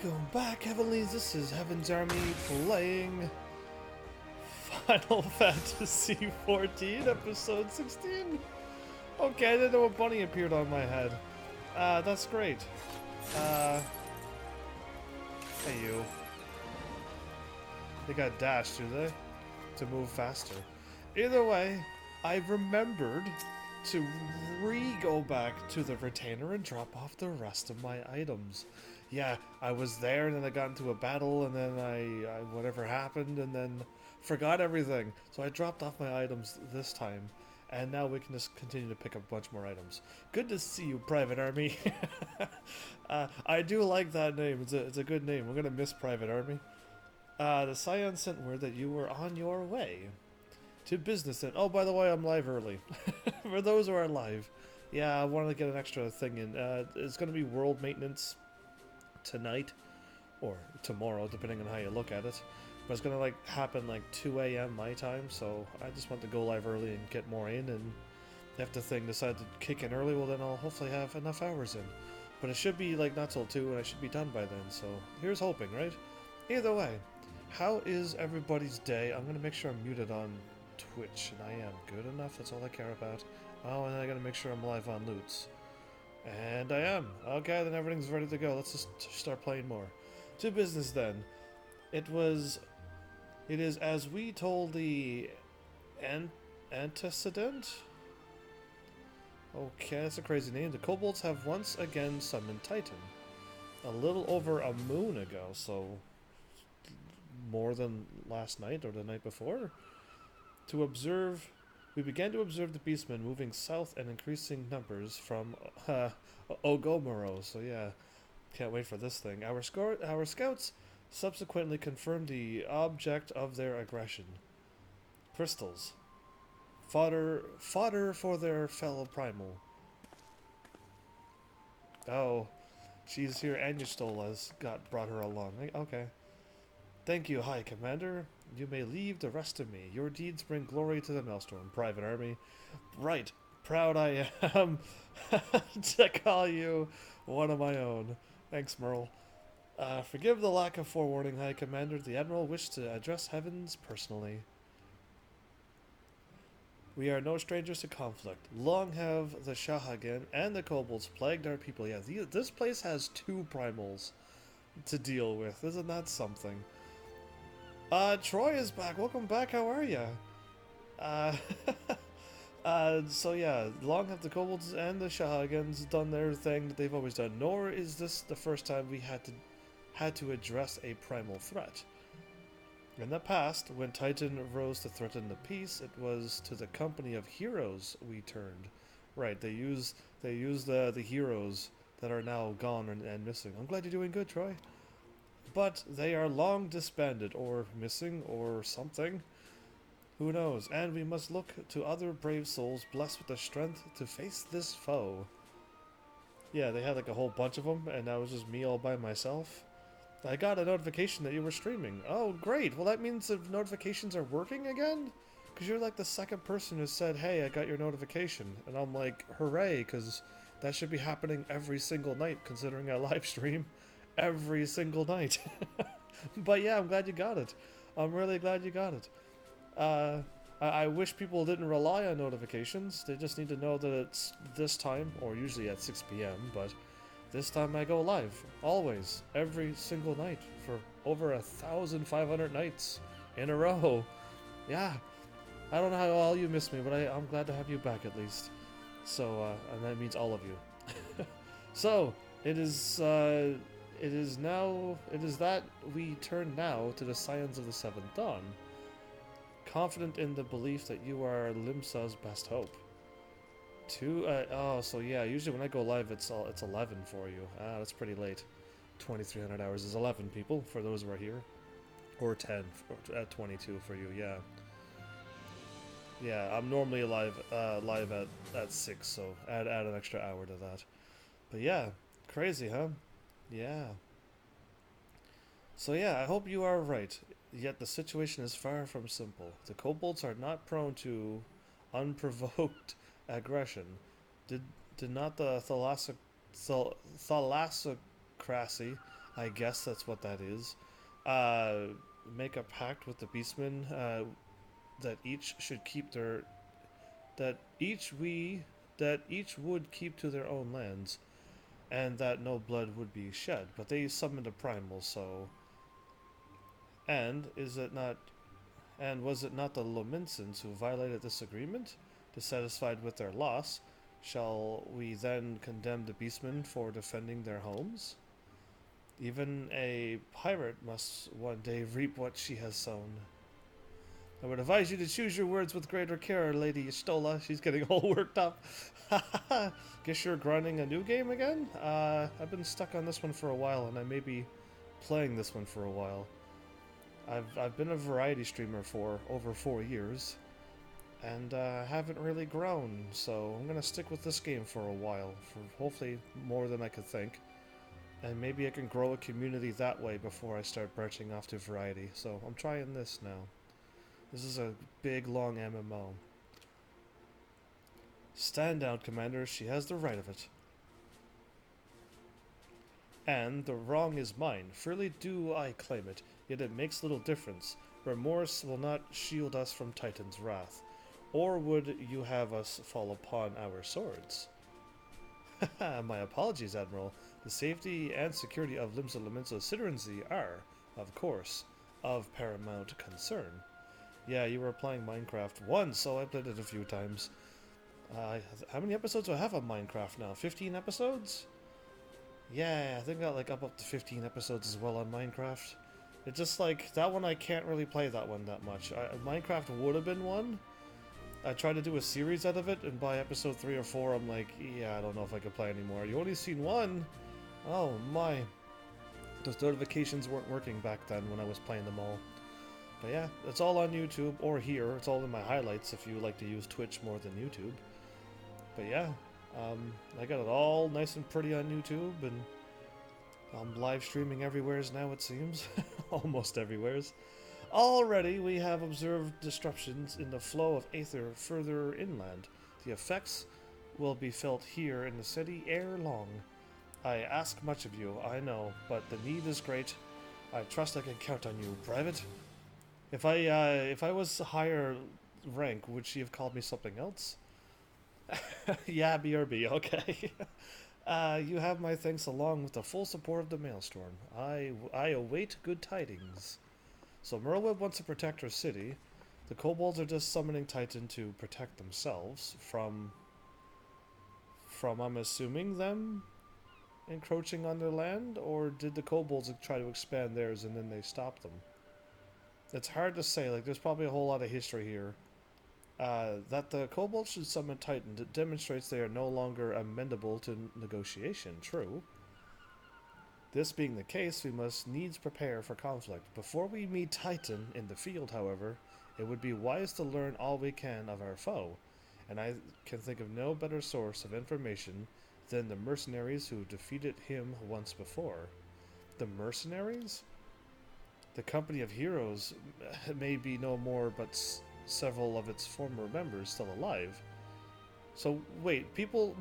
Welcome back, Heavenlies. This is Heaven's Army playing Final Fantasy XIV, Episode 16. Okay, I didn't know a bunny appeared on my head. That's great. Hey you. They got dash, do they? To move faster. Either way, I remembered to go back to the retainer and drop off the rest of my items. Yeah, I was there and then I got into a battle and then I whatever happened and then forgot everything. So I dropped off my items this time and now we can just continue to pick up a bunch more items. Good to see you, Private Army. I do like that name. It's a good name. We're gonna miss Private Army. The Scion sent word that you were on your way to business then. Oh, by the way, I'm live early. For those who are live. Yeah, I wanted to get an extra thing in. It's going to be world maintenance tonight. Or tomorrow, depending on how you look at it. But it's going to happen 2 a.m. my time, so I just want to go live early and get more in. And if the thing decides to kick in early, well then I'll hopefully have enough hours in. But it should be not till 2 and I should be done by then, so here's hoping, right? Either way, how is everybody's day? I'm going to make sure I'm muted on Twitch, and I am good enough, that's all I care about. Oh, and I gotta make sure I'm live on Loots. And I am. Okay, then everything's ready to go. Let's just start playing more. To business then. It is as we told the antecedent? Okay, that's a crazy name. The kobolds have once again summoned Titan. A little over a moon ago, so more than last night or the night before? We began to observe the beastmen moving south and increasing numbers from Ogomoro. So yeah, can't wait for this thing. Our scouts subsequently confirmed the object of their aggression: crystals, fodder for their fellow primal. Oh, she's here. Anustola's brought her along. Okay. Thank you, High Commander. You may leave the rest to me. Your deeds bring glory to the Maelstrom, Private Army. Right, proud I am to call you one of my own. Thanks, Merle. Forgive the lack of forewarning, High Commander. The Admiral wished to address Heavens personally. We are no strangers to conflict. Long have the Shahagan and the Kobolds plagued our people. Yeah, this place has 2 primals to deal with. Isn't that something? Troy is back. Welcome back. How are ya? So yeah, long have the kobolds and the Shahagans done their thing that they've always done. Nor is this the first time we had to address a primal threat. In the past, when Titan rose to threaten the peace, it was to the company of heroes we turned. Right, they use the heroes that are now gone and missing. I'm glad you're doing good, Troy. But they are long disbanded, or missing, or something. Who knows? And we must look to other brave souls blessed with the strength to face this foe. Yeah, they had a whole bunch of them, and that was just me all by myself. I got a notification that you were streaming. Oh, great! Well, that means the notifications are working again? Because you're the second person who said, hey, I got your notification. And I'm like, hooray, because that should be happening every single night, considering I live stream every single night. But yeah, I'm glad you got it. I'm really glad you got it. I wish people didn't rely on notifications. They just need to know that it's this time, or usually at 6 p.m., but this time I go live. Always. Every single night. For over 1,500 nights in a row. Yeah. I don't know how all you miss me, but I'm glad to have you back at least. So, and that means all of you. So, it is that we turn now to the Scions of the Seventh Dawn, confident in the belief that you are Limsa's best hope. So yeah, usually when I go live it's 11 for you. That's pretty late. 2,300 hours is 11 people, for those who are here. Or 10, at 22 for you, yeah. Yeah, I'm normally live at 6, so add an extra hour to that. But yeah, crazy, huh? Yeah. So yeah, I hope you are right. Yet the situation is far from simple. The kobolds are not prone to unprovoked aggression. Did not the thalassocracy I guess that's what that is. Make a pact with the beastmen that each should keep their that each we that each would keep to their own lands, and that no blood would be shed. But they summoned a primal, so and is it not and was it not the Lominsons who violated this agreement? Dissatisfied with their loss, shall we then condemn the beastmen for defending their homes? Even a pirate must one day reap what she has sown. I would advise you to choose your words with greater care, Lady Stola. She's getting all worked up. Guess you're grinding a new game again? I've been stuck on this one for a while, and I may be playing this one for a while. I've been a variety streamer for over 4 years, and haven't really grown, so I'm gonna stick with this game for a while, for hopefully more than I could think. And maybe I can grow a community that way before I start branching off to variety. So I'm trying this now. This is a big, long MMO. Stand down, Commander. She has the right of it. And the wrong is mine. Freely do I claim it, yet it makes little difference. Remorse will not shield us from Titan's wrath. Or would you have us fall upon our swords? My apologies, Admiral. The safety and security of Limsa Lominsa Citizenry are, of course, of paramount concern. Yeah, you were playing Minecraft once, so I played it a few times. How many episodes do I have on Minecraft now? 15 episodes? Yeah, I think I got like up to 15 episodes as well on Minecraft. It's just like, that one I can't really play that one that much. Minecraft would have been one. I tried to do a series out of it, and by episode 3 or 4, I'm like, yeah, I don't know if I could play anymore. You only seen one? Oh my. Those notifications weren't working back then when I was playing them all. But yeah, it's all on YouTube, or here. It's all in my highlights if you like to use Twitch more than YouTube. But yeah, I got it all nice and pretty on YouTube, and I'm live streaming everywheres now, it seems. Almost everywheres. Already, we have observed disruptions in the flow of aether further inland. The effects will be felt here in the city ere long. I ask much of you, I know, but the need is great. I trust I can count on you, Private. If I was higher rank, would she have called me something else? Yeah, BRB, okay. You have my thanks along with the full support of the Maelstrom. I await good tidings. So Merlwyb wants to protect her city. The kobolds are just summoning Titan to protect themselves from I'm assuming them encroaching on their land, or did the kobolds try to expand theirs and then they stopped them? It's hard to say, like there's probably a whole lot of history here. That the kobolds should summon Titan demonstrates they are no longer amenable to negotiation, true. This being the case, we must needs prepare for conflict. Before we meet Titan in the field, however, it would be wise to learn all we can of our foe, and I can think of no better source of information than the mercenaries who defeated him once before. The mercenaries? The company of heroes may be no more, but several of its former members still alive. So, wait,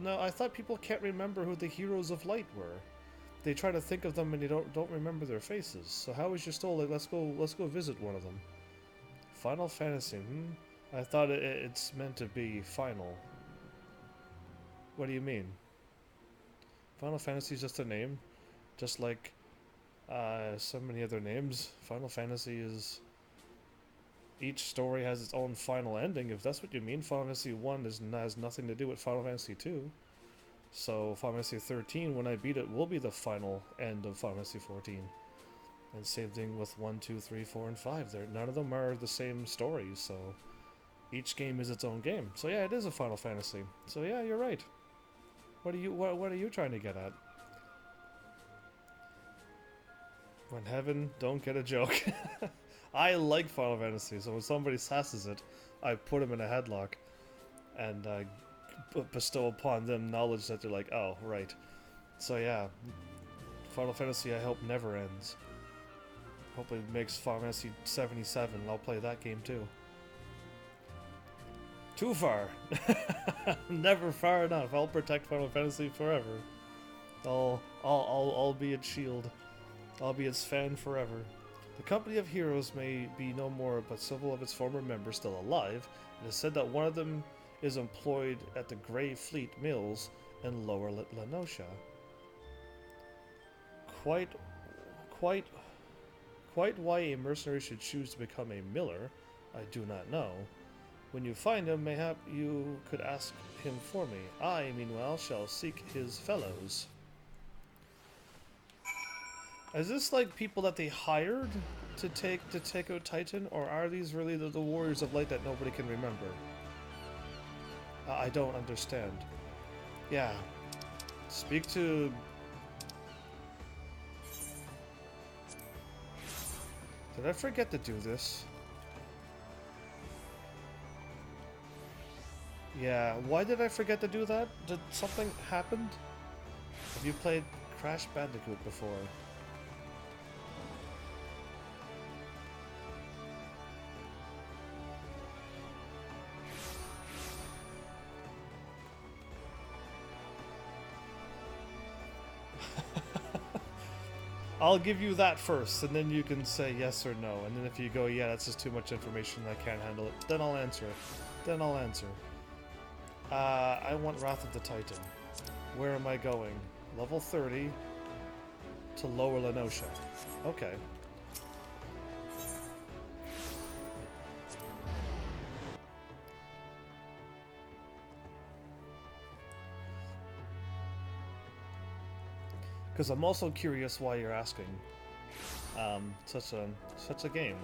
no, I thought people can't remember who the heroes of light were. They try to think of them and you don't remember their faces. So how is your soul like, let's go visit one of them. Final Fantasy, I thought it's meant to be final. What do you mean? Final Fantasy is just a name? Just like so many other names. Final Fantasy is... Each story has its own final ending, if that's what you mean. Final Fantasy 1 has nothing to do with Final Fantasy 2. So Final Fantasy 13, when I beat it, will be the final end of Final Fantasy 14. And same thing with 1, 2, 3, 4, and 5. None of them are the same stories, so each game is its own game. So yeah, it is a Final Fantasy. So yeah, you're right. What are you trying to get at? When heaven don't get a joke. I like Final Fantasy, so when somebody sasses it, I put them in a headlock and bestow upon them knowledge that they're like, oh, right. So yeah, Final Fantasy I hope never ends. Hopefully it makes Final Fantasy 77, and I'll play that game too. Too far. Never far enough. I'll protect Final Fantasy forever. I'll be its shield. I'll be its fan forever. The company of heroes may be no more, but several of its former members still alive. It is said that one of them is employed at the Grey Fleet Mills in Lower Lenosha. Quite why a mercenary should choose to become a miller, I do not know. When you find him, mayhap you could ask him for me. I, meanwhile, shall seek his fellows. Is this like people that they hired to take out Titan, or are these really the warriors of light that nobody can remember? I don't understand. Yeah. Speak to... Did I forget to do this? Yeah, why did I forget to do that? Did something happen? Have you played Crash Bandicoot before? I'll give you that first, and then you can say yes or no. And then if you go, yeah, that's just too much information, I can't handle it, then I'll answer it. Then I'll answer. I want Wrath of the Titan. Where am I going? Level 30 to Lower Lenosha. Okay. Because I'm also curious why you're asking. Such a game.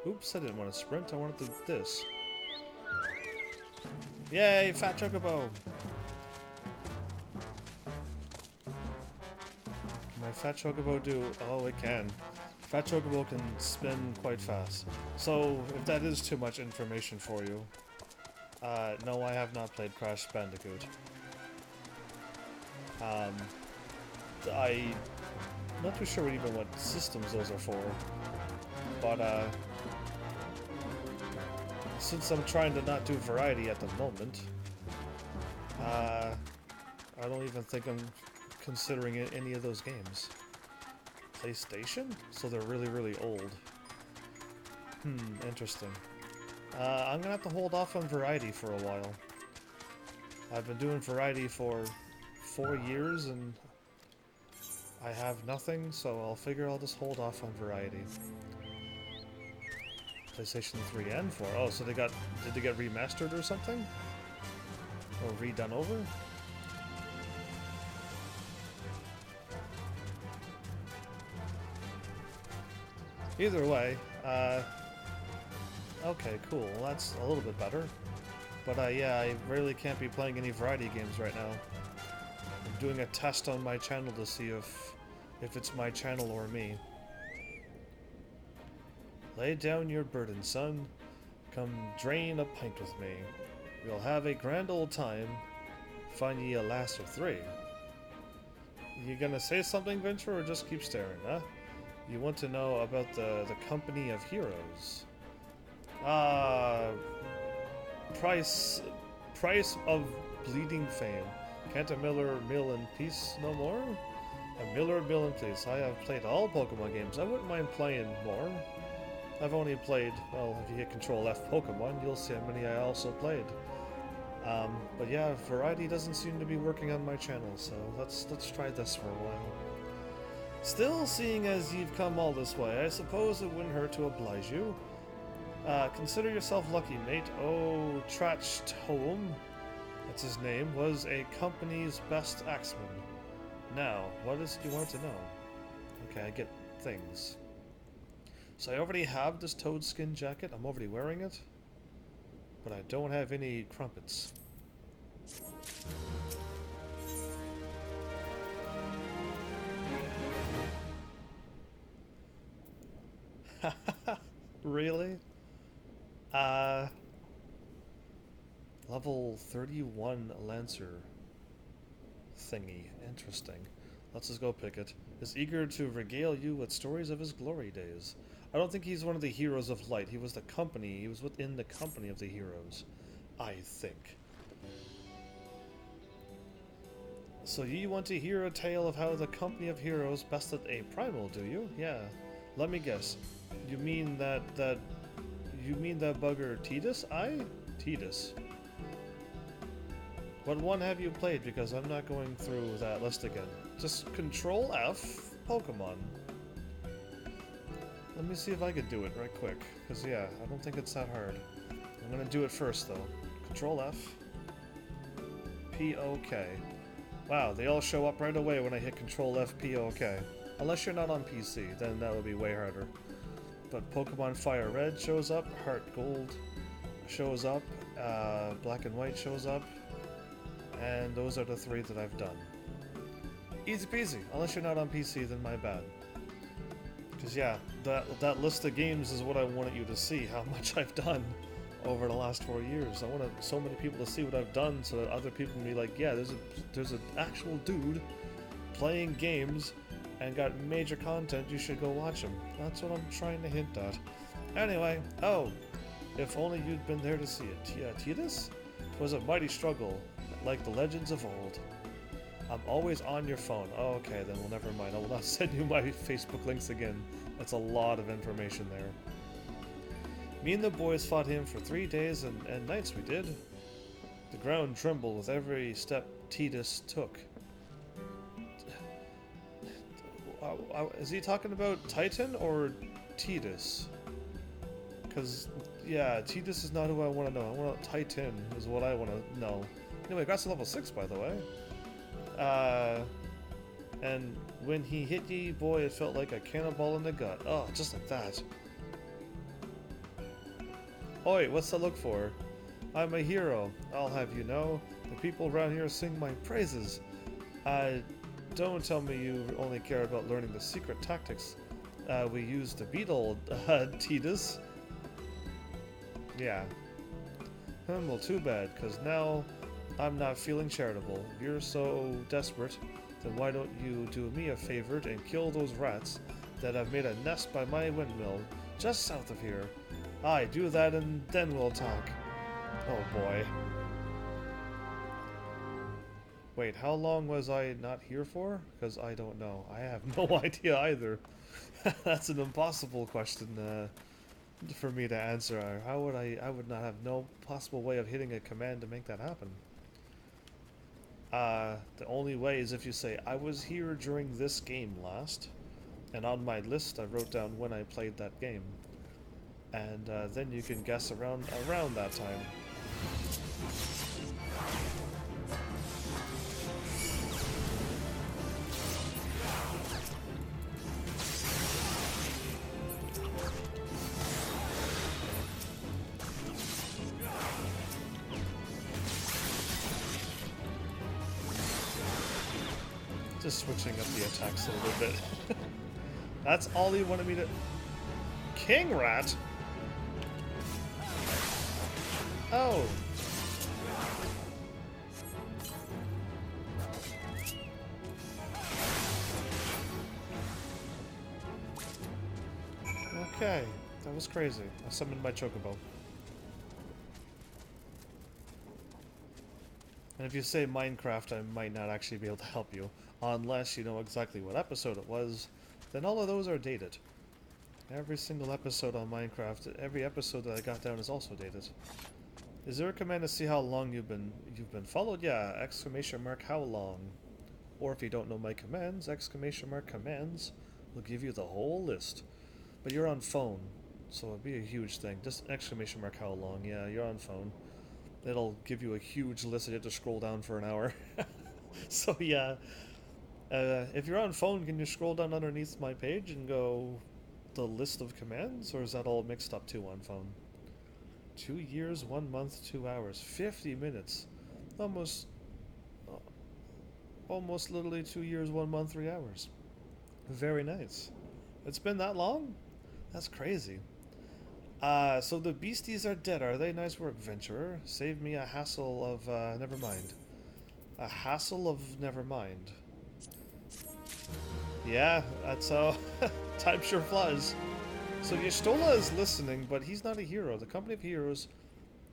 Oops, I didn't want to sprint, I wanted to do this. Yay, Fat Chocobo! Can my Fat Chocobo do? Oh, it can. Fat Chocobo can spin quite fast. So, if that is too much information for you, no, I have not played Crash Bandicoot. I'm not too sure even what systems those are for, but since I'm trying to not do variety at the moment, I don't even think I'm considering any of those games. PlayStation? So they're really, really old. Interesting. I'm gonna have to hold off on variety for a while. I've been doing variety for 4 years and I have nothing, so I'll figure I'll just hold off on variety. PlayStation 3 and 4. Oh, so did they get remastered or something? Or redone over? Either way, okay, cool. Well, that's a little bit better. But yeah, I really can't be playing any variety games right now. I'm doing a test on my channel to see if it's my channel or me. Lay down your burden, son. Come drain a pint with me. We'll have a grand old time. Find ye a lass or 3. You gonna say something, Venture, or just keep staring, huh? You want to know about the company of heroes? Price of bleeding fame. Can't a miller mill in peace no more? A miller mill in peace. I have played all Pokemon games. I wouldn't mind playing more. I've only played, well, if you hit Control F Pokemon, you'll see how many I also played. But yeah, variety doesn't seem to be working on my channel, so let's try this for a while. Still, seeing as you've come all this way, I suppose it wouldn't hurt to oblige you. Consider yourself lucky, mate. Oh, Trach Home, that's his name, was a company's best axeman. Now, what is it you want to know? Okay, I get things. So I already have this toad skin jacket, I'm already wearing it, but I don't have any crumpets. Really? Level 31 Lancer thingy. Interesting. Let's just go pick it. Is eager to regale you with stories of his glory days. I don't think he's one of the heroes of light. He was the company. He was within the company of the heroes. I think. So you want to hear a tale of how the company of heroes bested a primal, do you? Yeah. Let me guess. You mean that bugger Tidus? Tidus. What one have you played? Because I'm not going through that list again. Just Control F, Pokemon. Let me see if I can do it right quick. Because yeah, I don't think it's that hard. I'm gonna do it first though. Control F. P-O-K. Wow, they all show up right away when I hit Control F, P-O-K. Unless you're not on PC, then that would be way harder. But Pokemon Fire Red shows up, Heart Gold shows up, Black and White shows up, and those are the 3 that I've done. Easy peasy. Unless you're not on PC, then my bad. Because yeah, that list of games is what I wanted you to see, how much I've done over the last 4 years. I wanted so many people to see what I've done so that other people can be like, yeah, there's an actual dude playing games and got major content, you should go watch him. That's what I'm trying to hint at. Anyway, oh, if only you'd been there to see it. Tidus? 'Twas a mighty struggle, like the legends of old. I'm always on your phone. Oh, okay, then well, never mind. I will not send you my Facebook links again. That's a lot of information there. Me and the boys fought him for 3 days and nights we did. The ground trembled with every step Tidus took. Is he talking about Titan or Tidus? Because, yeah, Tidus is not who I want to know. I want Titan is what I want to know. Anyway, got to level 6, by the way. And when he hit ye, boy, it felt like a cannonball in the gut. Oh, just like that. Oi, what's to look for? I'm a hero, I'll have you know. The people around here sing my praises. Don't tell me you only care about learning the secret tactics we use to beat old Tidus. Yeah. Well, too bad, because now I'm not feeling charitable. If you're so desperate, then why don't you do me a favor and kill those rats that have made a nest by my windmill just south of here? Aye, do that and then we'll talk. Oh boy. Wait, how long was I not here for? Because I don't know. I have no idea either. That's an impossible question for me to answer. How would I would not have no possible way of hitting a command to make that happen. The only way is if you say, I was here during this game last, and on my list I wrote down when I played that game. And then you can guess around that time. Just switching up the attacks a little bit. That's all he wanted me to... King Rat? Oh. Okay, that was crazy. I summoned my Chocobo. And if you say Minecraft, I might not actually be able to help you. Unless you know exactly what episode it was, then all of those are dated. Every single episode on Minecraft, every episode that I got down is also dated. Is there a command to see how long you've been followed? Yeah, exclamation mark how long. Or if you don't know my commands, exclamation mark commands will give you the whole list. But you're on phone, so it'd be a huge thing. Just exclamation mark how long. Yeah, you're on phone. It'll give you a huge list that you have to scroll down for an hour. So yeah, if you're on phone, can you scroll down underneath my page and go the list of commands, or is that all mixed up too on phone? 2 years, 1 month, 2 hours, 50 minutes, almost literally 2 years, 1 month, 3 hours. Very nice. It's been that long? That's crazy. So the beasties are dead, are they? Nice work, Venturer. Save me a hassle of, never mind. A hassle of never mind. Yeah, that's how time sure flies. So Y'shtola is listening, but he's not a hero. The Company of Heroes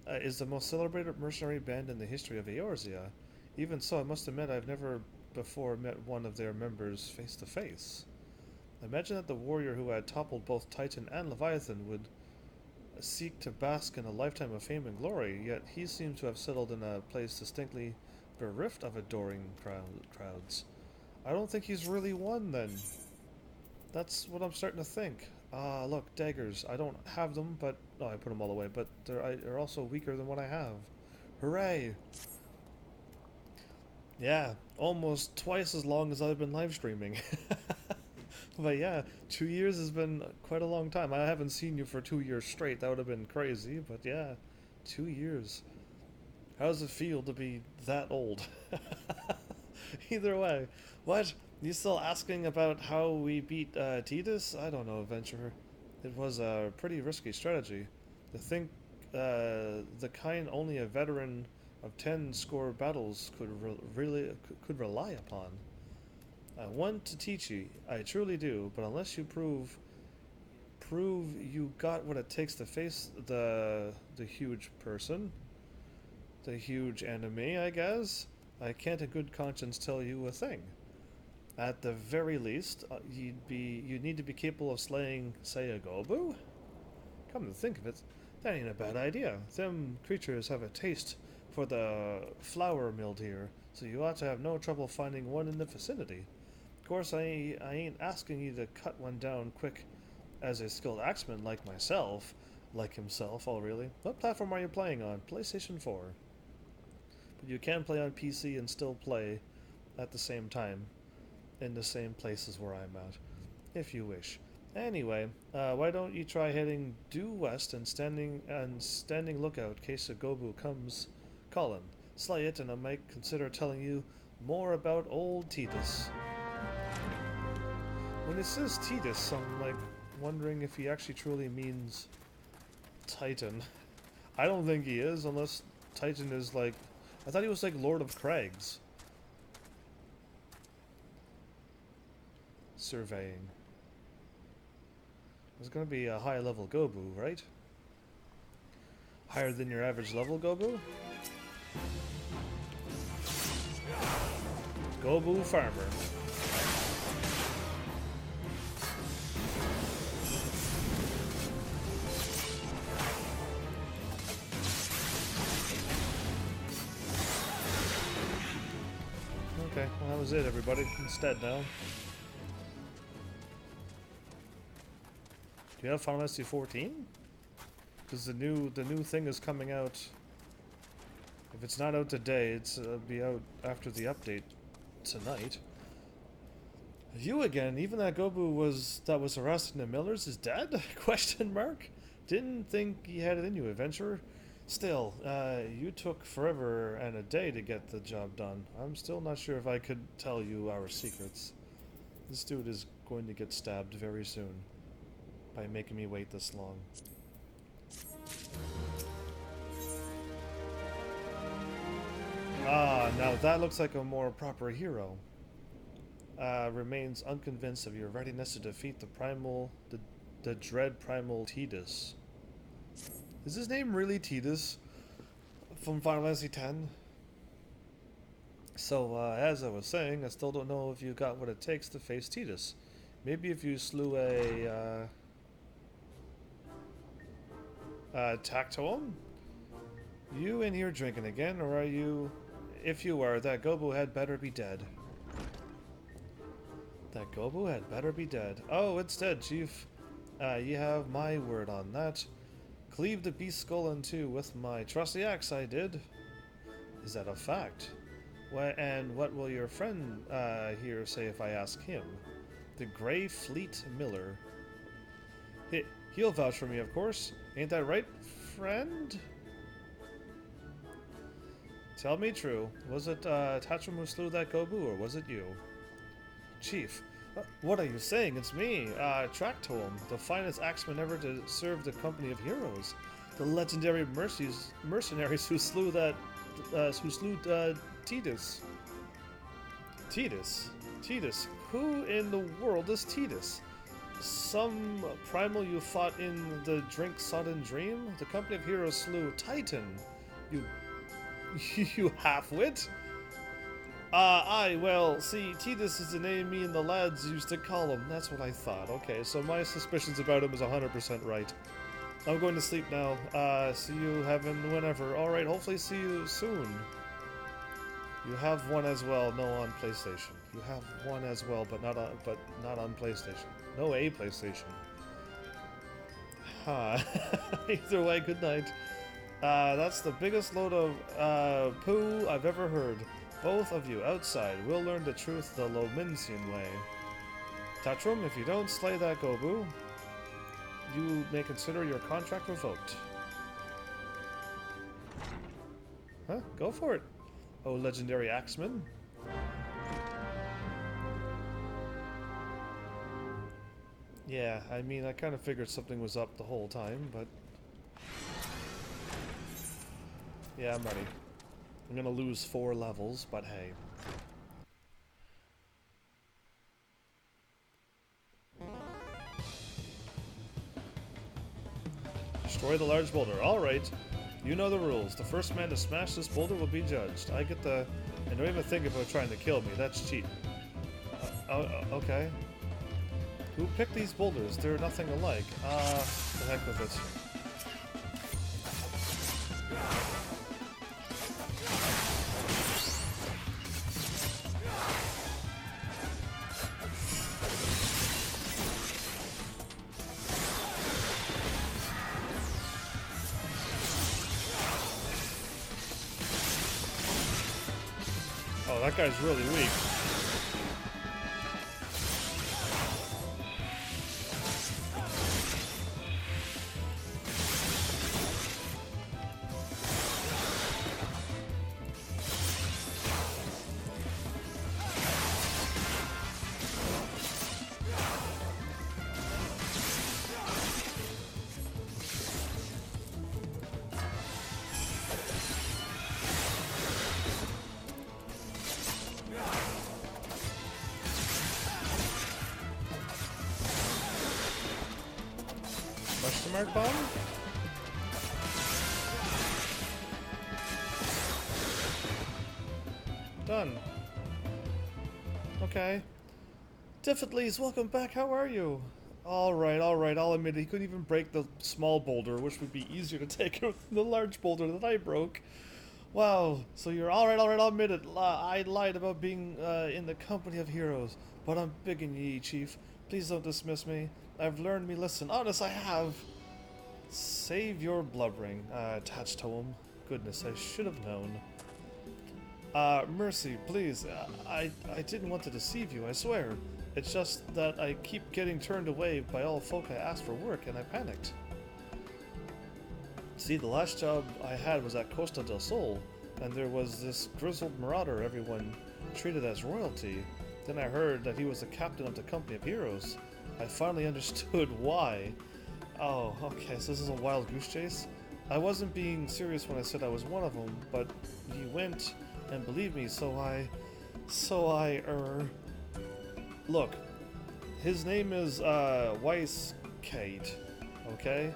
is the most celebrated mercenary band in the history of Eorzea. Even so, I must admit I've never before met one of their members face to face. Imagine that the warrior who had toppled both Titan and Leviathan would seek to bask in a lifetime of fame and glory, yet he seems to have settled in a place distinctly bereft of adoring crowds. I don't think he's really won, then. That's what I'm starting to think. Ah, look, daggers. I don't have them, but... Oh, I put them all away, but they're also weaker than what I have. Hooray! Yeah, almost twice as long as I've been live streaming. But yeah, 2 years has been quite a long time. I haven't seen you for 2 years straight. That would have been crazy, but yeah, 2 years. How does it feel to be that old? Either way. What? You still asking about how we beat Tidus? I don't know, Adventurer. It was a pretty risky strategy. To think the kind only a veteran of 10 score battles could rely upon. I want to teach you, I truly do, but unless you prove you got what it takes to face the huge person, the huge enemy, I guess, I can't in good conscience tell you a thing. At the very least, you need to be capable of slaying, say, a Gobu? Come to think of it, that ain't a bad idea. Them creatures have a taste for the flour milled here, so you ought to have no trouble finding one in the vicinity. Of course, I ain't asking you to cut one down quick as a skilled axeman like myself, like himself, oh really. What platform are you playing on? PlayStation 4. But you can play on PC and still play at the same time, in the same places where I'm at, if you wish. Anyway, why don't you try heading due west and standing lookout in case a Gobu comes calling. Slay it, and I might consider telling you more about old Tidus. When it says Tidus, I'm like wondering if he actually truly means Titan. I don't think he is, unless Titan is like... I thought he was like Lord of Crags. Surveying. There's gonna be a high level Gobu, right? Higher than your average level Gobu? Gobu Farmer. Okay, well that was it, everybody. Instead now. Do you have Final Fantasy 14? Because the new thing is coming out. If it's not out today, it'll be out after the update tonight. You again? Even that Gobu that was arrested in the Millers is dead? Question mark. Didn't think he had it in you, adventurer. Still, you took forever and a day to get the job done. I'm still not sure if I could tell you our secrets. This dude is going to get stabbed very soon by making me wait this long. Ah, now that looks like a more proper hero. Remains unconvinced of your readiness to defeat the dread primal Tidus. Is his name really Tidus from Final Fantasy X? So, as I was saying, I still don't know if you got what it takes to face Tidus. Maybe if you slew a Tactoem? You in here drinking again, or are you... If you are, that Gobu had better be dead. That Gobu had better be dead. Oh, it's dead, Chief. You have my word on that. Cleave the beast skull in two with my trusty axe, I did. Is that a fact? And what will your friend here say if I ask him? The Grey Fleet Miller. He'll vouch for me, of course. Ain't that right, friend? Tell me true. Was it Tactoem who slew that Gobu, or was it you? Chief, what are you saying? It's me, Tactoem, the finest axeman ever to serve the company of heroes. The legendary mercenaries who slew Tidus. Tidus? Who in the world is Tidus? Some primal you fought in the drink-sodden dream? The company of heroes slew Titan. You half-wit? Well, see, Titus is the name me and the lads used to call him. That's what I thought. Okay, so my suspicions about him is 100% right. I'm going to sleep now. See you, Heaven, whenever. Alright, hopefully see you soon. You have one as well, no on PlayStation. You have one as well, but not on PlayStation. No a PlayStation. Either way, good night. That's the biggest load of poo I've ever heard. Both of you outside will learn the truth the Lominsian way. Tatrum, if you don't slay that Gobu, you may consider your contract revoked. Huh? Go for it. Oh, legendary axeman. Yeah, I mean, I kind of figured something was up the whole time, but... Yeah, I'm ready. I'm gonna lose 4 levels, but hey. Destroy the large boulder. Alright. You know the rules. The first man to smash this boulder will be judged. I get the... And don't even think about trying to kill me. That's cheating. Okay. Who picked these boulders? They're nothing alike. The heck with it. Oh, that guy's really weak. Question mark bomb? Done. Okay. Definitely, welcome back, how are you? Alright, I'll admit he couldn't even break the small boulder, which would be easier to take out than the large boulder that I broke. Wow, so you're alright, I'll admit it. I lied about being in the company of heroes, but I'm begging ye, Chief. Please don't dismiss me. I've learned me lesson. Honest, I have. Save your blubbering, attached to him. Goodness, I should have known. Mercy, please. I didn't want to deceive you, I swear. It's just that I keep getting turned away by all folk I asked for work, and I panicked. See, the last job I had was at Costa del Sol, and there was this grizzled marauder everyone treated as royalty. Then I heard that he was the captain of the company of heroes. I finally understood why. Oh, okay, so this is a wild goose chase? I wasn't being serious when I said I was one of them, but he went and believed me, Look, his name is, Westcott, okay?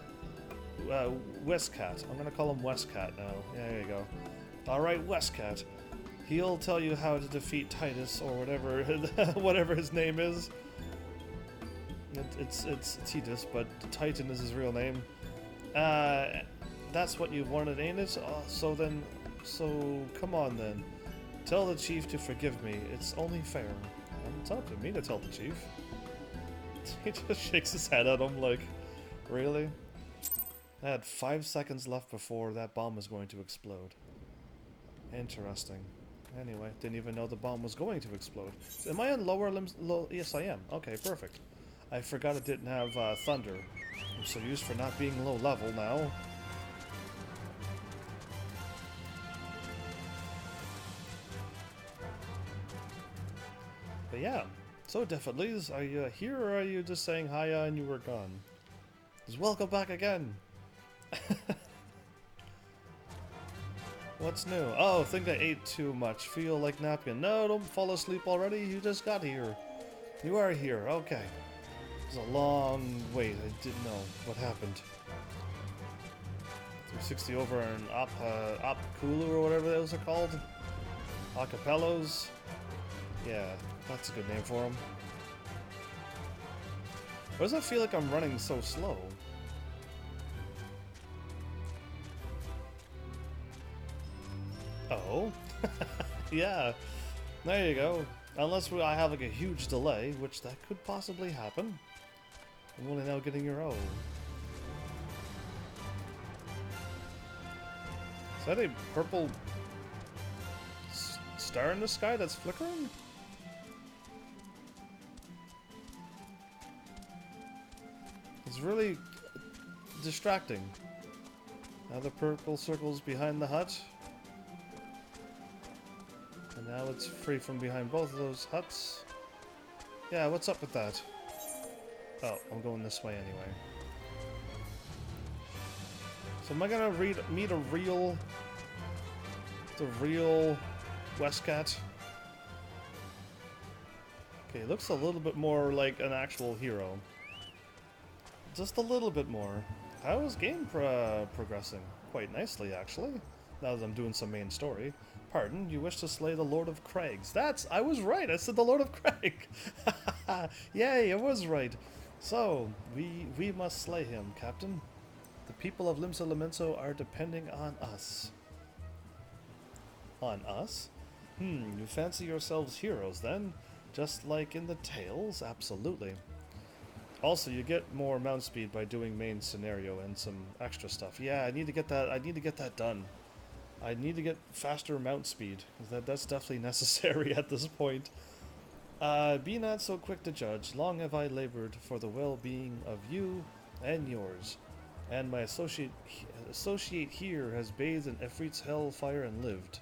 Westcott. I'm gonna call him Westcott now. Yeah, there you go. Alright, Westcott. He'll tell you how to defeat Titus, or whatever, whatever his name is. It's Titus, but Titan is his real name. That's what you wanted, ain't it? So come on then. Tell the chief to forgive me. It's only fair. It's up to me to tell the chief. He just shakes his head at him like, really? I had 5 seconds left before that bomb was going to explode. Interesting. Anyway, didn't even know the bomb was going to explode. Am I on lower limbs? Yes, I am. Okay, perfect. I forgot it didn't have thunder. I'm so used for not being low level now. But yeah, so definitely, are you here or are you just saying hiya and you were gone? Just welcome back again. What's new? Oh, think I ate too much. Feel like napping. No, don't fall asleep already. You just got here. You are here. Okay. It was a long wait. I didn't know what happened. 360 over an Op Kulu or whatever those are called. Acapellas. Yeah, that's a good name for them. Why does it feel like I'm running so slow? Oh. Yeah. There you go. Unless I have like a huge delay, which that could possibly happen. I'm only now getting your O. Is that a purple star in the sky that's flickering? It's really distracting. Now the purple circle's behind the hut. And now it's free from behind both of those huts. Yeah, what's up with that? Oh, I'm going this way anyway. So am I gonna meet the real Westcott? Okay, it looks a little bit more like an actual hero. Just a little bit more. How is game progressing? Quite nicely, actually. Now that I'm doing some main story. Pardon, you wish to slay the Lord of Craigs. I was right, I said the Lord of Craig. Yay, I was right. So, we must slay him, Captain. The people of Limsa Lamenso are depending on us. On us? You fancy yourselves heroes then? Just like in the tales? Absolutely. Also, you get more mount speed by doing main scenario and some extra stuff. Yeah, I need to get that done. I need to get faster mount speed, because that's definitely necessary at this point. Be not so quick to judge. Long have I labored for the well-being of you and yours. And my associate here has bathed in Ifrit's hellfire and lived.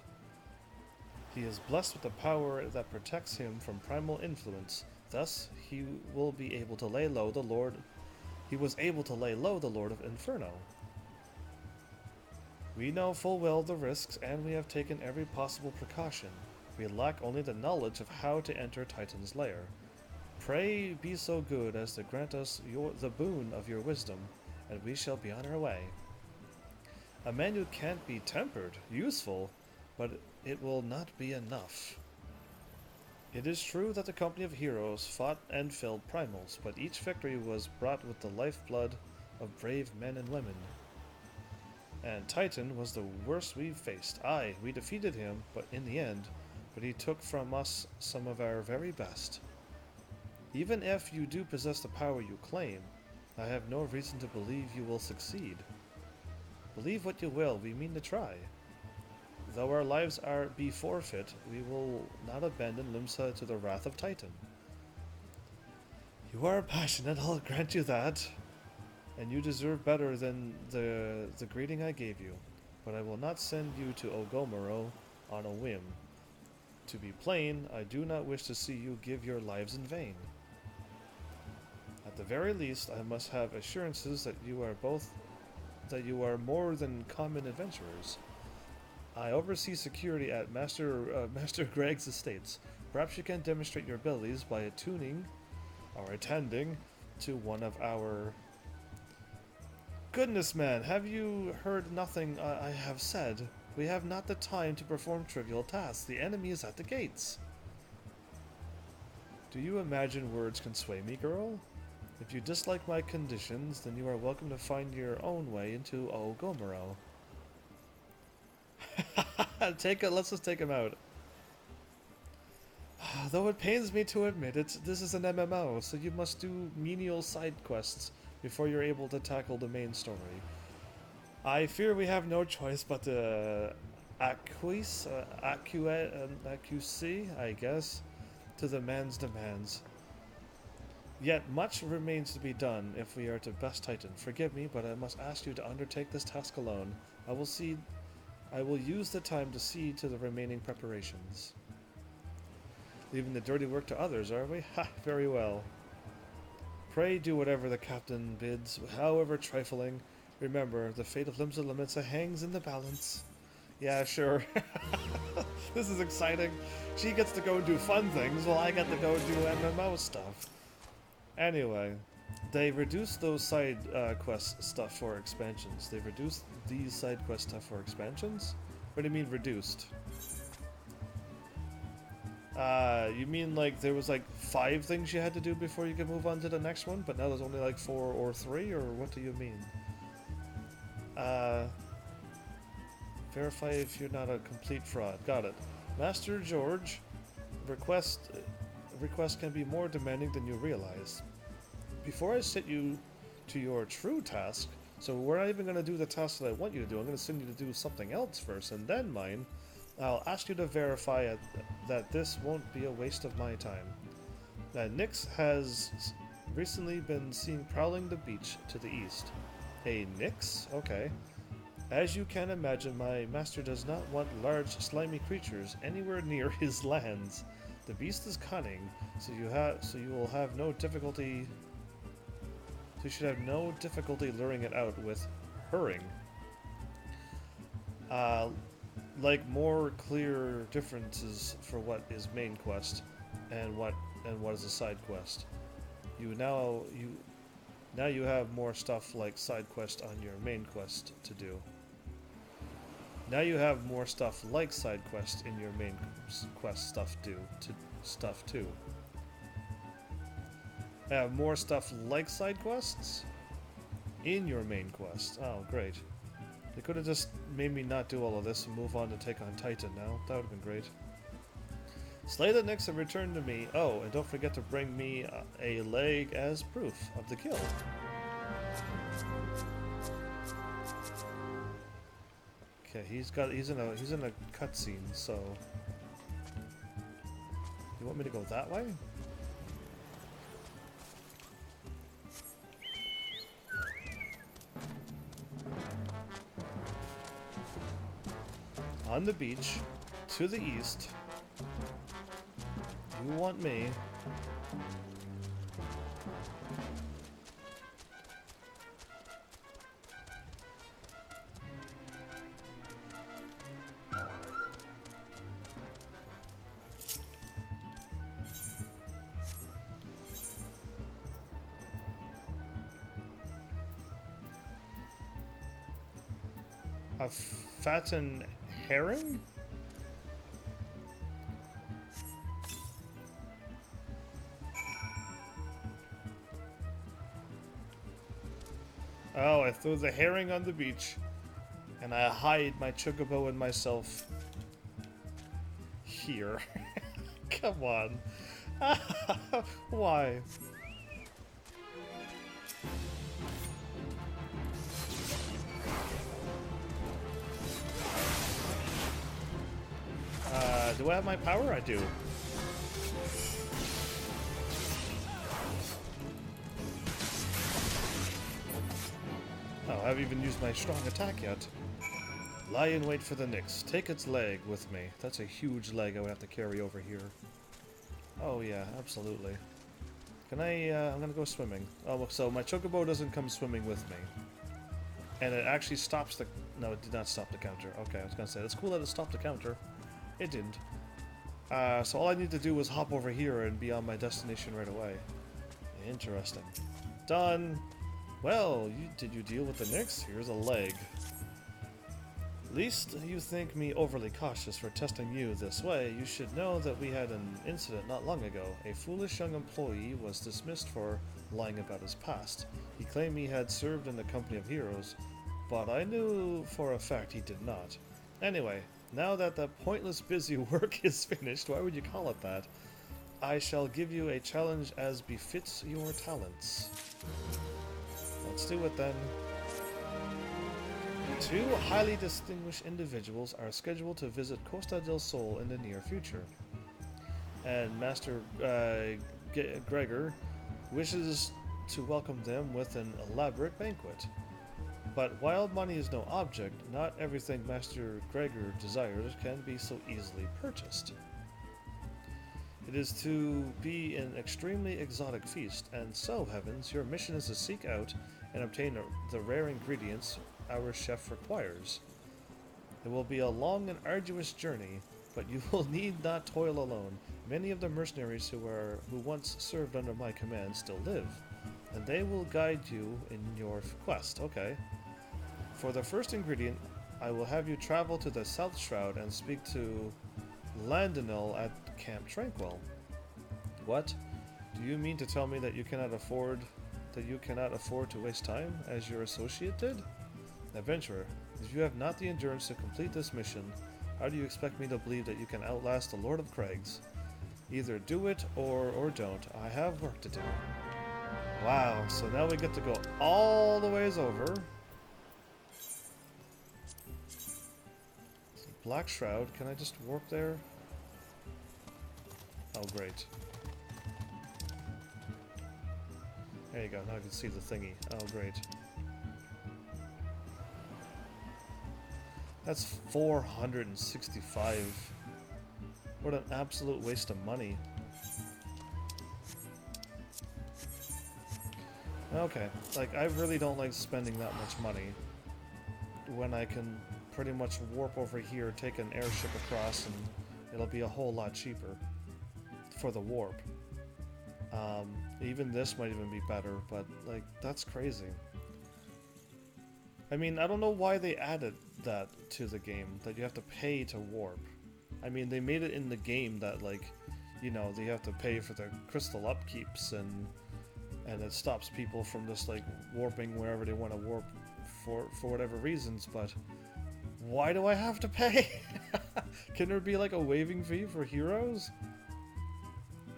He is blessed with the power that protects him from primal influence. Thus, he will be able to lay low the Lord. He was able to lay low the Lord of Inferno. We know full well the risks, and we have taken every possible precaution. We lack only the knowledge of how to enter Titan's lair. Pray be so good as to grant us the boon of your wisdom, and we shall be on our way. A man who can't be tempered, useful, but it will not be enough. It is true that the company of heroes fought and felled primals, but each victory was brought with the lifeblood of brave men and women. And Titan was the worst we've faced. Aye, we defeated him, but in the end, he took from us some of our very best. Even if you do possess the power you claim, I have no reason to believe you will succeed. Believe what you will, we mean to try. Though our lives be forfeit, we will not abandon Limsa to the wrath of Titan. You are passionate, I'll grant you that. And you deserve better than the greeting I gave you. But I will not send you to Ogomoro on a whim. To be plain, I do not wish to see you give your lives in vain. At the very least, I must have assurances that you are more than common adventurers. I oversee security at Master Greg's estates. Perhaps you can demonstrate your abilities by attuning or attending to one of our... Goodness, man, have you heard nothing I have said? We have not the time to perform trivial tasks. The enemy is at the gates. Do you imagine words can sway me, girl? If you dislike my conditions, then you are welcome to find your own way into Ogomoro. Let's just take him out. Though it pains me to admit it, this is an MMO, so you must do menial side quests before you're able to tackle the main story. I fear we have no choice but to acquiesce, I guess, to the man's demands. Yet much remains to be done if we are to best Titan. Forgive me, but I must ask you to undertake this task alone. I will use the time to see to the remaining preparations. Leaving the dirty work to others, are we? Ha! Very well. Pray do whatever the captain bids, however trifling. Remember, the fate of Limsa Lamensa hangs in the balance. Yeah, sure. This is exciting. She gets to go do fun things, while I get to go do MMO stuff. Anyway, they reduced those side quest stuff for expansions. They reduced these side quest stuff for expansions? What do you mean reduced? You mean like there was like 5 things you had to do before you could move on to the next one, but now there's only like 4 or 3, or what do you mean? Uh, Verify if you're not a complete fraud. Got it. Master George, request can be more demanding than you realize. Before I set you to your true task, so we're not even going to do the task that I want you to do, I'm going to send you to do something else first, and then mine. I'll ask you to verify that this won't be a waste of my time. Nyx has recently been seen prowling the beach to the east. A Nyx? Okay. As you can imagine, my master does not want large, slimy creatures anywhere near his lands. The beast is cunning, so you will have no difficulty. So you should have no difficulty luring it out with hurrying. Like more clear differences for what is main quest and what is a side quest. Now you have more stuff like side quest on your main quest to do. Now you have more stuff like side quest in your main quest stuff too. I have more stuff like side quests in your main quest. Oh, great. They could have just made me not do all of this and move on to take on Titan now. That would have been great. Slay the Nyx and return to me. Oh, and don't forget to bring me a leg as proof of the kill. Okay, he's in a cutscene, so you want me to go that way? On the beach, to the east. You want me. A fattened herring? Oh, I threw the herring on the beach, and I hide my chocobo and myself here. Come on. Why? Do I have my power? I do. Oh, I haven't even used my strong attack yet. Lie in wait for the Nyx. Take its leg with me. That's a huge leg I would have to carry over here. Oh yeah, absolutely. Can I'm gonna go swimming. Oh, so my chocobo doesn't come swimming with me. And it actually stops the... No, it did not stop the counter. Okay, I was gonna say, that's cool that it stopped the counter. It didn't. So all I need to do was hop over here and be on my destination right away. Interesting. Done! Well, did you deal with the Nyx? Here's a leg. Least you think me overly cautious for testing you this way, you should know that we had an incident not long ago. A foolish young employee was dismissed for lying about his past. He claimed he had served in the company of heroes, but I knew for a fact he did not. Anyway, now that the pointless busy work is finished, why would you call it that? I shall give you a challenge as befits your talents. Let's do it then. 2 highly distinguished individuals are scheduled to visit Costa del Sol in the near future. And Master Gregor wishes to welcome them with an elaborate banquet. But while money is no object, not everything Master Gregor desires can be so easily purchased. It is to be an extremely exotic feast, and so, heavens, your mission is to seek out and obtain the rare ingredients our chef requires. It will be a long and arduous journey, but you will need not toil alone. Many of the mercenaries who once served under my command still live, and they will guide you in your quest. Okay. For the first ingredient, I will have you travel to the South Shroud and speak to Landinil at Camp Tranquil. What? Do you mean to tell me that you cannot afford to waste time, as your associate did? Adventurer, if you have not the endurance to complete this mission, how do you expect me to believe that you can outlast the Lord of Craigs? Either do it or don't. I have work to do. Wow, so now we get to go all the ways over. Black Shroud, can I just warp there? Oh, great. There you go, now I can see the thingy. Oh, great. That's 465. What an absolute waste of money. Okay, like, I really don't like spending that much money when I can pretty much warp over here, take an airship across, and it'll be a whole lot cheaper for the warp. Even this might even be better, but, like, that's crazy. I mean, I don't know why they added that to the game, that you have to pay to warp. I mean, they made it in the game that, like, you know, they have to pay for the crystal upkeeps, and it stops people from just, like, warping wherever they want to warp for whatever reasons, but why do I have to pay? Can there be, like, a waiving fee for heroes?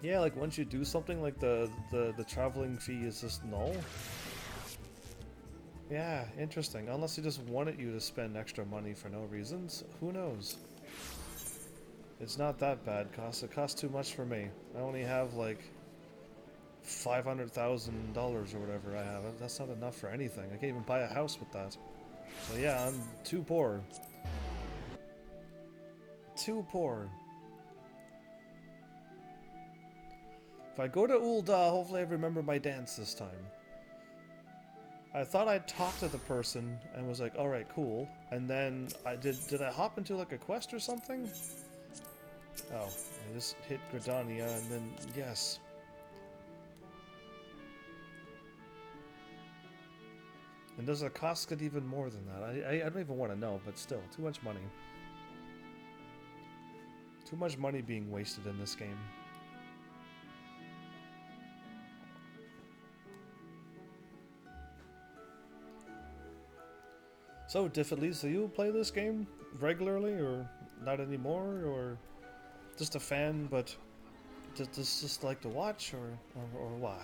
Yeah, like, once you do something, like, the traveling fee is just null? Yeah, interesting. Unless they just wanted you to spend extra money for no reasons. Who knows? It's not that bad. It costs too much for me. I only have, like, $500,000 or whatever I have. That's not enough for anything. I can't even buy a house with that. So yeah, I'm too poor. Too poor. If I go to Ul'dah, hopefully I remember my dance this time. I thought I'd talk to the person and was like, alright, cool. And then did I hop into like a quest or something? Oh, I just hit Gridania and then, yes. And does the cost get even more than that? I don't even want to know, but still, too much money. Too much money being wasted in this game. So, Diffidly, do you play this game regularly, or not anymore, or just a fan, but just like to watch, or what?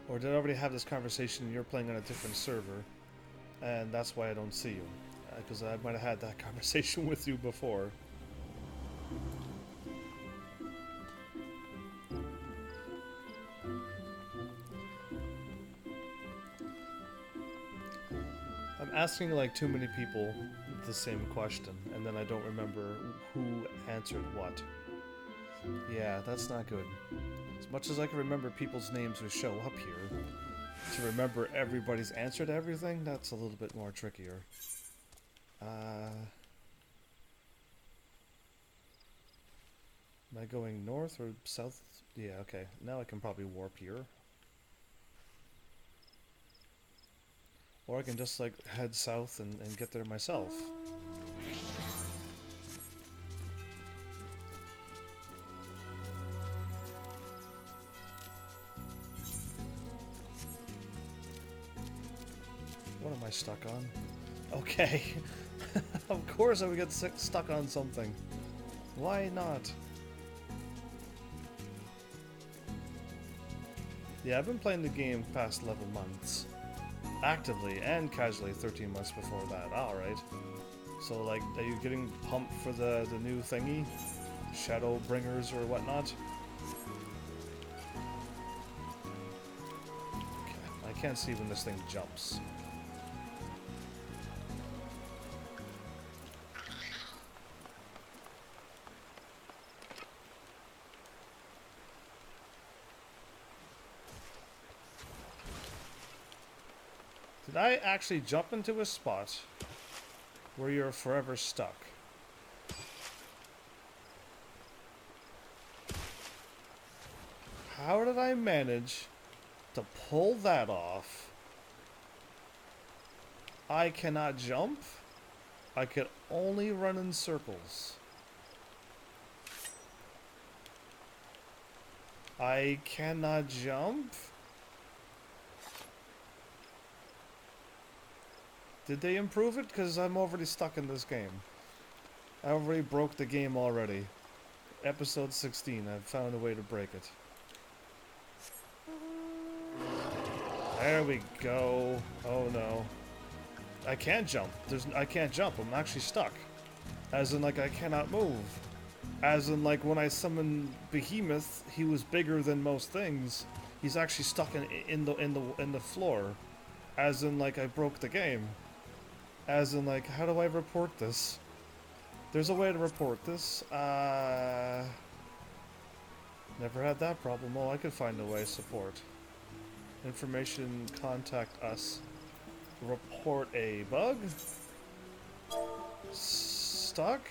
Or did I already have this conversation and you're playing on a different server, and that's why I don't see you? Because I might have had that conversation with you before. I'm asking like too many people the same question, and then I don't remember who answered what. Yeah, that's not good. As much as I can remember people's names who show up here, to remember everybody's answer to everything, that's a little bit more trickier. Am I going north or south? Yeah, okay. Now I can probably warp here. Or I can just like head south and get there myself. What am I stuck on? Okay. Of course I would get stuck on something. Why not? Yeah, I've been playing the game past 11 months. Actively and casually 13 months before that. Alright. So, like, are you getting pumped for the new thingy? Shadowbringers or whatnot? Okay, I can't see when this thing jumps. Did I actually jump into a spot where you're forever stuck? How did I manage to pull that off? I cannot jump? I could only run in circles. I cannot jump? Did they improve it? Because I'm already stuck in this game. I already broke the game already. Episode 16, I've found a way to break it. There we go. Oh no. I can't jump. I can't jump. I'm actually stuck. As in, like, I cannot move. As in, like, when I summoned Behemoth, he was bigger than most things. He's actually stuck in the floor. As in, like, I broke the game. As in, like, how do I report this? There's a way to report this. Never had that problem. Oh, I could find a way. Support. Information, contact us. Report a bug. Stuck.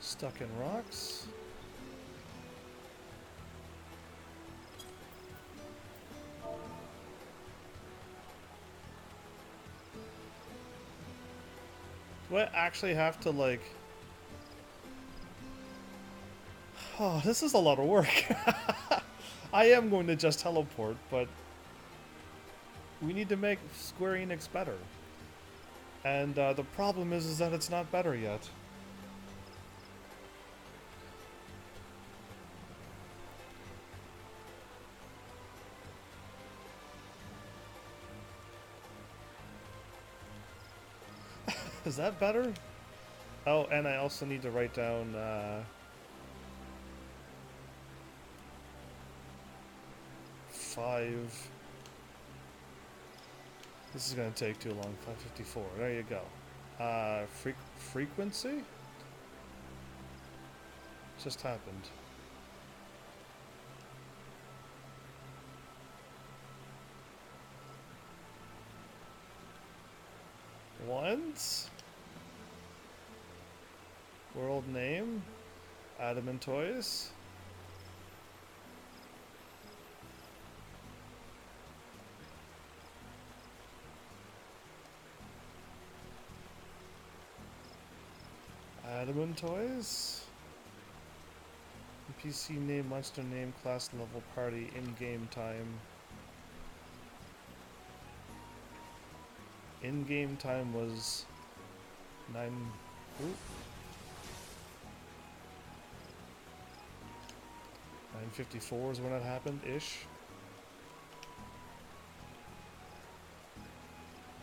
Stuck in rocks. Do I actually have to, like... Oh, this is a lot of work. I am going to just teleport, but... we need to make Square Enix better. And the problem is that it's not better yet. Is that better? Oh, and I also need to write down, 5. This is going to take too long. 554. There you go. Frequency? Just happened. Once? World name? Adamant Toys? Adamant Toys? NPC name, monster name, class level, party, in-game time. In-game time was 9... Ooh. 9:54 is when it happened, ish.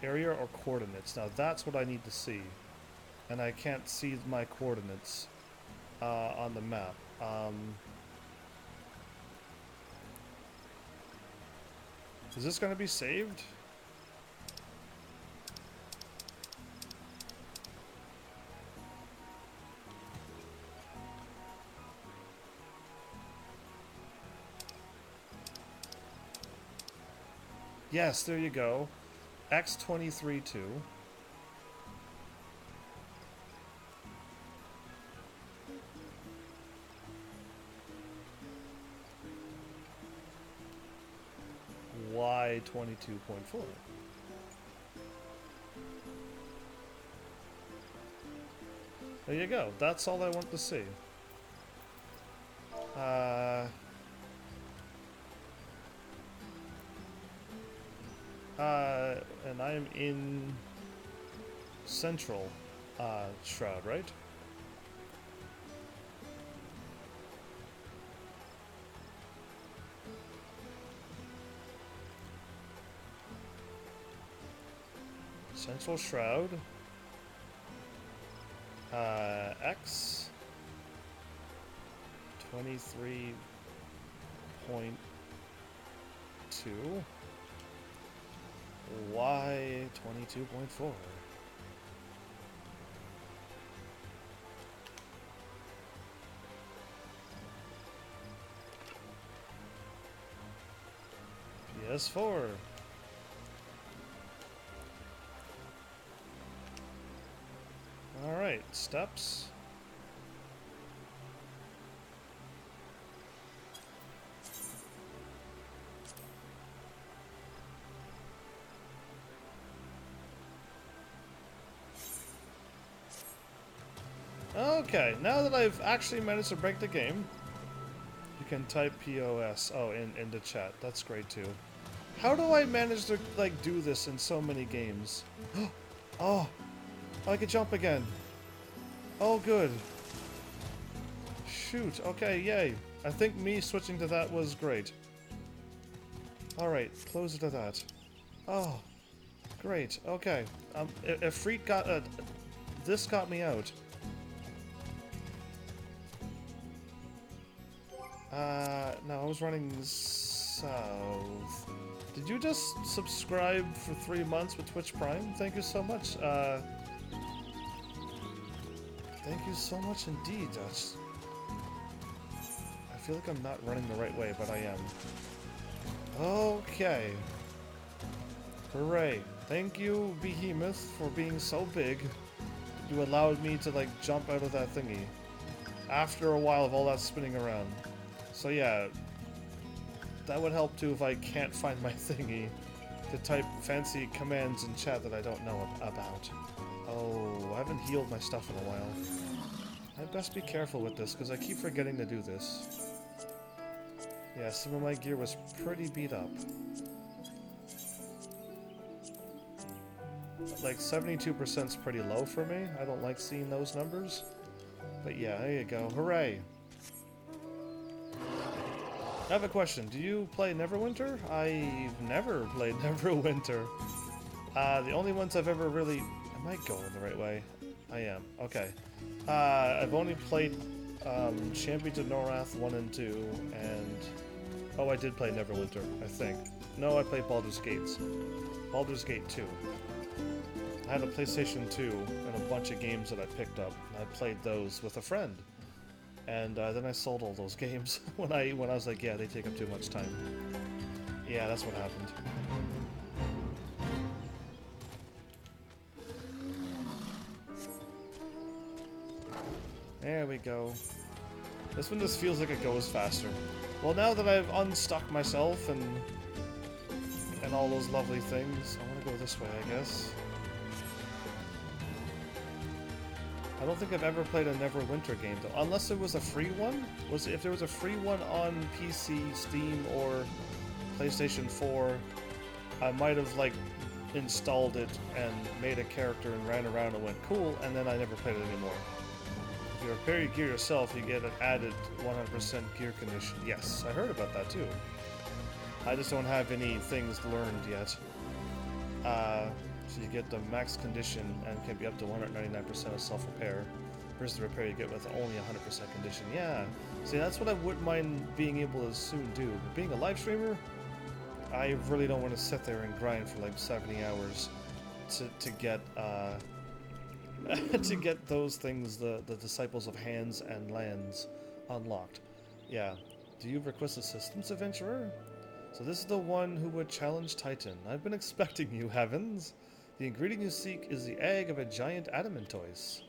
Area or coordinates? Now that's what I need to see. And I can't see my coordinates on the map. Is this going to be saved? Yes, there you go. X23-2. Y22.4. There you go. That's all I want to see. And I'm in Central Shroud, right? Central Shroud. X 23.2. Y 22.4. PS4. Alright. steps. Okay, now that I've actually managed to break the game, you can type POS. Oh, in the chat. That's great too. How do I manage to like do this in so many games? Oh, I can jump again. Oh, good. Shoot. Okay, yay. I think me switching to that was great. Alright, closer to that. Oh, great. Okay. If Freak got... this got me out. No, I was running south. Did you just subscribe for 3 months with Twitch Prime? Thank you so much. Thank you so much indeed. I feel like I'm not running the right way, but I am. Okay. Hooray. Thank you, Behemoth, for being so big. You allowed me to, like, jump out of that thingy. After a while of all that spinning around. So yeah, that would help too if I can't find my thingy to type fancy commands in chat that I don't know about. Oh, I haven't healed my stuff in a while. I'd best be careful with this because I keep forgetting to do this. Yeah, some of my gear was pretty beat up. Like 72% is pretty low for me. I don't like seeing those numbers. But yeah, there you go. Hooray! I have a question. Do you play Neverwinter? I've never played Neverwinter. The only ones I've ever really... Am I going the right way? I am. Okay. I've only played Champions of Norath 1 and 2, and... Oh, I did play Neverwinter, I think. No, I played Baldur's Gate. Baldur's Gate 2. I had a PlayStation 2 and a bunch of games that I picked up. I played those with a friend. And then I sold all those games when I was like, yeah, they take up too much time. Yeah, that's what happened. There we go. This one just feels like it goes faster. Well, now that I've unstuck myself and all those lovely things, I want to go this way, I guess. I don't think I've ever played a Neverwinter game though, unless it was a free one. If there was a free one on PC, Steam, or PlayStation 4, I might have like installed it and made a character and ran around and went cool, and then I never played it anymore. If you repair your gear yourself, you get an added 100% gear condition. Yes, I heard about that too. I just don't have any things learned yet. So you get the max condition and can be up to 199% of self-repair versus the repair you get with only 100% condition. Yeah, see, that's what I wouldn't mind being able to soon do. But being a live streamer, I really don't want to sit there and grind for like 70 hours to get to get those things, the Disciples of Hands and Lands, unlocked. Yeah. Do you request assistance, adventurer? So this is the one who would challenge Titan. I've been expecting you, heavens. The ingredient you seek is the egg of a giant adamantoise.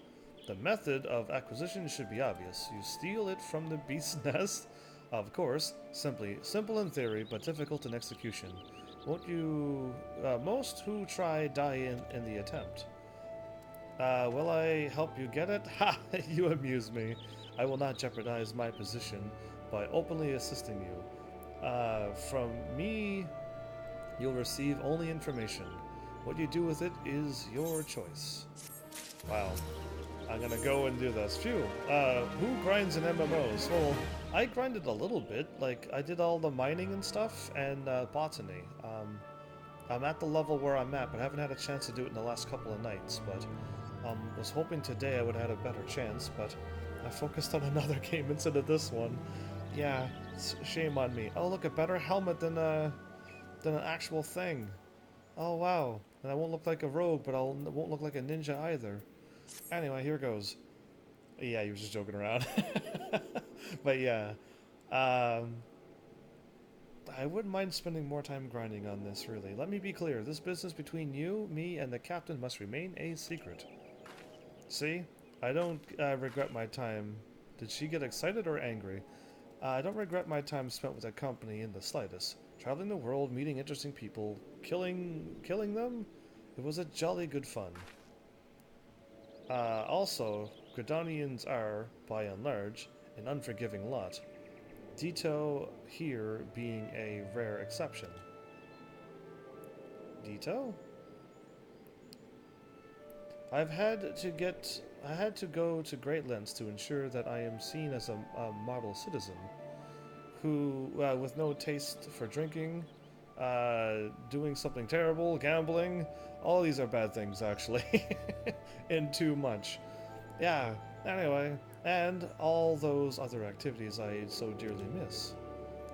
The method of acquisition should be obvious. You steal it from the beast's nest. Of course, simple in theory, but difficult in execution. Won't you... most who try die in the attempt. Will I help you get it? Ha! You amuse me. I will not jeopardize my position by openly assisting you. From me, you'll receive only information. What you do with it is your choice. Wow. I'm gonna go and do this. Phew. Who grinds in MMOs? Well, I grinded a little bit. Like, I did all the mining and stuff, and botany. I'm at the level where I'm at, but I haven't had a chance to do it in the last couple of nights. But was hoping today I would have had a better chance, but I focused on another game instead of this one. Yeah, shame on me. Oh, look, a better helmet than an actual thing. Oh, wow. And I won't look like a rogue, but I won't look like a ninja either. Anyway, here goes. Yeah, you were just joking around. But yeah. I wouldn't mind spending more time grinding on this, really. Let me be clear. This business between you, me, and the captain must remain a secret. See? I don't regret my time. Did she get excited or angry? I don't regret my time spent with that company in the slightest. Traveling the world, meeting interesting people, killing them? It was a jolly good fun. Also, Gridanians are, by and large, an unforgiving lot. Ditto here being a rare exception. Ditto? I had to go to great lengths to ensure that I am seen as a model citizen who, with no taste for drinking, doing something terrible, gambling, all these are bad things actually, and too much. Yeah, anyway, and all those other activities I so dearly miss.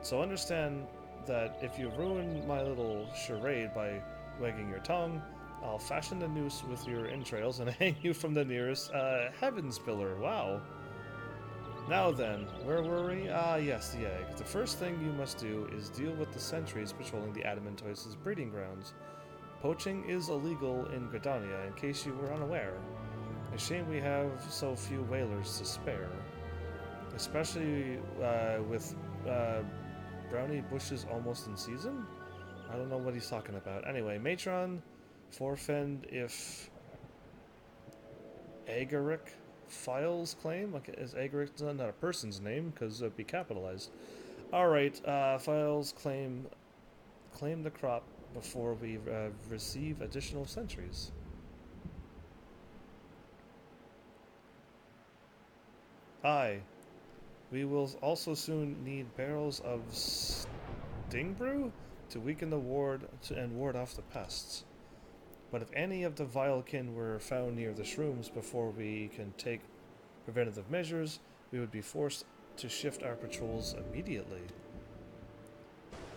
So understand that if you ruin my little charade by wagging your tongue, I'll fashion a noose with your entrails and hang you from the nearest heavens pillar. Wow. Now then, where were we? Ah, yes, the egg. The first thing you must do is deal with the sentries patrolling the Adamantoise's breeding grounds. Poaching is illegal in Gridania, in case you were unaware. A shame we have so few whalers to spare. Especially with brownie bushes almost in season? I don't know what he's talking about. Anyway, Matron, forfend if Agaric files claim. Like, is Agaric not a person's name? Because it'd be capitalized. Alright, files claim the crop before we receive additional sentries. Aye. We will also soon need barrels of sting brew to weaken the ward and ward off the pests. But if any of the vile kin were found near the shrooms before we can take preventative measures, we would be forced to shift our patrols immediately.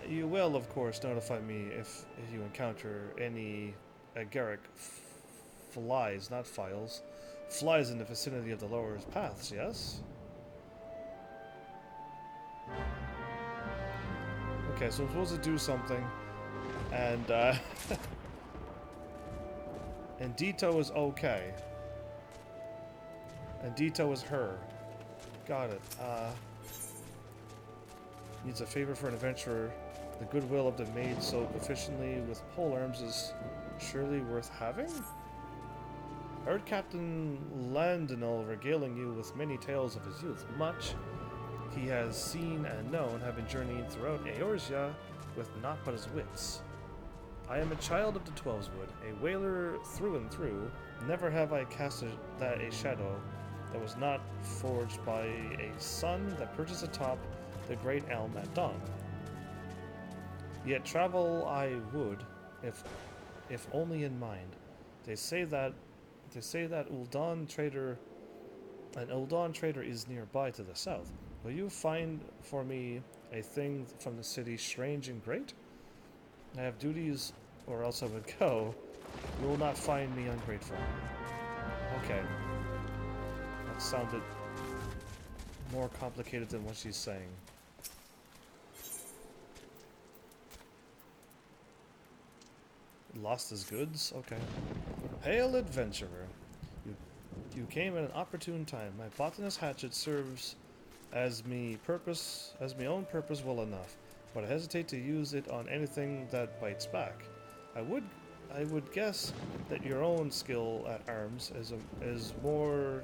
You will, of course, notify me if you encounter any agaric flies, not files, flies in the vicinity of the lower paths, yes? Okay, so I'm supposed to do something, and and Ditto is okay. And Ditto is her. Got it. Needs a favor for an adventurer. The goodwill of the maid so proficiently with polearms is surely worth having? I heard Captain Landinal regaling you with many tales of his youth. Much he has seen and known, having journeyed throughout Eorzea with naught but his wits. I am a child of the Twelveswood, a whaler through and through. Never have I cast a shadow that was not forged by a sun that perches atop the great elm at dawn. Yet travel I would, if only in mind. They say that an Uldan trader is nearby to the south. Will you find for me a thing from the city strange and great? I have duties, or else I would go. You will not find me ungrateful. Okay. That sounded more complicated than what she's saying. Lost his goods? Okay. Hail, adventurer. You came at an opportune time. My botanist hatchet serves as me own purpose well enough, but I hesitate to use it on anything that bites back. I would guess that your own skill at arms is more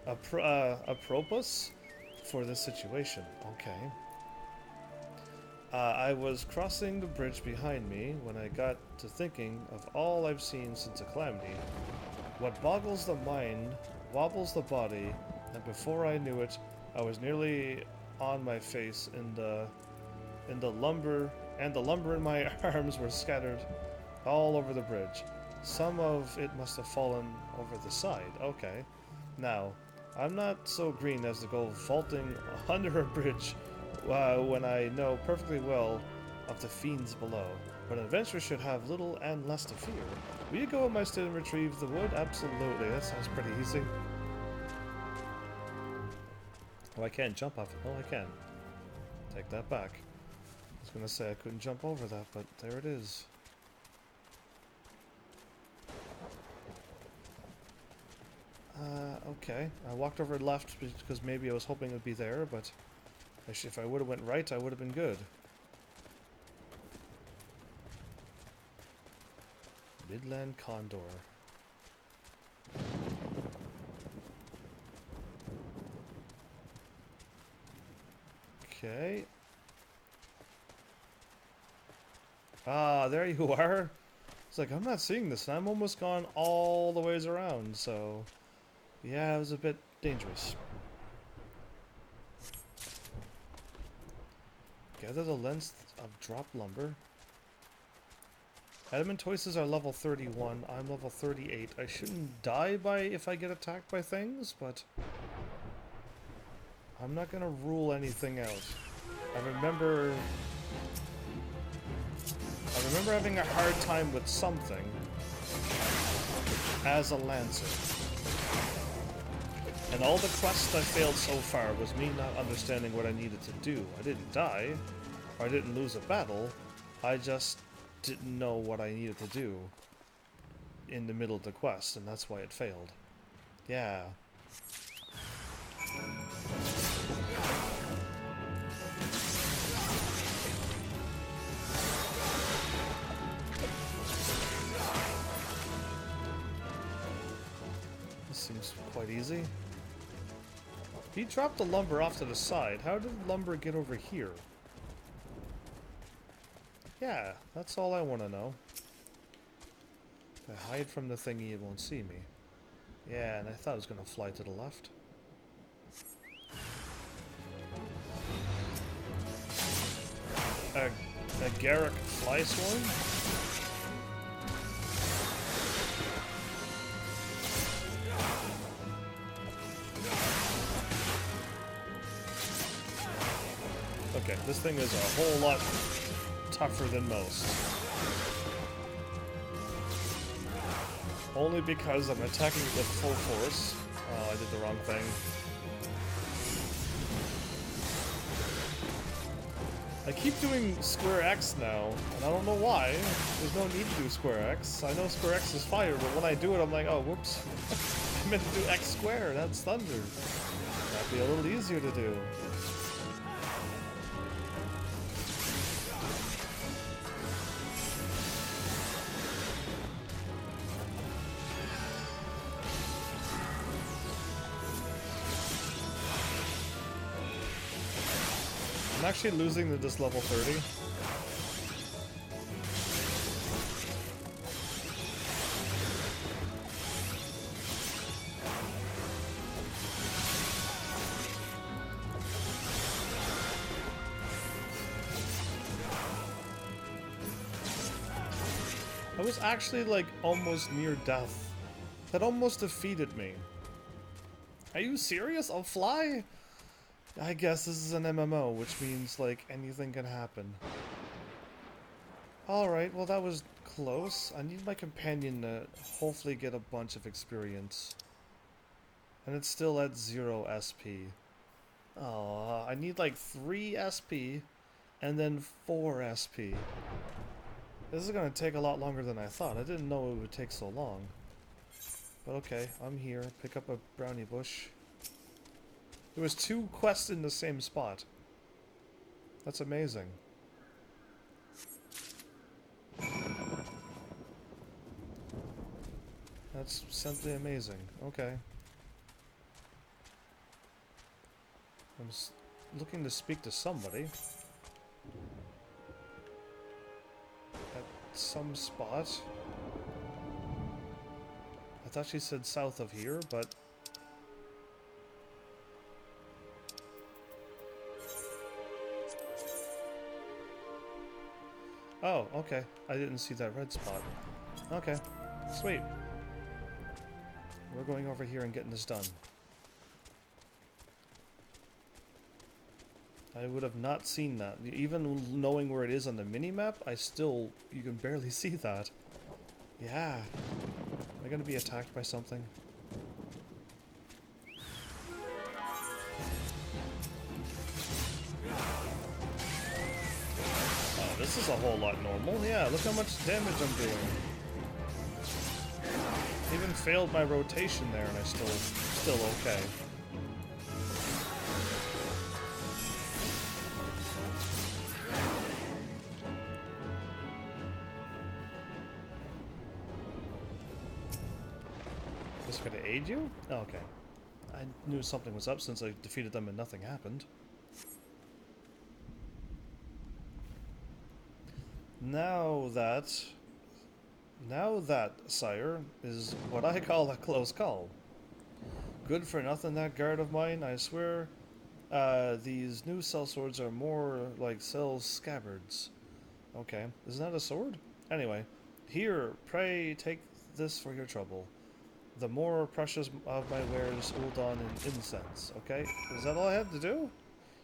apropos for this situation. Okay. I was crossing the bridge behind me when I got to thinking of all I've seen since a calamity. What boggles the mind wobbles the body, and before I knew it, I was nearly on my face in the lumber, and the lumber in my arms were scattered all over the bridge. Some of it must have fallen over the side. Okay. Now, I'm not so green as to go vaulting under a bridge when I know perfectly well of the fiends below. But an adventurer should have little and less to fear. Will you go in my stead and retrieve the wood? Absolutely. That sounds pretty easy. Oh, I can't jump off it. Oh, I can. Take that back. I was going to say I couldn't jump over that, but there it is. Okay. I walked over left because maybe I was hoping it would be there, but if I would have went right, I would have been good. Midland Condor. Okay. Ah, there you are. It's like, I'm not seeing this, and I'm almost gone all the ways around, so... Yeah, it was a bit dangerous. Gather the length of drop lumber. Adamantoises are level 31, I'm level 38. I shouldn't die if I get attacked by things, but... I'm not gonna rule anything out. I remember having a hard time with something as a Lancer. And all the quests I failed so far was me not understanding what I needed to do. I didn't die, or I didn't lose a battle, I just didn't know what I needed to do in the middle of the quest, and that's why it failed. Yeah. This seems quite easy. He dropped the lumber off to the side. How did lumber get over here? Yeah, that's all I want to know. If I hide from the thingy, it won't see me. Yeah, and I thought it was going to fly to the left. A Garrick fly swarm? Okay, this thing is a whole lot tougher than most. Only because I'm attacking it with full force. Oh, I did the wrong thing. I keep doing square X now, and I don't know why. There's no need to do square X. I know square X is fire, but when I do it, I'm like, oh, whoops. I meant to do X square, that's thunder. That'd be a little easier to do. I'm actually losing to this level 30. I was actually like almost near death. That almost defeated me. Are you serious? I'll fly? I guess this is an MMO, which means, like, anything can happen. Alright, well that was close. I need my companion to hopefully get a bunch of experience. And it's still at 0 SP. Aww, I need like 3 SP and then 4 SP. This is gonna take a lot longer than I thought. I didn't know it would take so long. But okay, I'm here. Pick up a brownie bush. There was 2 quests in the same spot. That's amazing. That's simply amazing. Okay. I'm looking to speak to somebody. At some spot. I thought she said south of here, but... Oh, okay. I didn't see that red spot. Okay. Sweet. We're going over here and getting this done. I would have not seen that. Even knowing where it is on the mini-map, you can barely see that. Yeah. Am I gonna be attacked by something? This is a whole lot normal. Yeah, look how much damage I'm doing. Even even failed my rotation there, and I still okay. Just gonna aid you? Oh, okay. I knew something was up since I defeated them and nothing happened. Now that, sire, is what I call a close call. Good for nothing, that guard of mine, I swear. These new sellswords are more like cell scabbards. Okay, isn't that a sword? Anyway, here, pray take this for your trouble. The more precious of my wares hold on in incense, okay? Is that all I have to do?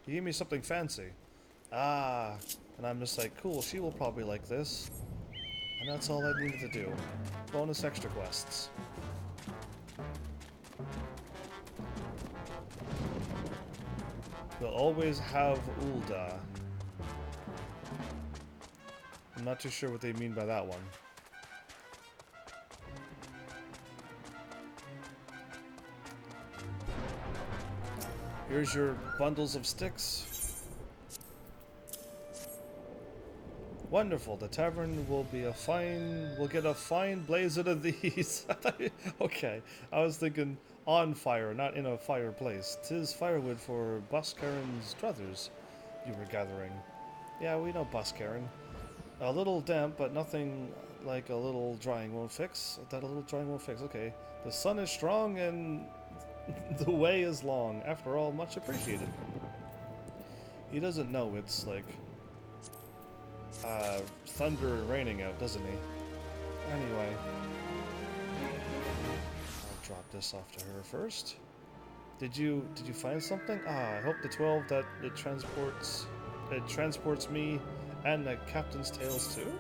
You gave me something fancy. Ah, and I'm just like, cool, she will probably like this. And that's all I needed to do. Bonus extra quests. We'll always have Ulda. I'm not too sure what they mean by that one. Here's your bundles of sticks. Wonderful. The tavern will be we'll get a fine blaze out of these. Okay. I was thinking on fire, not in a fireplace. 'Tis firewood for Buskaren's druthers you were gathering. Yeah, we know Buskaren. A little damp, but nothing like a little drying won't fix. That a little drying won't fix. Okay. The sun is strong and the way is long. After all, much appreciated. He doesn't know it's like thunder and raining out, doesn't he? Anyway, I'll drop this off to her first. Did you find something? Ah, I hope the 12 that it transports me and the captain's tales too.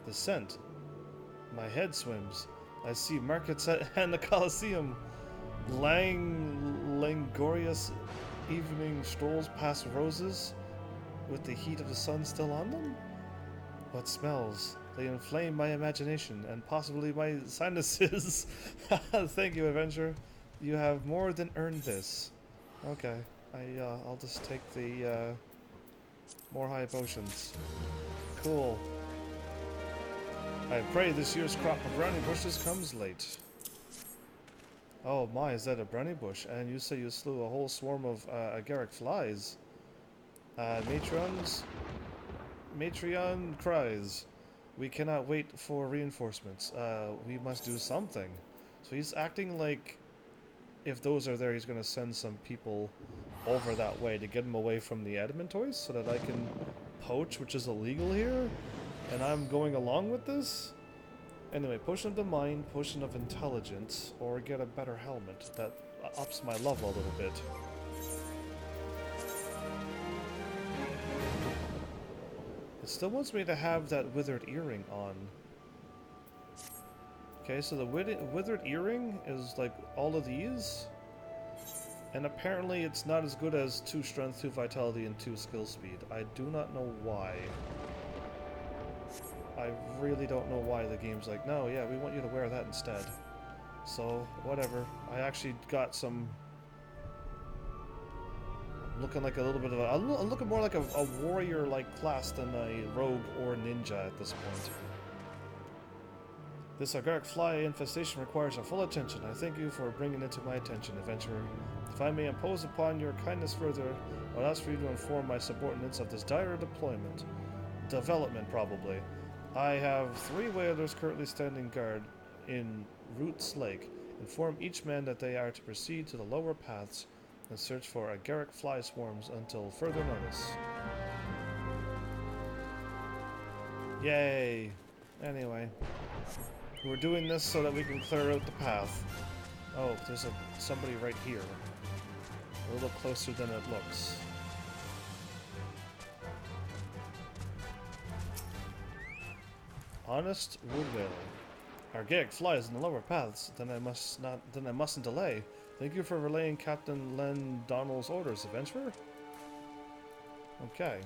The scent. My head swims. I see markets and the Colosseum. Langorious evening strolls past roses with the heat of the sun still on them? What smells? They inflame my imagination and possibly my sinuses. Thank you, adventurer. You have more than earned this. Okay, I'll just take the more high potions. Cool. I pray this year's crop of brownie bushes comes late. Oh my, is that a brownie bush? And you say you slew a whole swarm of agaric flies. Matreon cries. We cannot wait for reinforcements. We must do something. So he's acting like if those are there, he's going to send some people over that way to get him away from the adamant toys so that I can poach, which is illegal here. And I'm going along with this? Anyway, potion of the mind, potion of intelligence, or get a better helmet. That ups my level a little bit. It still wants me to have that withered earring on. Okay, so the withered earring is like all of these. And apparently it's not as good as 2 strength, 2 vitality, and 2 skill speed. I do not know why. I really don't know why the game's like, no, yeah, we want you to wear that instead. So, whatever. I actually got some... I'm looking like a little bit of a... I'm looking more like a warrior-like class than a rogue or ninja at this point. This agaric fly infestation requires our full attention. I thank you for bringing it to my attention, adventurer. If I may impose upon your kindness further, I would ask for you to inform my subordinates of this dire development, probably. I have 3 whalers currently standing guard in Roots Lake. Inform each man that they are to proceed to the lower paths and search for agaric fly swarms until further notice. Yay! Anyway, we're doing this so that we can clear out the path. Oh, there's somebody right here. A little closer than it looks. Honest woodwill. Archaic flies in the lower paths. Then I mustn't delay. Thank you for relaying Captain Len Donnell's orders, adventurer. Okay.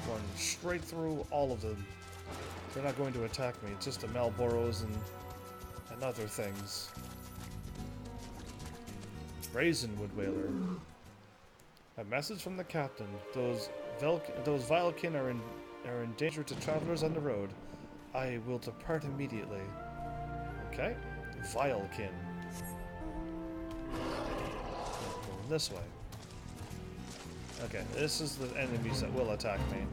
run straight through all of them. They're not going to attack me. It's just the Malboros and other things. Raisinwood Whaler. A message from the captain. Those Vilekin are in danger to travelers on the road. I will depart immediately. Okay. Vilekin. Going this way. Okay, this is the enemies that will attack me.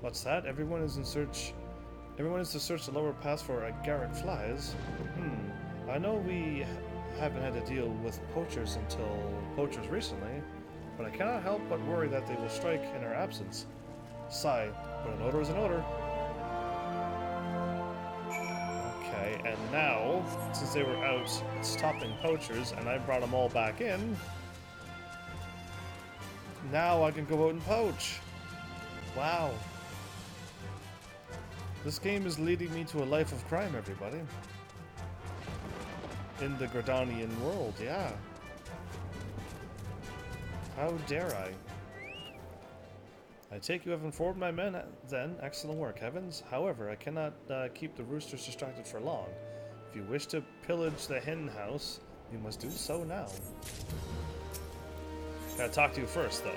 What's that? Everyone is to search the lower pass for Garrett flies. I know we haven't had to deal with poachers recently, but I cannot help but worry that they will strike in our absence. Sigh, but an odor is an odor. Okay, and now, since they were out stopping poachers and I brought them all back in, now I can go out and poach. Wow. This game is leading me to a life of crime, everybody. In the Gridanian world, yeah. How dare I? I take you have informed my men, then. Excellent work, Heavens. However, I cannot keep the roosters distracted for long. If you wish to pillage the hen house, you must do so now. Gotta talk to you first, though.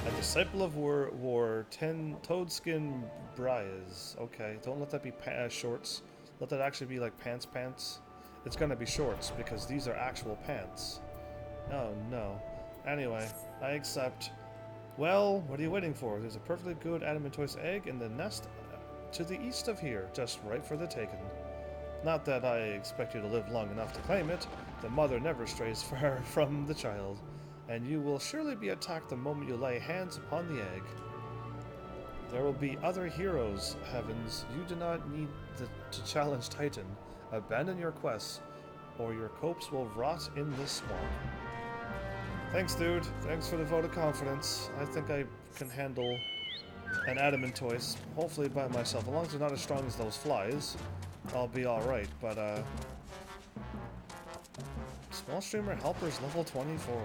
A disciple of war wore 10 toadskin briars. Okay, don't let that be shorts. Let that actually be like pants. It's gonna be shorts because these are actual pants. Oh no. Anyway, I accept. Well, what are you waiting for? There's a perfectly good adamantoise egg in the nest to the east of here, just right for the taking. Not that I expect you to live long enough to claim it. The mother never strays far from the child, and you will surely be attacked the moment you lay hands upon the egg. There will be other heroes, Heavens. You do not need to challenge Titan. Abandon your quests, or your corpse will rot in this swamp. Thanks, dude. Thanks for the vote of confidence. I think I can handle an adamantoise, hopefully by myself. As long as they're not as strong as those flies, I'll be alright, but, Small Streamer Helper's level 24.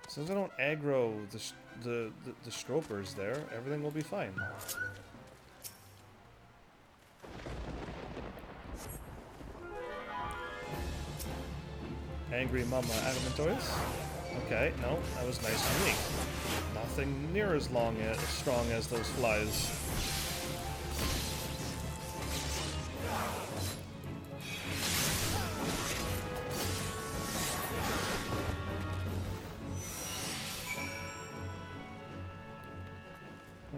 Since I don't aggro the stropers there, everything will be fine. Angry Mama Adamantoise. Okay, no, that was nice and weak. Nothing near as strong as those flies.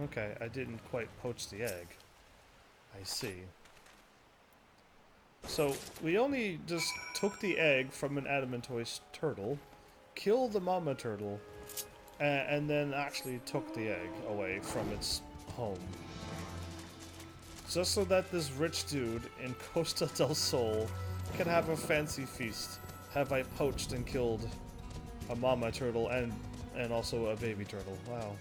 Okay, I didn't quite poach the egg. I see. So, we only just took the egg from an adamantoise turtle, killed the mama turtle, and then actually took the egg away from its home. Just so that this rich dude in Costa del Sol can have a fancy feast, have I poached and killed a mama turtle and also a baby turtle. Wow.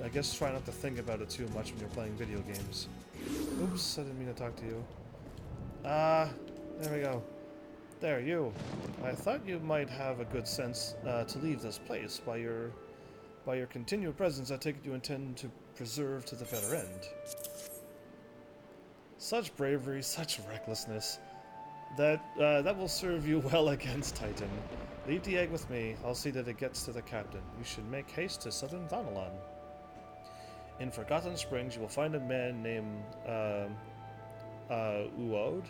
I guess try not to think about it too much when you're playing video games. Oops, I didn't mean to talk to you. There we go. There, you. I thought you might have a good sense to leave this place. By your continued presence, I take it you intend to preserve to the better end. Such bravery, such recklessness. That will serve you well against Titan. Leave the egg with me. I'll see that it gets to the captain. You should make haste to southern Thanalan. In Forgotten Springs, you will find a man named Uod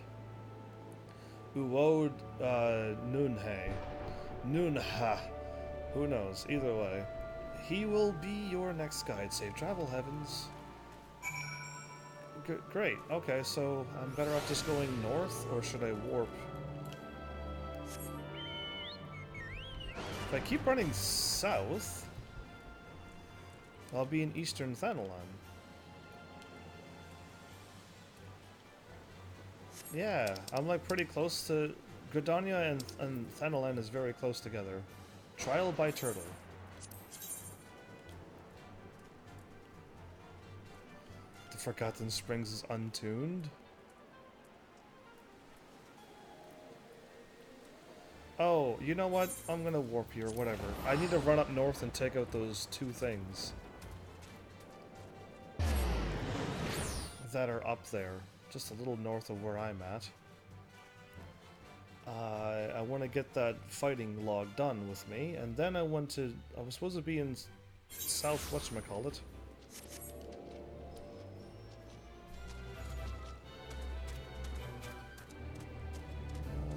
Nunhe. Nunha. Who knows? Either way. He will be your next guide. Safe travel, Heavens. Great. Okay, so I'm better off just going north, or should I warp? If I keep running south, I'll be in eastern Thanalan. Yeah, I'm like pretty close to... Gridania and Thanalan is very close together. Trial by turtle. The Forgotten Springs is untuned. Oh, you know what? I'm gonna warp here, whatever. I need to run up north and take out those two things that are up there, just a little north of where I'm at. I want to get that fighting log done with me, and then I was supposed to be in south, whatchamacallit.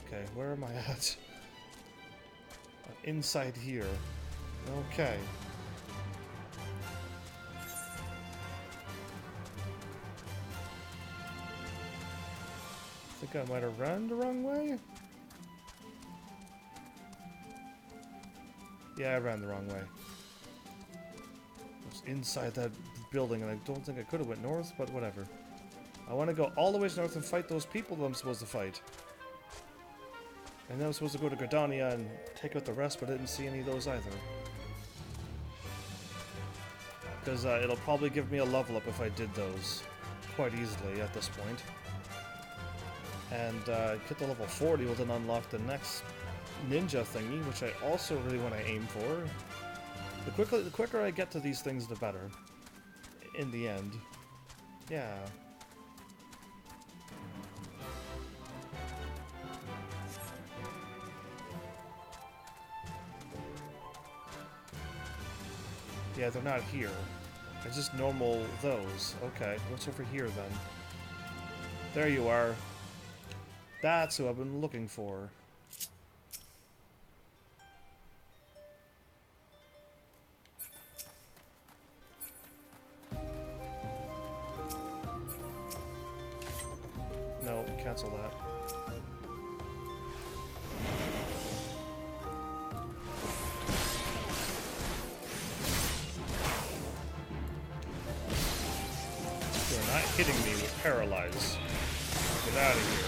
Okay, where am I at? Inside here. Okay. I think I might have ran the wrong way? Yeah, I ran the wrong way. I was inside that building, and I don't think I could have went north, but whatever. I want to go all the way north and fight those people that I'm supposed to fight. And then I'm supposed to go to Gardania and take out the rest, but I didn't see any of those either. Because it'll probably give me a level up if I did those quite easily at this point. And get to level 40 will then unlock the next ninja thingy, which I also really want to aim for. The quicker I get to these things, the better. In the end. Yeah. Yeah, they're not here. They're just normal those. Okay, what's over here then? There you are. That's who I've been looking for. No, cancel that. You're not hitting me with Paralyze. Get out of here.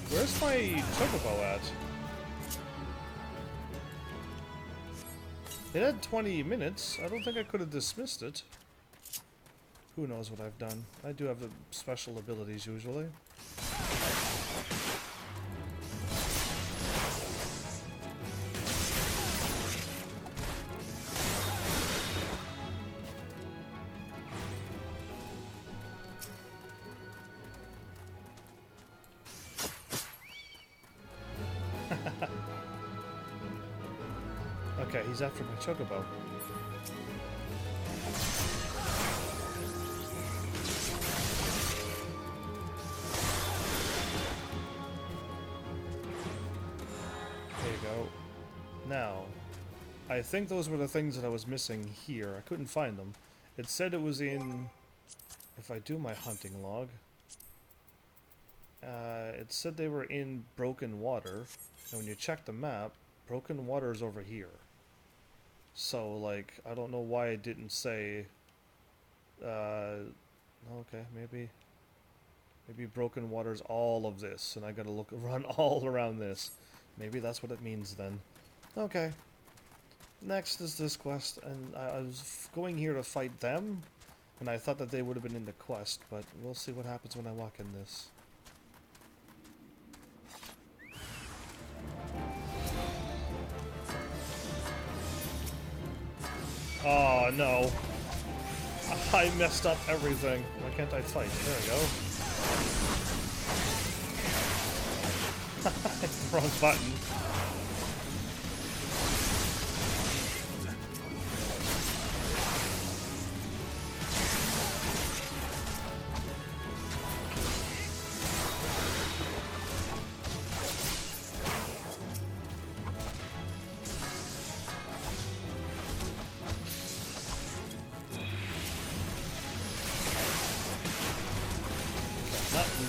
Where's my chocobo at? It had 20 minutes. I don't think I could have dismissed it. Who knows what I've done. I do have special abilities usually. Okay, he's after my chocobo. There you go. Now, I think those were the things that I was missing here. I couldn't find them. It said it was in... If I do my hunting log... it said they were in Broken Water. And when you check the map, Broken Water is over here. So, like, I don't know why it didn't say, okay, maybe Broken Water's all of this, and I gotta run all around this. Maybe that's what it means then. Okay. Next is this quest, and I was going here to fight them, and I thought that they would have been in the quest, but we'll see what happens when I walk in this. Oh no. I messed up everything. Why can't I fight? There we go. It's the wrong button.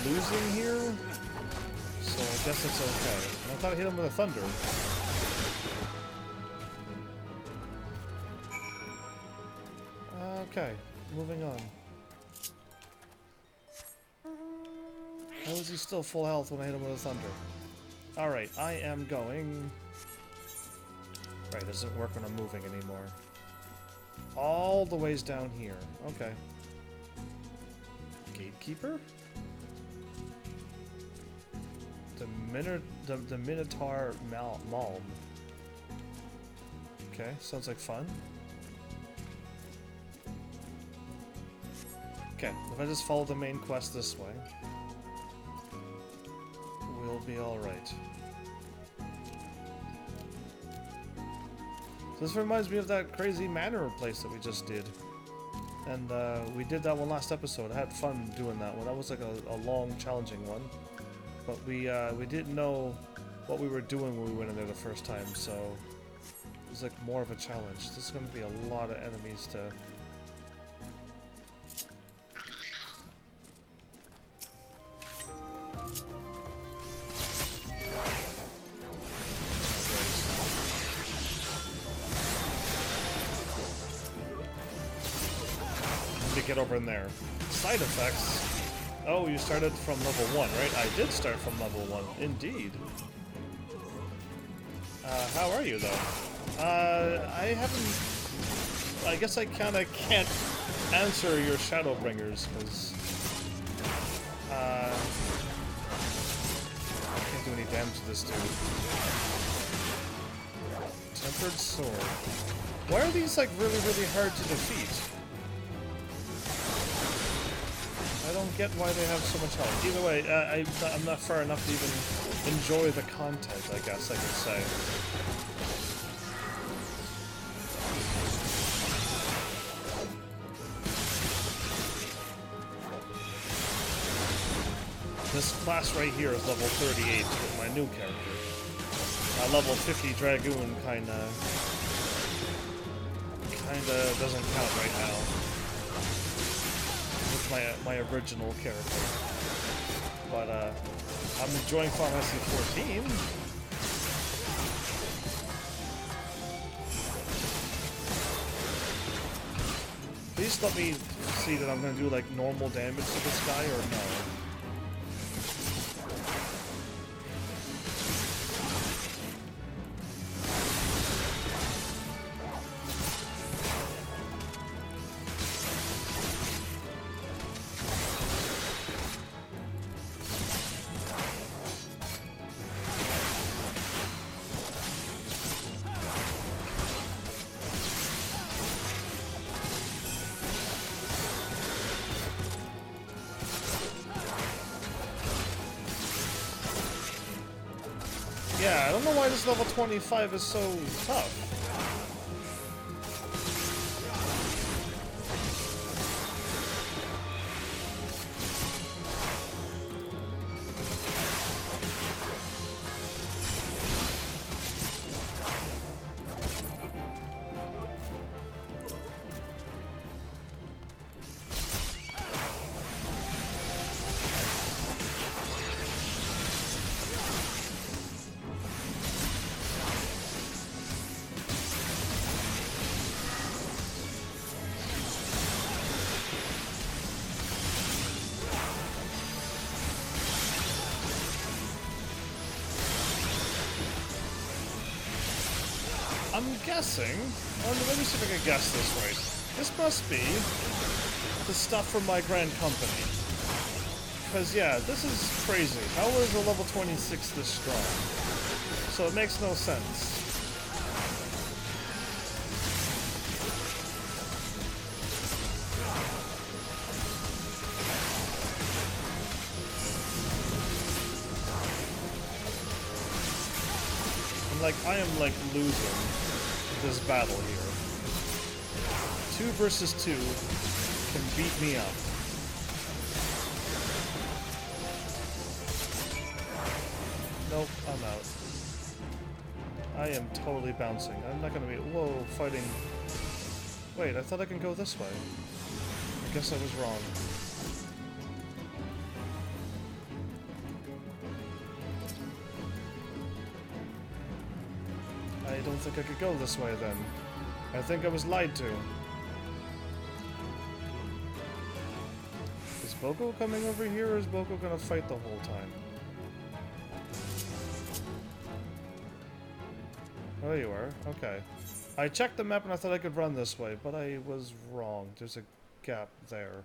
Losing here, so I guess it's okay. And I thought I hit him with a thunder. Okay, moving on. How is he still full health when I hit him with a thunder? Alright, I am going... Right, it doesn't work when I'm moving anymore. All the ways down here. Okay. Gatekeeper? The Minotaur Malm. Okay, sounds like fun. Okay, if I just follow the main quest this way, we'll be alright. This reminds me of that crazy manor place that we just did. And we did that one last episode. I had fun doing that one. That was like a long, challenging one. But we didn't know what we were doing when we went in there the first time, so it was like more of a challenge. This is going to be a lot of enemies to... Get over in there. Side effects. Oh, you started from level 1, right? I did start from level 1, indeed. How are you, though? I haven't... I guess I kinda can't answer your Shadowbringers, because... I can't do any damage to this dude. Tempered Sword. Why are these, like, really, really hard to defeat? I don't get why they have so much health. Either way, I'm not far enough to even enjoy the content, I guess I could say. This class right here is level 38 with my new character. Level 50 Dragoon kinda doesn't count right now. My original character. But I'm enjoying Final Fantasy 14. Please let me see that I'm gonna do like normal damage to this guy or no. Yeah, I don't know why this level 25 is so tough. I'm guessing, let me see if I can guess this right. This must be the stuff from my grand company. Because yeah, this is crazy. How is a level 26 this strong? So it makes no sense. Like, I am, like, losing this battle here. 2 versus 2 can beat me up. Nope, I'm out. I am totally bouncing. I'm not gonna be... Whoa, fighting... Wait, I thought I can go this way. I guess I was wrong. I don't think I could go this way then. I think I was lied to. Boko coming over here, or is Boko gonna fight the whole time? Oh, you are? Okay. I checked the map and I thought I could run this way, but I was wrong. There's a gap there.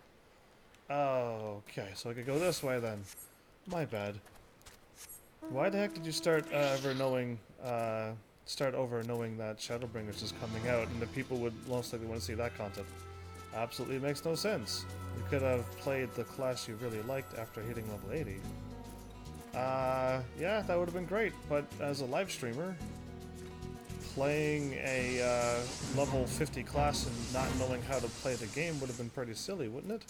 Oh, okay, so I could go this way then. My bad. Why the heck did you start over knowing that Shadowbringers is coming out and that people would most likely want to see that content? Absolutely makes no sense. You could have played the class you really liked after hitting level 80. Yeah, that would have been great, but as a live streamer, playing a level 50 class and not knowing how to play the game would have been pretty silly, wouldn't it?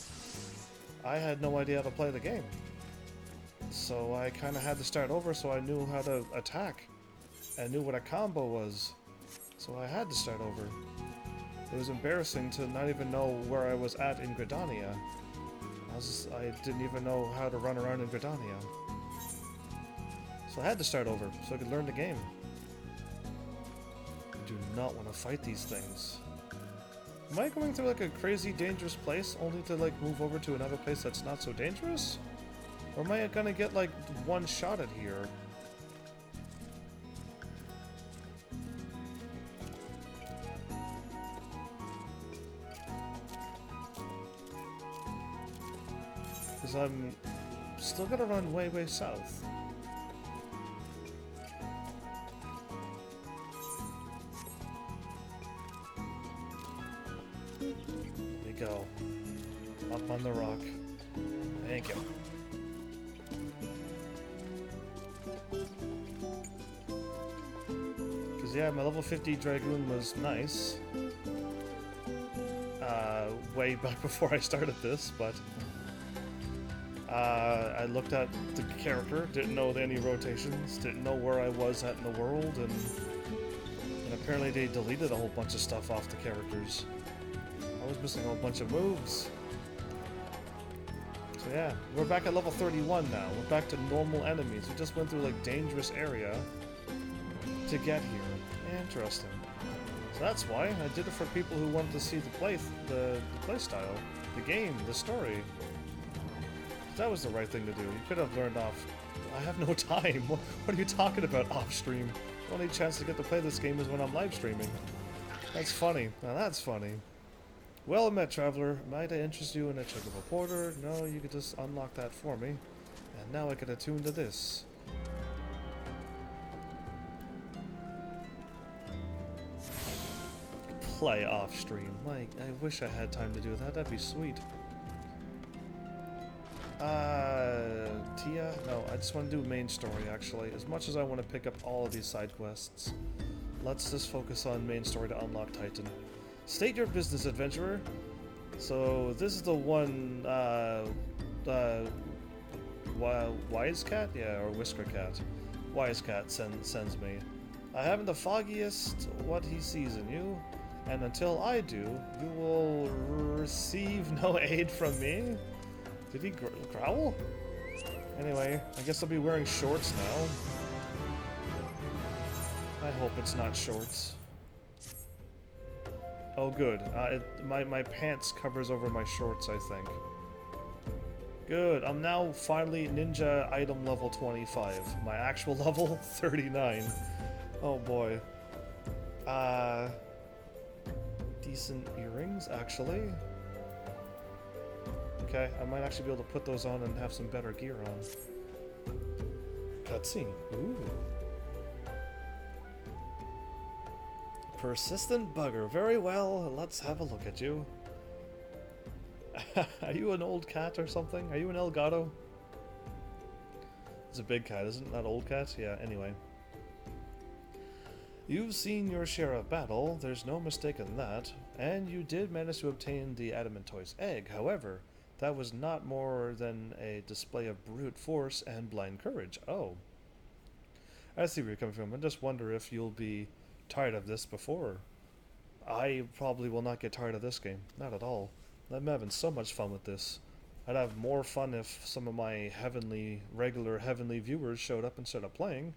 I had no idea how to play the game. So I kind of had to start over so I knew how to attack. I knew what a combo was. So I had to start over. It was embarrassing to not even know where I was at in Gridania. I didn't even know how to run around in Gridania. So I had to start over so I could learn the game. I do not want to fight these things. Am I going through like a crazy dangerous place only to like move over to another place that's not so dangerous? Or am I gonna get like one shot at here? Because I'm still gonna run way, way south. There we go. Up on the rock. Thank you. Because, yeah, my level 50 Dragoon was nice. Way back before I started this, but... I looked at the character, didn't know any rotations, didn't know where I was at in the world, and apparently they deleted a whole bunch of stuff off the characters. I was missing a whole bunch of moves. So yeah, we're back at level 31 now. We're back to normal enemies. We just went through like dangerous area to get here. Interesting. So that's why I did it for people who wanted to see the play style, the game, the story. That was the right thing to do. You could have learned off. I have no time. What are you talking about off stream? The only chance to get to play this game is when I'm live streaming. That's funny. Now that's funny. Well met, traveler. Might I interest you in a Chocobo Porter? No, you could just unlock that for me. And now I can attune to this. Play off stream. Like, I wish I had time to do that. That'd be sweet. Tia? No, I just want to do main story, actually. As much as I want to pick up all of these side quests, let's just focus on main story to unlock Titan. State your business, adventurer. So, this is the one, Wisecat? Yeah, or Whiskercat. Wisecat sends me. I haven't the foggiest what he sees in you, and until I do, you will receive no aid from me. Did he growl? Anyway, I guess I'll be wearing shorts now. I hope it's not shorts. Oh good, my pants covers over my shorts, I think. Good, I'm now finally ninja item level 25. My actual level, 39. Oh boy. Decent earrings, actually. Okay, I might actually be able to put those on and have some better gear on. Cutscene. Ooh. Persistent bugger. Very well, let's have a look at you. Are you an old cat or something? Are you an Elgato? It's a big cat, isn't it? Not old cat? Yeah, anyway. You've seen your share of battle, there's no mistake in that, and you did manage to obtain the Adamantoise egg. However, that was not more than a display of brute force and blind courage. Oh. I see where you're coming from. I just wonder if you'll be tired of this before. I probably will not get tired of this game. Not at all. I'm having so much fun with this. I'd have more fun if some of my regular heavenly viewers showed up and started playing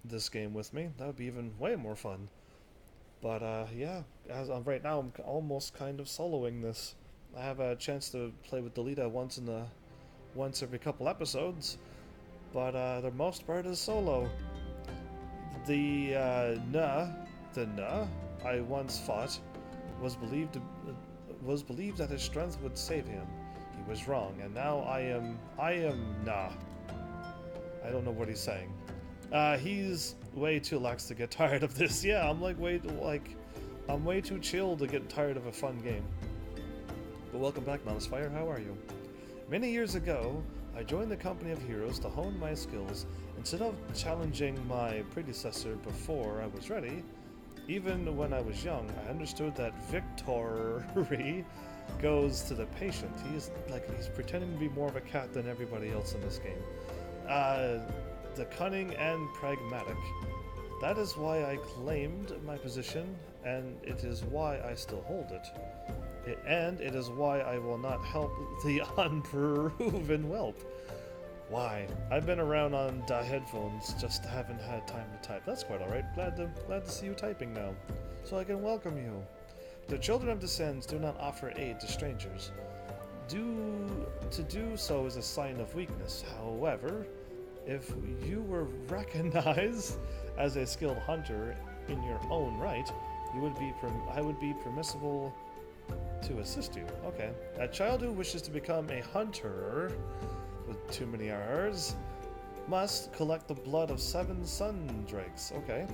this game with me. That would be even way more fun. But, yeah, as of right now, I'm almost kind of soloing this. I have a chance to play with Delita once every couple episodes, but the most part is solo. The Na I once fought was believed that his strength would save him. He was wrong, and now I am Na. I don't know what he's saying. He's way too lax to get tired of this. Yeah, I'm I'm way too chill to get tired of a fun game. But welcome back, Mousefire. How are you? Many years ago, I joined the company of heroes to hone my skills. Instead of challenging my predecessor before I was ready, even when I was young, I understood that victory goes to the patient. He's pretending to be more of a cat than everybody else in this game. The cunning and pragmatic. That is why I claimed my position, and it is why I still hold it. And it is why I will not help the unproven whelp. Why? I've been around on headphones, just haven't had time to type. That's quite alright. Glad to see you typing now, so I can welcome you. The children of the Sands do not offer aid to strangers. To do so is a sign of weakness. However, if you were recognized as a skilled hunter in your own right, I would be permissible to assist you. Okay. A child who wishes to become a hunter, with too many R's, must collect the blood of 7 sun drakes. Okay.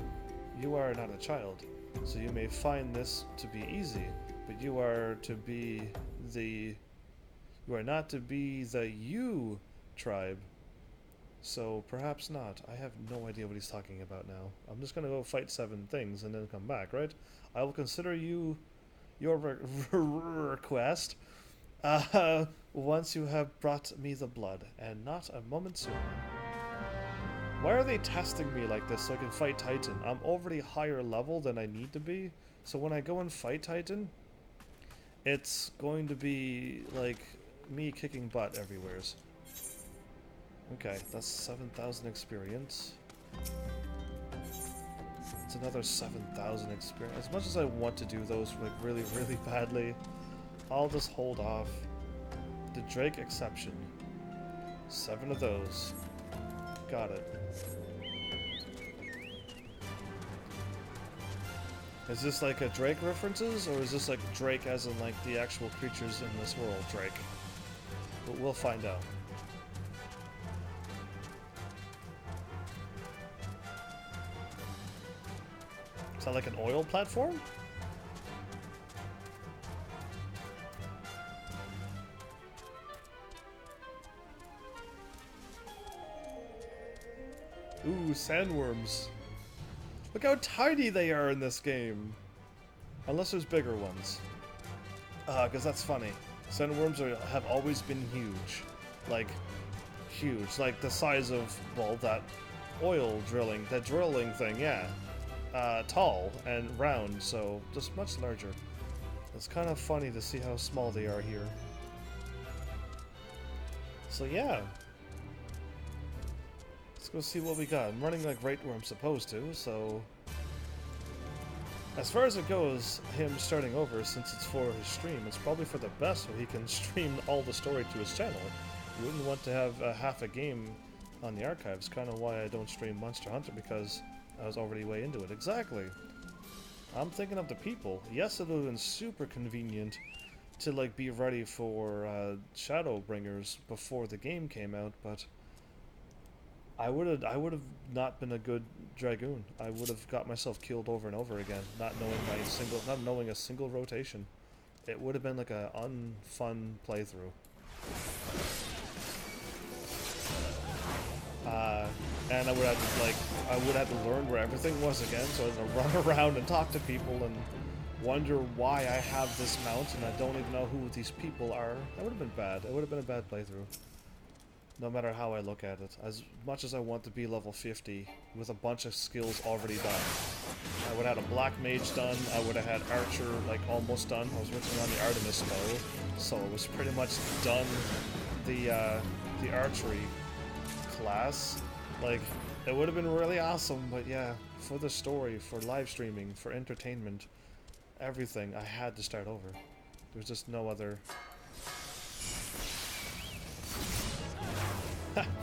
You are not a child, so you may find this to be easy, but you are not to be the U tribe. So perhaps not. I have no idea what he's talking about now. I'm just gonna go fight 7 things and then come back, right? I will consider your request once you have brought me the blood, and not a moment sooner. Why are they testing me like this so I can fight Titan? I'm already higher level than I need to be, so when I go and fight Titan, it's going to be like me kicking butt everywheres. Okay, that's 7,000 experience. It's another 7,000 experience. As much as I want to do those like really, really badly, I'll just hold off. The Drake exception. 7 of those. Got it. Is this like a Drake references, or is this like Drake as in like the actual creatures in this world, Drake? But we'll find out. Is that like an oil platform? Ooh, sandworms. Look how tiny they are in this game. Unless there's bigger ones. Because that's funny. Sandworms have always been huge. Like, huge. Like the size of, well, that drilling thing, yeah. Tall and round, so just much larger. It's kind of funny to see how small they are here. So yeah. Let's go see what we got. I'm running like right where I'm supposed to, so... As far as it goes, him starting over, since it's for his stream, it's probably for the best so he can stream all the story to his channel. You wouldn't want to have half a game on the archives, kind of why I don't stream Monster Hunter, because I was already way into it. Exactly! I'm thinking of the people. Yes, it would have been super convenient to like be ready for Shadowbringers before the game came out, but I would have not been a good Dragoon. I would have got myself killed over and over again, not knowing a single rotation. It would have been like a unfun playthrough. And I would have to learn where everything was again, so I was gonna run around and talk to people and wonder why I have this mount and I don't even know who these people are. That would have been bad. It would have been a bad playthrough. No matter how I look at it. As much as I want to be level 50 with a bunch of skills already done. I would have had a Black Mage done, I would have had Archer like almost done. I was working on the Artemis bow, so it was pretty much done the archery class. Like, it would have been really awesome, but yeah, for the story, for live streaming, for entertainment, everything, I had to start over. There's just no other...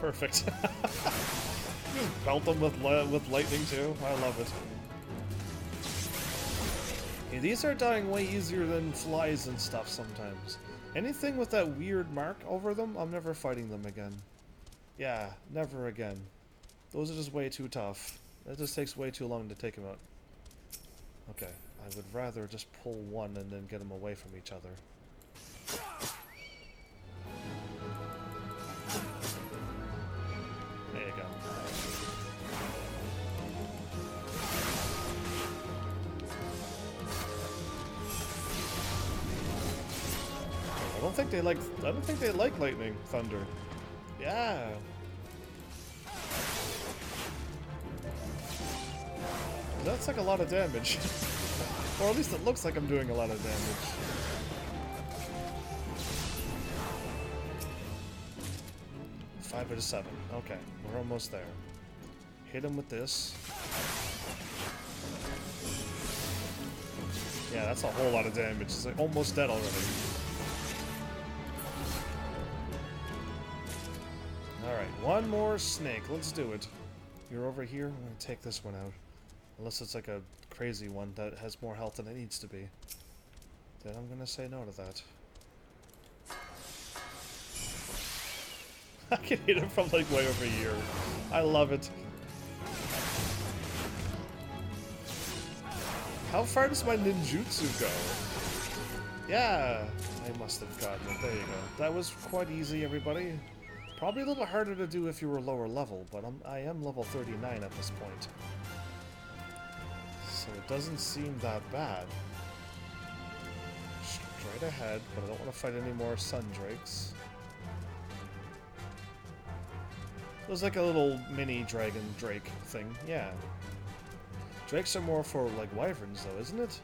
Perfect. Just belt them with lightning too. I love it. Hey, these are dying way easier than flies and stuff sometimes. Anything with that weird mark over them, I'm never fighting them again. Yeah, never again. Those are just way too tough. It just takes way too long to take them out. Okay, I would rather just pull one and then get them away from each other. There you go. I don't think they like lightning, thunder. Yeah. That's like a lot of damage. Or at least it looks like I'm doing a lot of damage. Five out of 7. Okay, we're almost there. Hit him with this. Yeah, that's a whole lot of damage. It's like almost dead already. Alright, one more snake. Let's do it. You're over here. I'm gonna take this one out. Unless it's like a crazy one that has more health than it needs to be. Then I'm gonna say no to that. I can hit him from like way over here. I love it. How far does my ninjutsu go? Yeah, I must have gotten it. There you go. That was quite easy, everybody. Probably a little harder to do if you were lower level, but I am level 39 at this point. So it doesn't seem that bad. Straight ahead, but I don't want to fight any more sun drakes. There's like a little mini dragon drake thing, yeah. Drakes are more for like wyverns though, isn't it?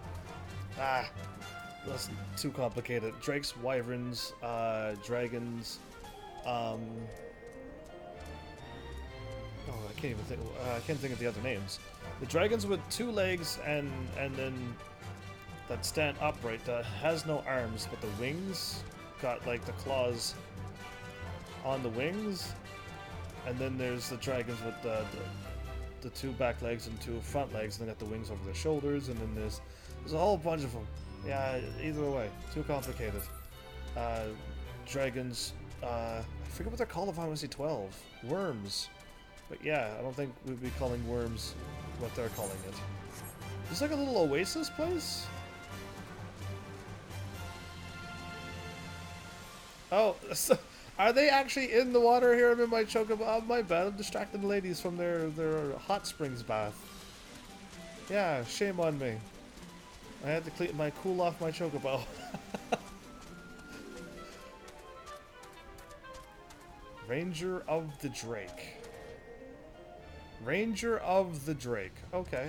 Ah, that's too complicated. Drakes, wyverns, dragons, oh, I can't even think. I can't think of the other names. The dragons with 2 legs and then that stand upright that has no arms, but the wings got like the claws on the wings. And then there's the dragons with the 2 back legs and 2 front legs, and they got the wings over their shoulders. And then there's a whole bunch of them. Yeah, either way, too complicated. Dragons. I forget what they're called in Final Fantasy 12. Worms. But yeah, I don't think we'd be calling worms what they're calling it. It's like a little oasis place? Oh, so are they actually in the water here? I'm in my chocobo. Oh, my bad. I'm distracting the ladies from their hot springs bath. Yeah, shame on me. I had to cool off my chocobo. Ranger of the Drake. Ranger of the Drake. Okay.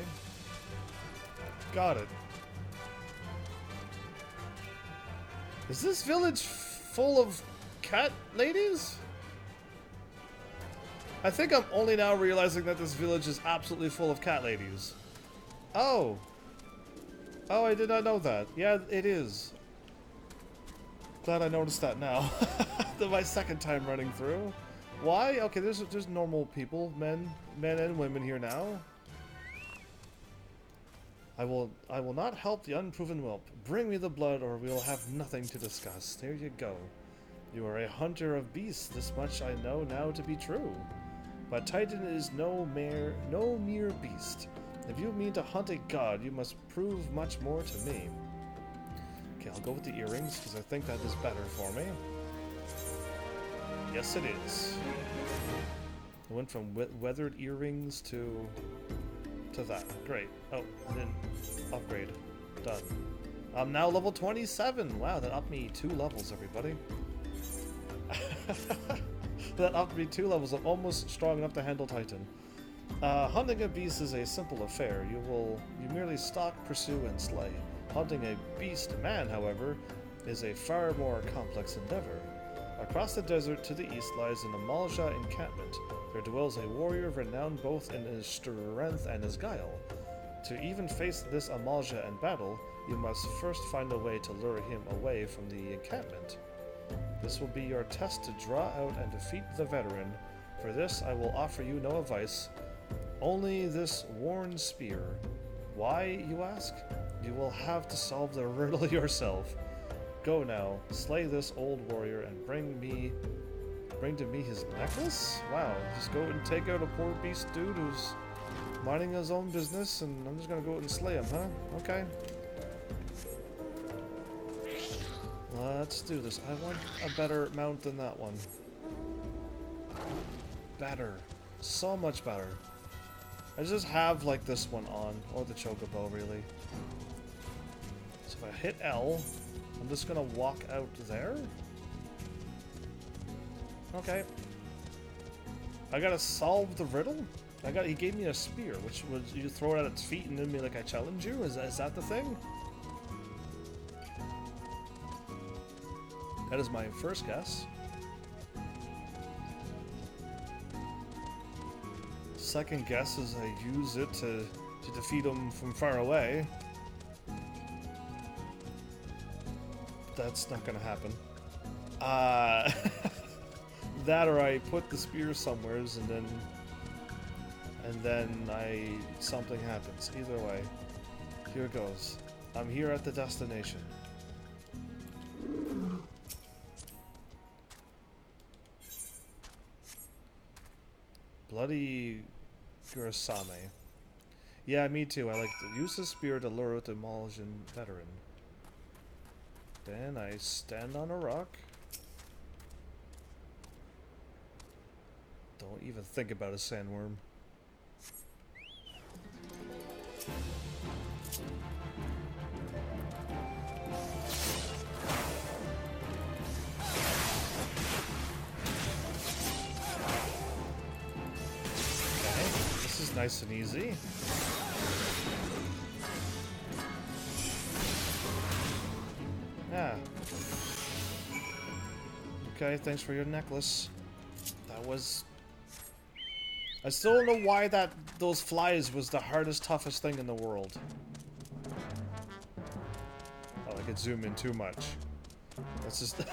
Got it. Is this village full of cat ladies? I think I'm only now realizing that this village is absolutely full of cat ladies. Oh. Oh, I did not know that. Yeah, it is. Glad I noticed that now. My second time running through. Why? Okay, there's normal people, men and women here now. I will not help the unproven whelp. Bring me the blood, or we will have nothing to discuss. There you go. You are a hunter of beasts. This much I know now to be true. But Titan is no mere beast. If you mean to hunt a god, you must prove much more to me. Okay, I'll go with the earrings, because I think that is better for me. Yes, it is. I went from weathered earrings to that. Great. Oh, and then upgrade. Done. I'm now level 27. Wow, that upped me 2 levels, everybody. That upped me 2 levels. I'm almost strong enough to handle Titan. Hunting a beast is a simple affair. You merely stalk, pursue, and slay. Hunting a beast man, however, is a far more complex endeavor. Across the desert to the east lies an Amalja encampment. There dwells a warrior renowned both in his strength and his guile. To even face this Amalja in battle, you must first find a way to lure him away from the encampment. This will be your test to draw out and defeat the veteran. For this, I will offer you no advice, only this worn spear. Why, you ask? You will have to solve the riddle yourself. Go now, slay this old warrior and bring to me his necklace? Wow, just go and take out a poor beast dude who's minding his own business, and I'm just gonna go out and slay him, huh? Okay. Let's do this. I want a better mount than that one. Better. So much better. I just have like this one on, or the chocobo really. So if I hit L, I'm just gonna walk out there. Okay. I gotta solve the riddle? He gave me a spear, which was you throw it at its feet and then be like, I challenge you? Is that the thing? That is my first guess. Second guess is I use it to defeat him from far away. That's not gonna happen. That or I put the spear somewheres and then something happens. Either way, here goes. I'm here at the destination. Bloody Gurasame. Yeah, me too. I like to use the spear to lure out the Maljan veteran. Then I stand on a rock. Don't even think about a sandworm. Nice and easy. Yeah. Okay, thanks for your necklace. That was... I still don't know why those flies was the hardest, toughest thing in the world. Oh, I could zoom in too much. That's just...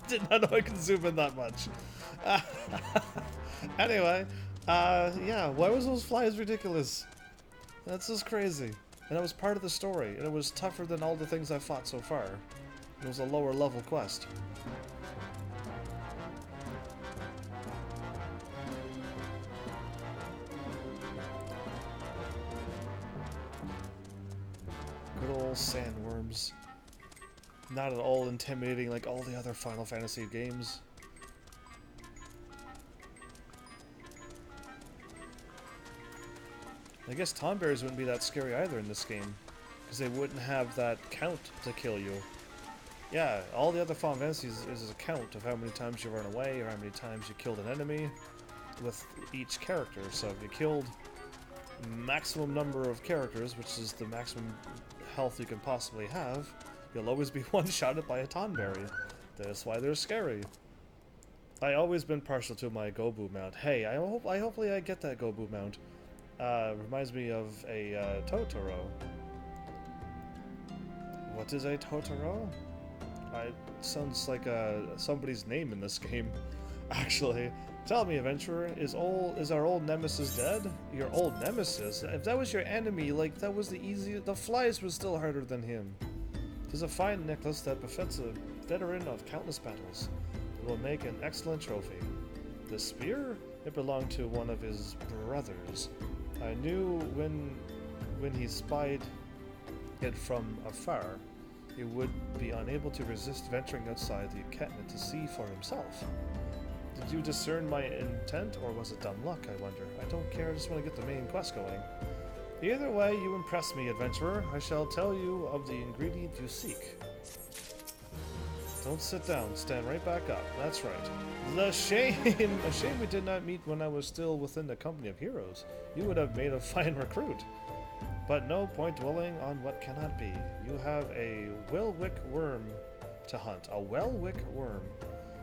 Did not know I could zoom in that much. Anyway... yeah, why was those flies ridiculous? That's just crazy. And it was part of the story, and it was tougher than all the things I've fought so far. It was a lower level quest. Good old sandworms. Not at all intimidating like all the other Final Fantasy games. I guess tomberries wouldn't be that scary either in this game, because they wouldn't have that count to kill you. Yeah, all the other Final Fantasies is a count of how many times you run away or how many times you killed an enemy with each character. So if you killed maximum number of characters, which is the maximum health you can possibly have, you'll always be one-shotted by a tomberry. That's why they're scary. I always been partial to my Gobu mount. Hey, hopefully I get that Gobu mount. Reminds me of a Totoro. What is a Totoro? It sounds like somebody's name in this game. Actually, tell me, adventurer, is our old nemesis dead? Your old nemesis? If that was your enemy, like that was the easiest. The flies were still harder than him. 'Tis a fine necklace that befits a veteran of countless battles. It will make an excellent trophy. The spear? It belonged to one of his brothers. I knew when he spied it from afar, he would be unable to resist venturing outside the encampment to see for himself. Did you discern my intent, or was it dumb luck, I wonder? I don't care, I just want to get the main quest going. Either way, you impress me, adventurer. I shall tell you of the ingredient you seek. Don't sit down, stand right back up. That's right. A shame we did not meet when I was still within the company of heroes. You would have made a fine recruit. But no point dwelling on what cannot be. You have a Welwick worm to hunt. A Welwick worm.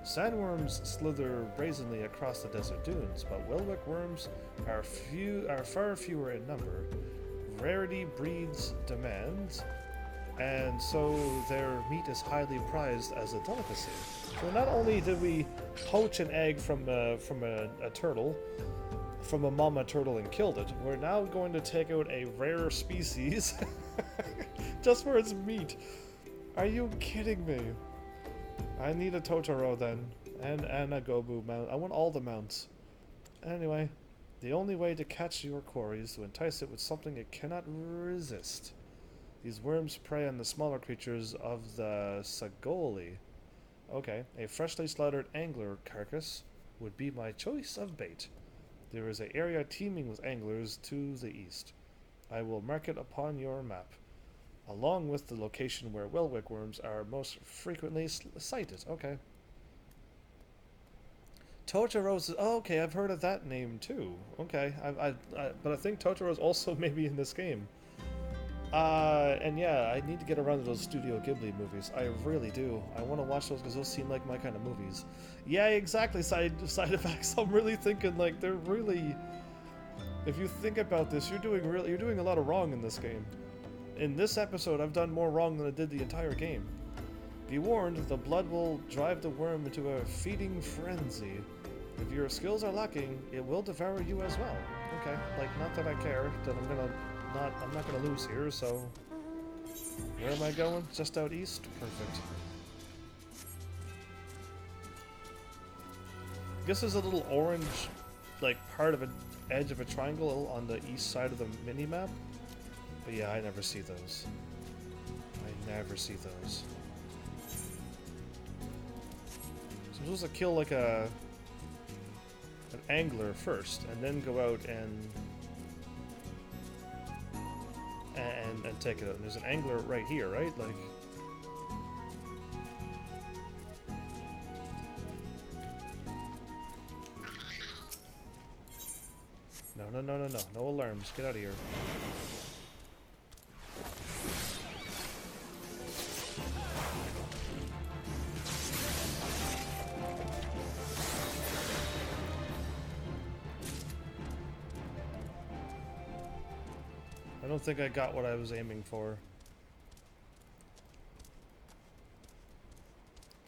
Sandworms slither brazenly across the desert dunes, but Welwick worms are far fewer in number. rarity breeds demand, and so their meat is highly prized as a delicacy. So not only did we poach an egg from a turtle, from a mama turtle, and killed it, we're now going to take out a rare species just for its meat. Are you kidding me? I need a Totoro then, and a Gobu mount. I want all the mounts. Anyway, the only way to catch your quarry is to entice it with something it cannot resist. These worms prey on the smaller creatures of the Sagoli. Okay, a freshly slaughtered angler carcass would be my choice of bait. There is an area teeming with anglers to the east. I will mark it upon your map, along with the location where wellwick worms are most frequently sighted. Okay. Totoro's. Oh, okay, I've heard of that name too. Okay, but I think Totoro's also maybe in this game. And yeah, I need to get around to those Studio Ghibli movies. I really do. I want to watch those because those seem like my kind of movies. Yeah, exactly. Side effects. I'm really thinking like they're really. If you think about this, you're doing a lot of wrong in this game. In this episode, I've done more wrong than I did the entire game. Be warned, the blood will drive the worm into a feeding frenzy. If your skills are lacking, it will devour you as well. Okay, like not that I care. That I'm not gonna lose here. So, where am I going? Just out east. Perfect. I guess there's a little orange, like part of an edge of a triangle on the east side of the mini map. But yeah, I never see those. I never see those. So I'm supposed to kill like an angler first, and then go out and take it out. And there's an angler right here, right? Like. No. No alarms. Get out of here. I don't think I got what I was aiming for.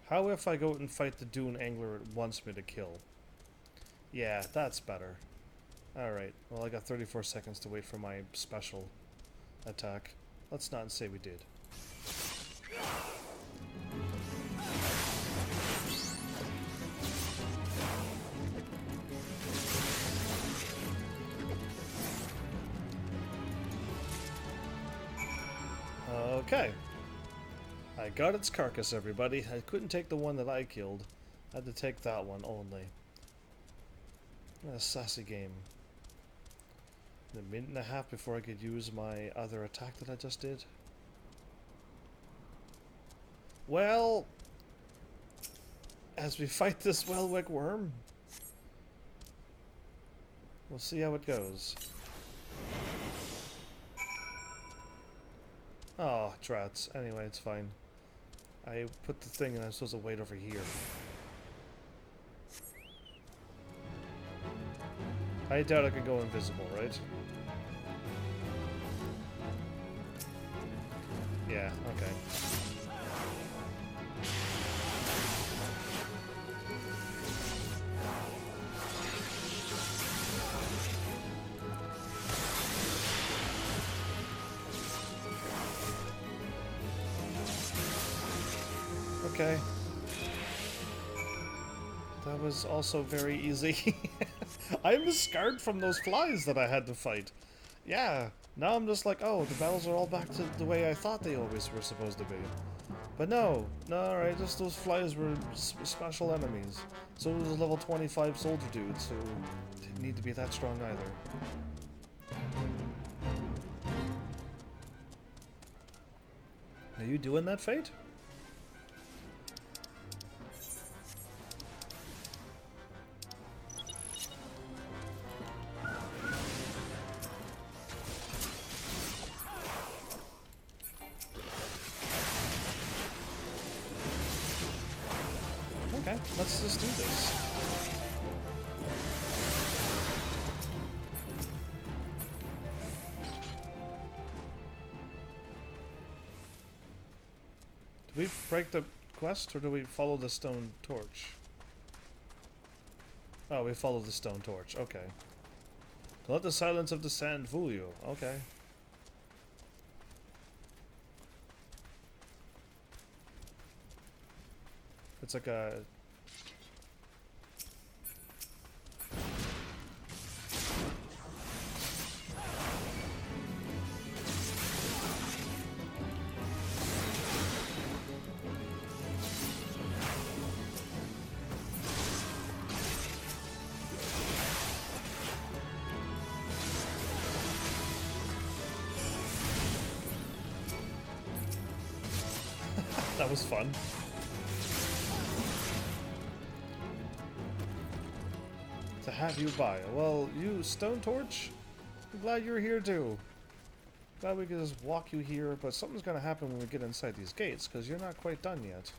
How if I go out and fight the dune angler it wants me to kill? Yeah, that's better. Alright, well I got 34 seconds to wait for my special attack. Let's not say we did. Okay. I got its carcass, everybody. I couldn't take the one that I killed. I had to take that one only. What a sassy game. A minute and a half before I could use my other attack that I just did. Well, as we fight this wellwick worm, we'll see how it goes. Oh, drats. Anyway, it's fine. I put the thing and I'm supposed to wait over here. I doubt I can go invisible, right? Yeah, okay. Okay. That was also very easy. I'm scarred from those flies that I had to fight. Yeah, now I'm just like, oh, the battles are all back to the way I thought they always were supposed to be. But no, alright, just those flies were special enemies. So was a level 25 soldier dudes who didn't need to be that strong either. Are you doing that, Fate? Okay, let's just do this. we break the quest, or do we follow the stone torch? Oh, we follow the stone torch. Okay. Don't let the silence of the sand fool you. Okay. It's like a... That was fun. To have you by. Well, you Stone Torch? I'm glad you're here too. Glad we could just walk you here, but something's gonna happen when we get inside these gates, because you're not quite done yet.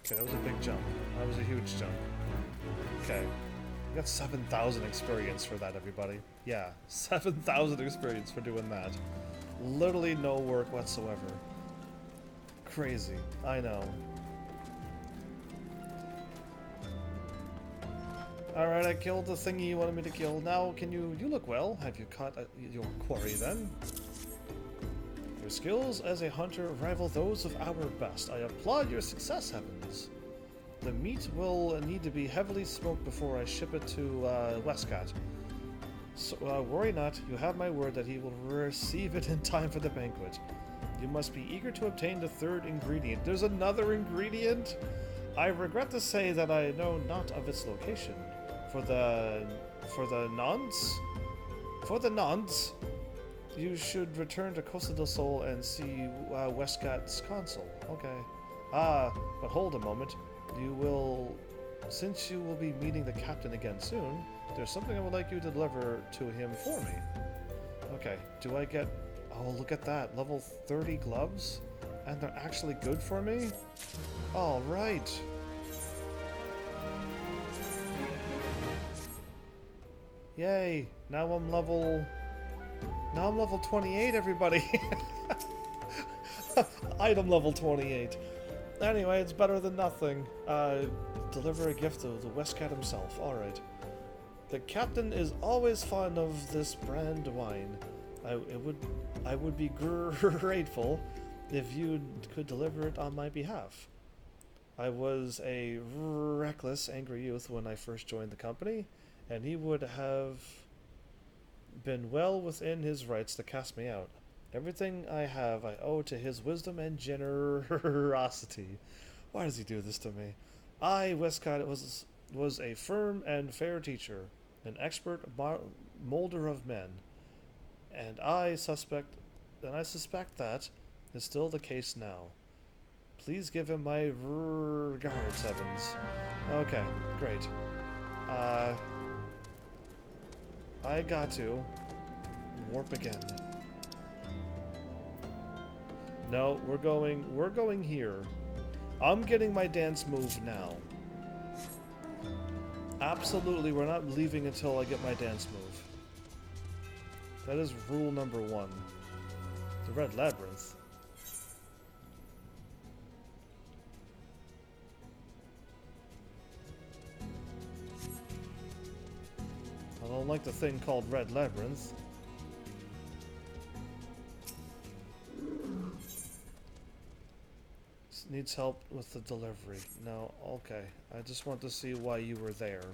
Okay, that was a big jump. That was a huge jump. Okay. We got 7,000 experience for that, everybody. Yeah, 7,000 experience for doing that. Literally no work whatsoever. Crazy. I know. Alright, I killed the thingy you wanted me to kill. Now, can you... You look well. Have you caught your quarry, then? Your skills as a hunter rival those of our best. I applaud your success, Heavens. The meat will need to be heavily smoked before I ship it to Westcott. So, worry not, you have my word that he will receive it in time for the banquet. You must be eager to obtain the third ingredient. There's another ingredient? I regret to say that I know not of its location. For the nonce, you should return to Costa del Sol and see Westcott's consul. Okay. But hold a moment. Since you will be meeting the captain again soon, there's something I would like you to deliver to him for me. Okay, do I get... Oh, look at that. Level 30 gloves? And they're actually good for me? Alright. Yay. Now I'm level 28, everybody. Item level 28. Anyway, it's better than nothing. Deliver a gift to the Westcott himself. Alright. The captain is always fond of this brand wine. I would be grateful if you could deliver it on my behalf. I was a reckless, angry youth when I first joined the company, and he would have been well within his rights to cast me out. Everything I have I owe to his wisdom and generosity. Why does he do this to me? I, Westcott, was a firm and fair teacher, an expert molder of men, and I suspect that is still the case now. Please give him my regards, Heavens. Okay, great. I got to warp again. No, we're going here. I'm getting my dance move now. Absolutely, we're not leaving until I get my dance move. That is rule number 1. The Red Labyrinth. I don't like the thing called Red Labyrinth. Needs help with the delivery. No, okay. I just want to see why you were there.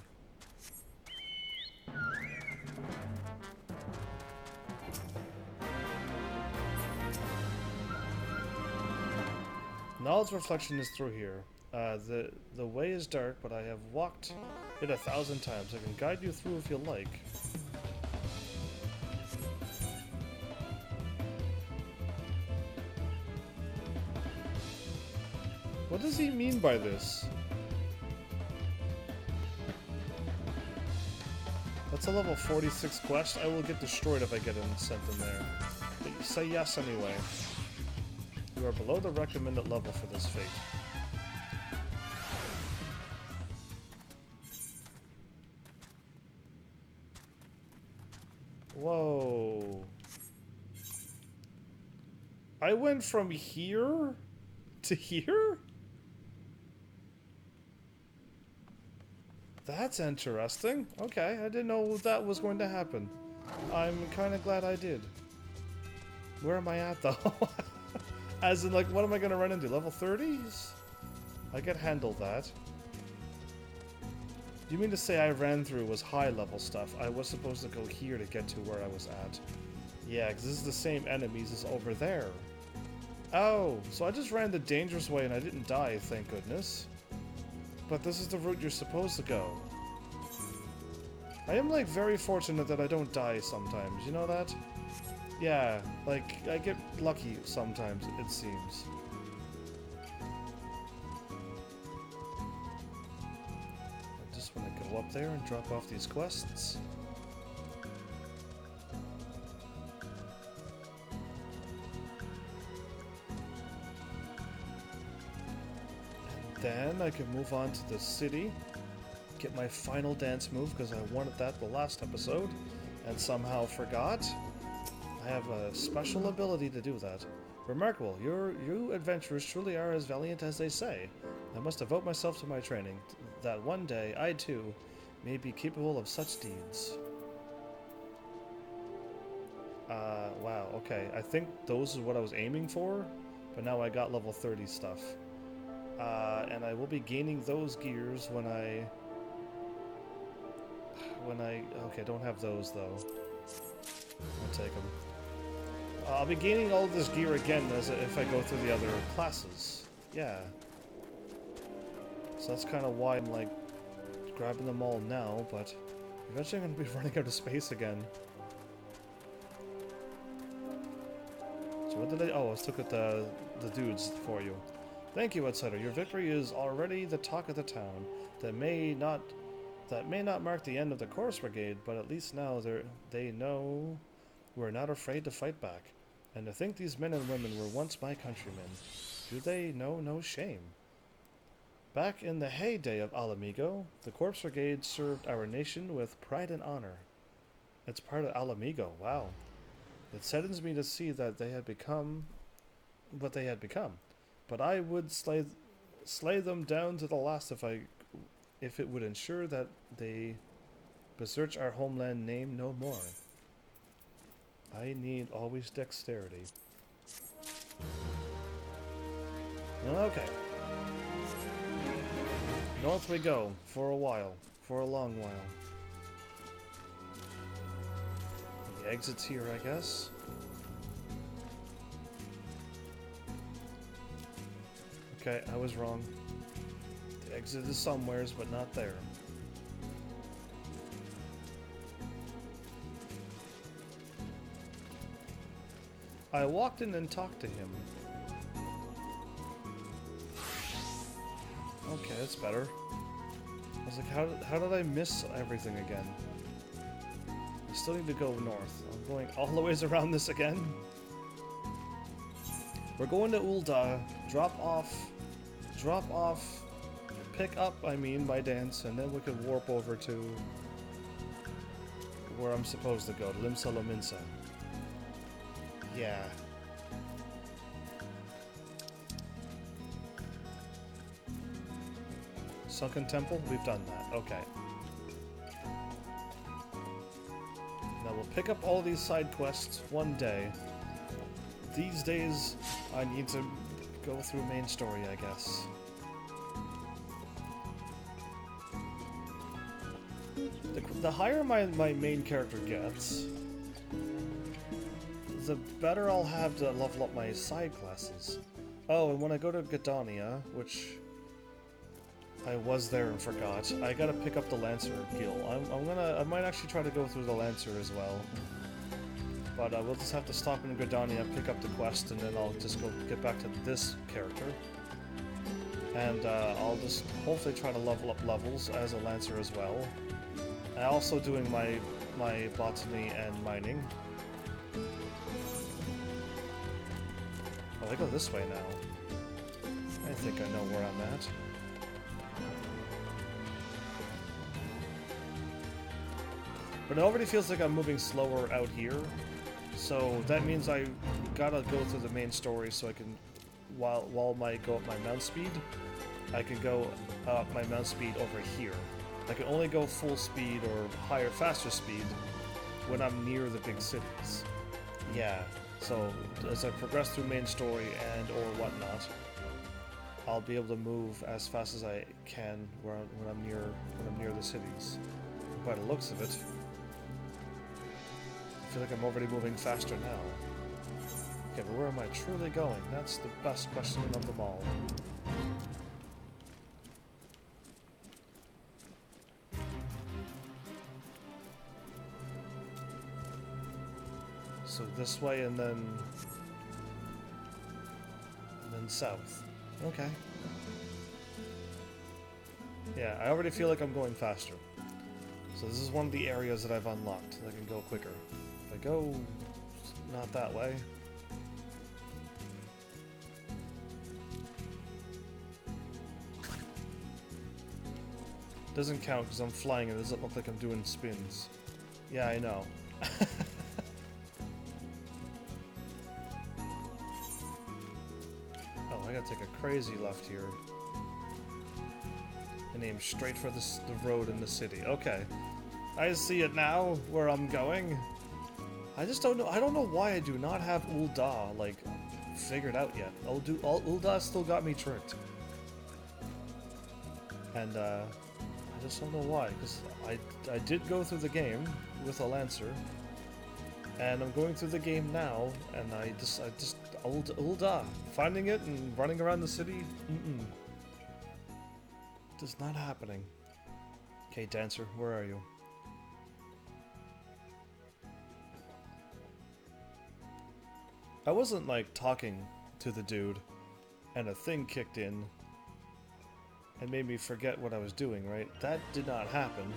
Knowledge reflection is through here. The way is dark, but I have walked it 1,000 times. I can guide you through if you like. What does he mean by this? That's a level 46 quest. I will get destroyed if I get sent in there. But you say yes anyway. You are below the recommended level for this fate. Whoa. I went from here to here? That's interesting. Okay, I didn't know that was going to happen. I'm kind of glad I did. Where am I at, though? As in, like, what am I going to run into? Level 30s? I could handle that. You mean to say I ran through was high-level stuff? I was supposed to go here to get to where I was at. Yeah, because this is the same enemies as over there. Oh, so I just ran the dangerous way and I didn't die, thank goodness. But this is the route you're supposed to go. I am, like, very fortunate that I don't die sometimes, you know that? Yeah, like, I get lucky sometimes, it seems. I just want to go up there and drop off these quests. Then I can move on to the city, get my final dance move because I wanted that the last episode and somehow forgot. I have a special ability to do that. Remarkable, you adventurers truly are as valiant as they say. I must devote myself to my training, that one day I too may be capable of such deeds. Wow, okay. I think those is what I was aiming for, but now I got level 30 stuff. And I will be gaining those gears when I... Okay, I don't have those, though. I'll take them. I'll be gaining all this gear again if I go through the other classes. Yeah. So that's kind of why I'm, like, grabbing them all now, but eventually I'm going to be running out of space again. So what did I... Oh, I took at the dudes for you. Thank you, outsider. Your victory is already the talk of the town. That may not mark the end of the Chorus Brigade, but at least now they know we're not afraid to fight back. And to think these men and women were once my countrymen. Do they know no shame? Back in the heyday of Alamigo, the Corpse Brigade served our nation with pride and honor. It's part of Alamigo, wow. It saddens me to see that they had become what they had become. But I would slay them down to the last if it would ensure that they besmirch our homeland name no more. I need always dexterity. Okay. North we go, for a while. For a long while. The exit's here, I guess. Okay, I was wrong. The exit is somewheres, but not there. I walked in and talked to him. Okay, that's better. I was like, how did I miss everything again? I still need to go north. I'm going all the ways around this again. We're going to Ulda, drop off, pick up, I mean, my dance, and then we can warp over to where I'm supposed to go, to Limsa Lominsa. Yeah. Sunken Temple? We've done that. Okay. Now we'll pick up all these side quests one day. These days, I need to go through main story, I guess. The higher my main character gets, the better I'll have to level up my side classes. Oh, and when I go to Gdonia, which I was there and forgot, I gotta pick up the Lancer Guild. I might actually try to go through the Lancer as well. But we'll just have to stop in Gdonia, pick up the quest, and then I'll just go get back to this character. And I'll just hopefully try to level up levels as a Lancer as well. I'm also doing my botany and mining. Oh, I go this way now. I think I know where I'm at. But it already feels like I'm moving slower out here. So that means I gotta go through the main story so I can, while I go up my mount speed, I can go up my mount speed over here. I can only go full speed or higher, faster speed when I'm near the big cities. Yeah, so as I progress through main story and or whatnot, I'll be able to move as fast as I can when I'm near the cities. By the looks of it, I feel like I'm already moving faster now. Okay, but where am I truly going? That's the best question of them all. So this way and then south. Okay. Yeah, I already feel like I'm going faster. So this is one of the areas that I've unlocked that I can go quicker. If I go not that way. Doesn't count because I'm flying and it doesn't look like I'm doing spins. Yeah, I know. Oh, I gotta take a crazy left here. And aim straight for the road in the city. Okay. I see it now, where I'm going. I just don't know. I don't know why I do not have Ul'dah, like, figured out yet. Ul'dah still got me tricked. And, I just don't know why, because I did go through the game with a Lancer, and I'm going through the game now, and I just Ul'dah, finding it and running around the city, just not happening. Okay, Dancer, where are you? I wasn't like talking to the dude, and a thing kicked in and made me forget what I was doing, right? That did not happen.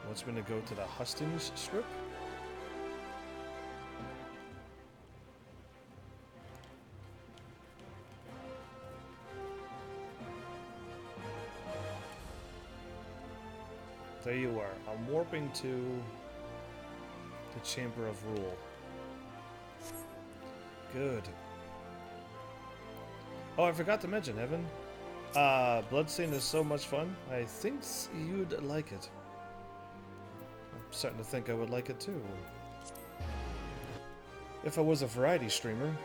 What's going to go to the Hustings strip? There you are. I'm warping to the Chamber of Rule. Good. Oh, I forgot to mention, Evan. Bloodstain is so much fun. I think you'd like it. I'm starting to think I would like it too. If I was a variety streamer.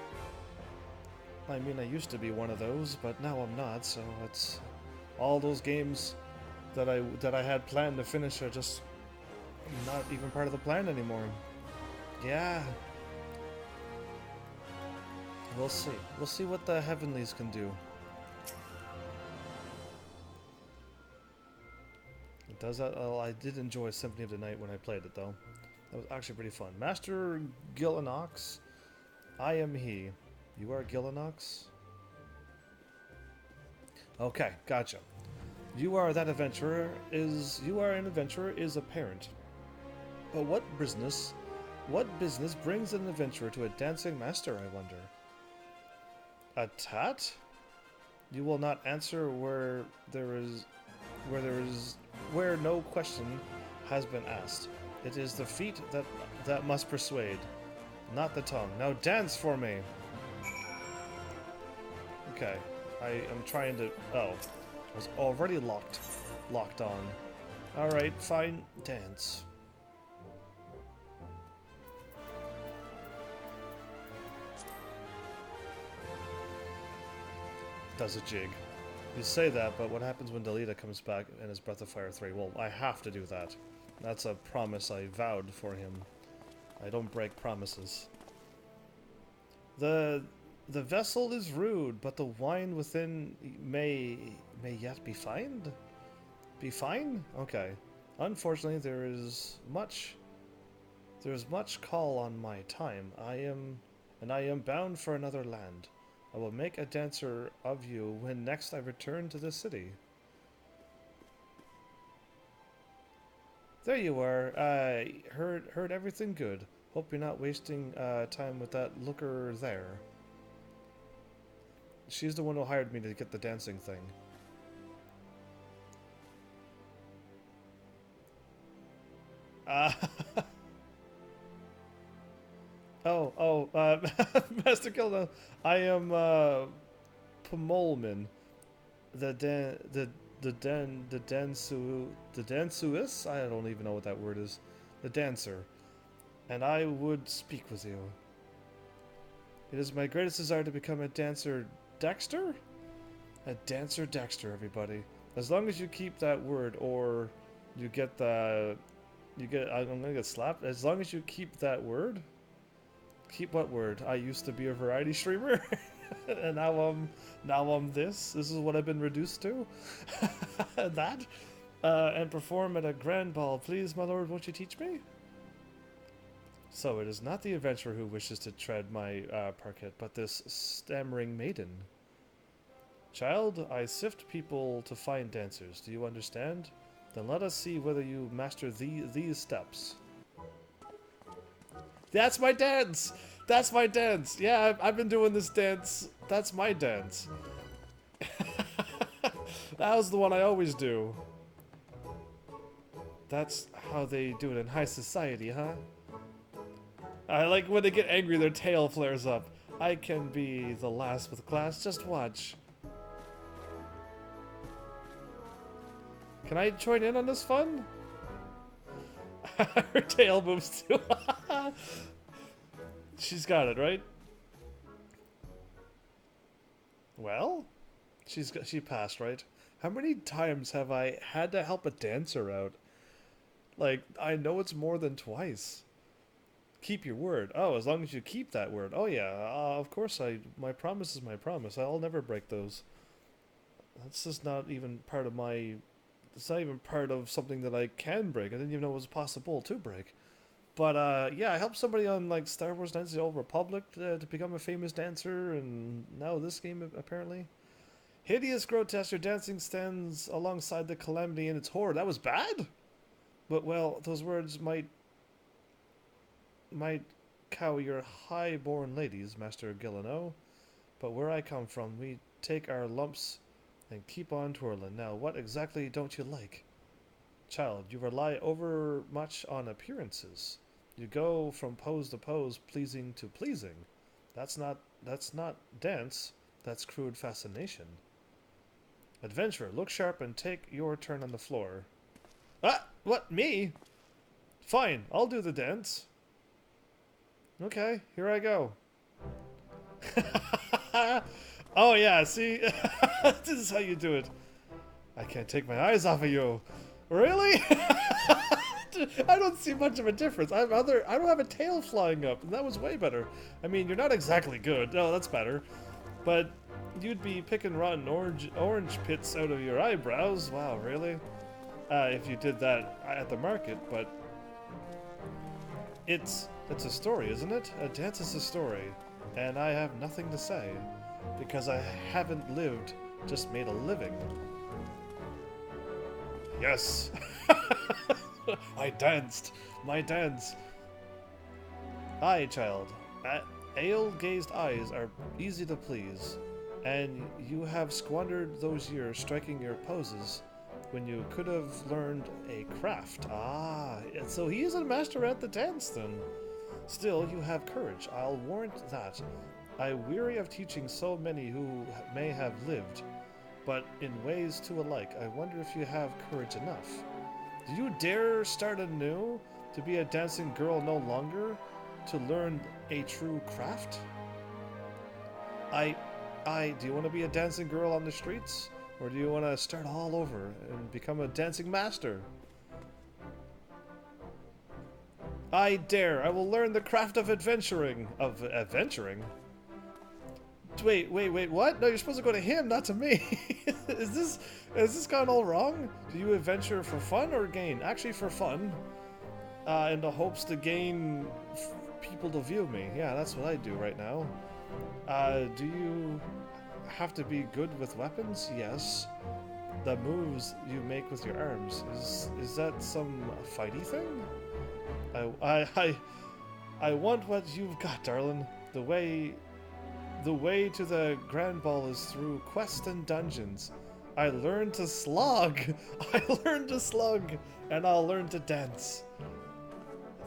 I mean, I used to be one of those, but now I'm not, so it's all those games that I had planned to finish are just not even part of the plan anymore. Yeah. We'll see. We'll see what the Heavenlies can do. It does that. Oh, I did enjoy Symphony of the Night when I played it, though. That was actually pretty fun. Master Gillinox, I am he. You are Gillinox? Okay, gotcha. You are that adventurer you are an adventurer is apparent. But what business brings an adventurer to a dancing master, I wonder? A tat? You will not answer where no question has been asked. It is the feet that must persuade, not the tongue. Now dance for me. Okay, I am trying to. Oh, I was already locked on. All right, fine, dance. Does a jig. You say that, but what happens when Delita comes back and is Breath of Fire 3? Well, I have to do that. That's a promise I vowed for him. I don't break promises. The vessel is rude, but the wine within may yet be fine? Be fine? Okay. Unfortunately, there is much call on my time. I am bound for another land. I will make a dancer of you when next I return to the city. There you are. I heard everything good. Hope you're not wasting time with that looker there. She's the one who hired me to get the dancing thing. Uh, Master Kilda, I am Pomolman, the dansuist. I don't even know what that word is. The dancer, and I would speak with you. It is my greatest desire to become a dancer, Dexter. A dancer, Dexter. Everybody, as long as you keep that word, or you get the, you get. I'm gonna get slapped. As long as you keep that word. Keep what word? I used to be a variety streamer, and now I'm this. This is what I've been reduced to. That, and perform at a grand ball. Please, my lord, won't you teach me? So it is not the adventurer who wishes to tread my parquet, but this stammering maiden. Child, I sift people to find dancers. Do you understand? Then let us see whether you master these steps. That's my dance! That's my dance! Yeah, I've been doing this dance. That's my dance. That was the one I always do. That's how they do it in high society, huh? I like when they get angry, their tail flares up. I can be the last with class, just watch. Can I join in on this fun? Her tail moves too. She's got it, right? Well, she passed, right? How many times have I had to help a dancer out? Like, I know it's more than twice. Keep your word. Oh, as long as you keep that word. Oh yeah, of course my promise is my promise. I'll never break those. That's just not even part of my... It's not even part of something that I can break. I didn't even know it was possible to break. But, yeah, I helped somebody on, like, Star Wars Knights of the Old Republic to become a famous dancer, and now this game, apparently. Hideous, grotesque, your dancing stands alongside the calamity and its horror. That was bad? But, well, those words might cow your high-born ladies, Master Gillino. But where I come from, we take our lumps and keep on twirling. Now, what exactly don't you like? Child, you rely over much on appearances. You go from pose to pose, pleasing to pleasing. That's not dance, that's crude fascination. Adventurer, look sharp and take your turn on the floor. Ah! What? Me? Fine, I'll do the dance. Okay, here I go. Oh yeah, see? This is how you do it. I can't take my eyes off of you. Really? I don't see much of a difference. I don't have a tail flying up, and that was way better. I mean, you're not exactly good. No, that's better. But you'd be picking rotten orange pits out of your eyebrows. Wow, really? If you did that at the market, but it's a story, isn't it? A dance is a story, and I have nothing to say because I haven't lived, just made a living. Yes. I danced. My dance. Aye, child. Ale-gazed eyes are easy to please, and you have squandered those years striking your poses when you could have learned a craft. Ah, so he is a master at the dance then. Still, you have courage. I'll warrant that. I weary of teaching so many who may have lived, but in ways too alike. I wonder if you have courage enough. Do you dare start anew? To be a dancing girl no longer? To learn a true craft? Do you want to be a dancing girl on the streets? Or do you want to start all over and become a dancing master? I dare. I will learn the craft of adventuring. Of adventuring? Wait, what? No, you're supposed to go to him, not to me. Has this gone all wrong? Do you adventure for fun or gain? Actually, for fun. In the hopes to gain people to view me. Yeah, that's what I do right now. Do you have to be good with weapons? Yes. The moves you make with your arms. Is that some fighty thing? I want what you've got, darling. The way to the grand ball is through quests and dungeons. I learned to slog. I learned to slug, and I'll learn to dance.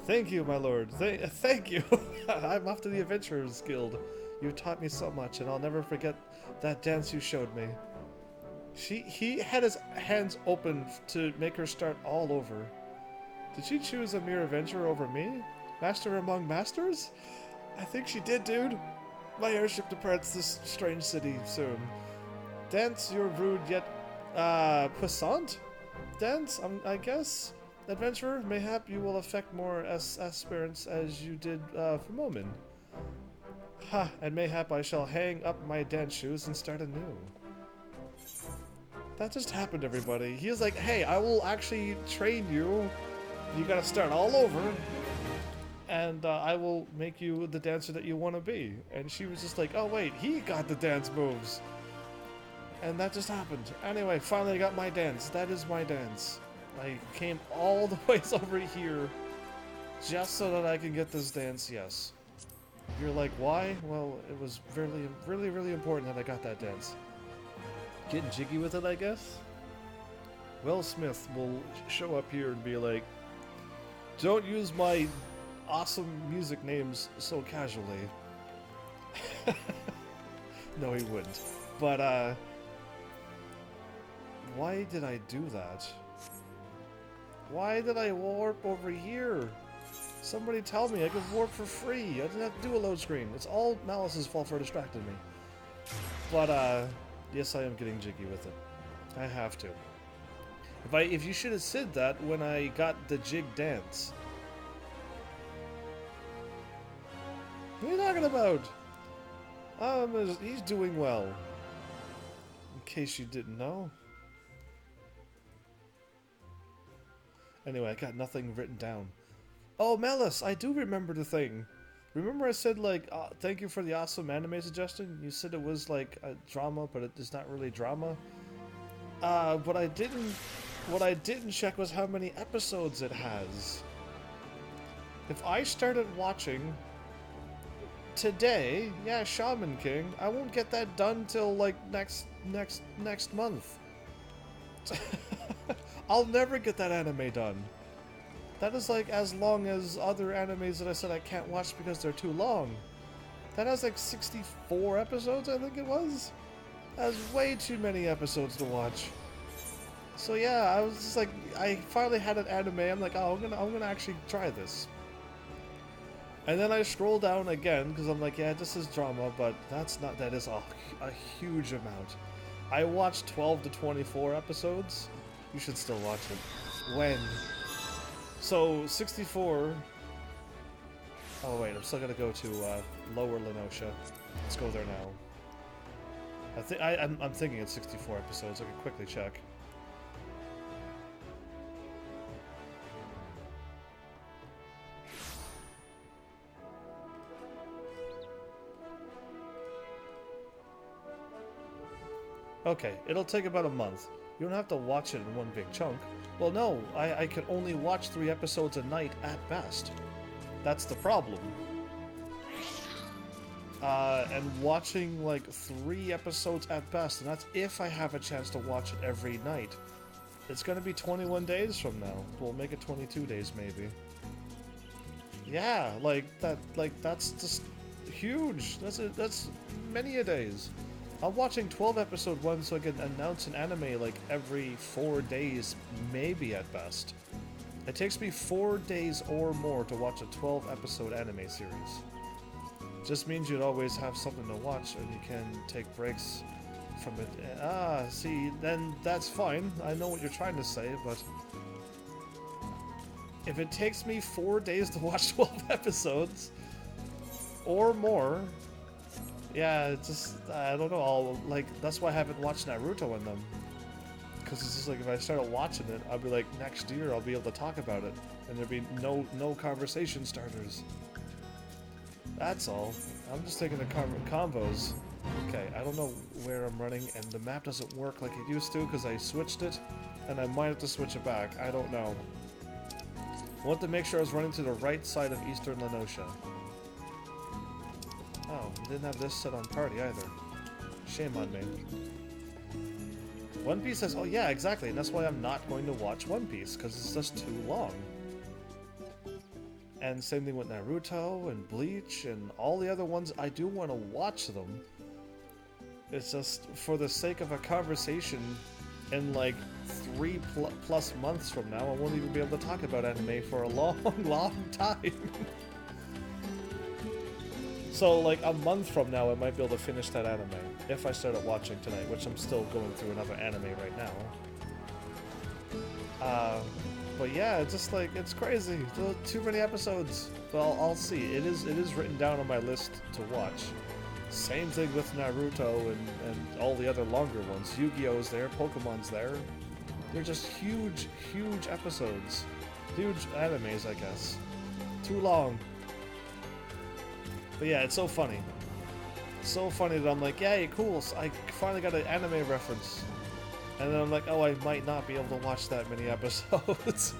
Thank you, my lord. Thank you. I'm off to the Adventurers Guild. You taught me so much, and I'll never forget that dance you showed me. He had his hands open to make her start all over. Did she choose a mere adventurer over me? Master among masters? I think she did, dude. My airship departs this strange city soon. Dance, you're rude yet, puissant? Dance, I guess? Adventurer, mayhap you will affect more aspirants as you did, for Momin. Ha, and mayhap I shall hang up my dance shoes and start anew. That just happened, everybody. He was like, hey, I will actually train you. You gotta start all over. And I will make you the dancer that you want to be. And she was just like, oh wait, he got the dance moves. And that just happened. Anyway, finally I got my dance. That is my dance. I came all the ways over here just so that I can get this dance, yes. You're like, why? Well, it was really important that I got that dance. Getting jiggy with it, I guess? Will Smith will show up here and be like, don't use my awesome music names so casually. No, he wouldn't. But, why did I do that? Why did I warp over here? Somebody tell me I could warp for free. I didn't have to do a load screen. It's all Malice's fault for distracting me. But, yes, I am getting jiggy with it. I have to. If you should have said that when I got the jig dance. What are you talking about? He's doing well. In case you didn't know. Anyway, I got nothing written down. Oh, Malice, I do remember the thing. Remember I said, like, thank you for the awesome anime suggestion? You said it was, like, a drama, but it's not really drama. What I didn't check was how many episodes it has. If I started watching today, yeah, Shaman King, I won't get that done till, like, next month. I'll never get that anime done. That is like as long as other animes that I said I can't watch because they're too long. That has like 64 episodes, I think it was. That has way too many episodes to watch. So yeah, I was just like, I finally had an anime. I'm like, oh, I'm gonna actually try this. And then I scroll down again because I'm like, yeah, this is drama, but that is a huge amount. I watched 12 to 24 episodes. You should still watch it. When? So, 64... Oh wait, I'm still gonna go to Lower Lenosha. Let's go there now. I'm thinking it's 64 episodes. I can quickly check. Okay, it'll take about a month. You don't have to watch it in one big chunk. Well, no, I can only watch 3 episodes a night at best. That's the problem. And watching like 3 episodes at best, and that's if I have a chance to watch it every night. It's gonna be 21 days from now. We'll make it 22 days maybe. Yeah, that's just huge. That's many a days. I'm watching 12 episode 1 so I can announce an anime like every 4 days, maybe at best. It takes me 4 days or more to watch a 12 episode anime series. Just means you'd always have something to watch and you can take breaks from it. See, then that's fine. I know what you're trying to say, but if it takes me 4 days to watch 12 episodes or more, yeah, it's just, I don't know, that's why I haven't watched Naruto in them. Because it's just like, if I started watching it, I'll be like, next year I'll be able to talk about it. And there'll be no conversation starters. That's all. I'm just taking the combos. Okay, I don't know where I'm running, and the map doesn't work like it used to because I switched it. And I might have to switch it back, I don't know. I want to make sure I was running to the right side of Eastern Lenosha. Oh, didn't have this set on party either. Shame on me. One Piece says, oh yeah, exactly, and that's why I'm not going to watch One Piece, because it's just too long. And same thing with Naruto and Bleach and all the other ones. I do want to watch them. It's just for the sake of a conversation in like 3+ months from now, I won't even be able to talk about anime for a long, long time. So like a month from now, I might be able to finish that anime if I started watching tonight, which I'm still going through another anime right now. But yeah, it's just like, it's crazy. Too many episodes. Well, I'll see. It is written down on my list to watch. Same thing with Naruto and all the other longer ones. Yu-Gi-Oh's there, Pokemon's there. They're just huge, huge episodes. Huge animes, I guess. Too long. But yeah, it's so funny. So funny that I'm like, yay, cool, so I finally got an anime reference. And then I'm like, oh, I might not be able to watch that many episodes.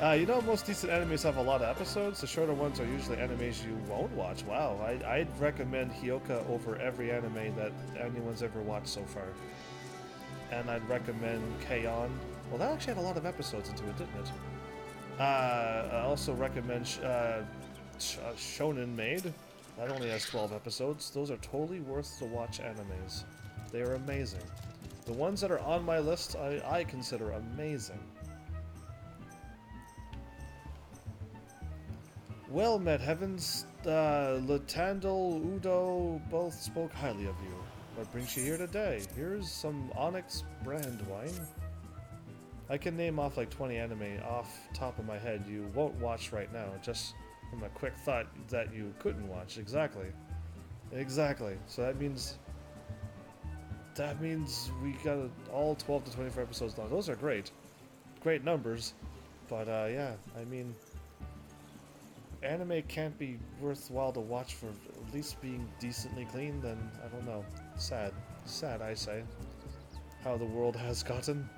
You know, most decent animes have a lot of episodes. The shorter ones are usually animes you won't watch. Wow, I'd recommend Hyoka over every anime that anyone's ever watched so far. And I'd recommend K-On! Well, that actually had a lot of episodes into it, didn't it? I also recommend Shonen Maid. That only has 12 episodes. Those are totally worth to watch animes. They are amazing. The ones that are on my list, I consider amazing. Well met, Heavens. Latandel, Udo both spoke highly of you. What brings you here today? Here's some Onyx brand wine. I can name off like 20 anime off top of my head you won't watch right now, just from a quick thought that you couldn't watch. Exactly. Exactly. So that means we got all 12 to 24 episodes long. Those are great. Great numbers. But yeah, I mean, anime can't be worthwhile to watch for at least being decently clean, then I don't know. Sad. Sad, I say. How the world has gotten.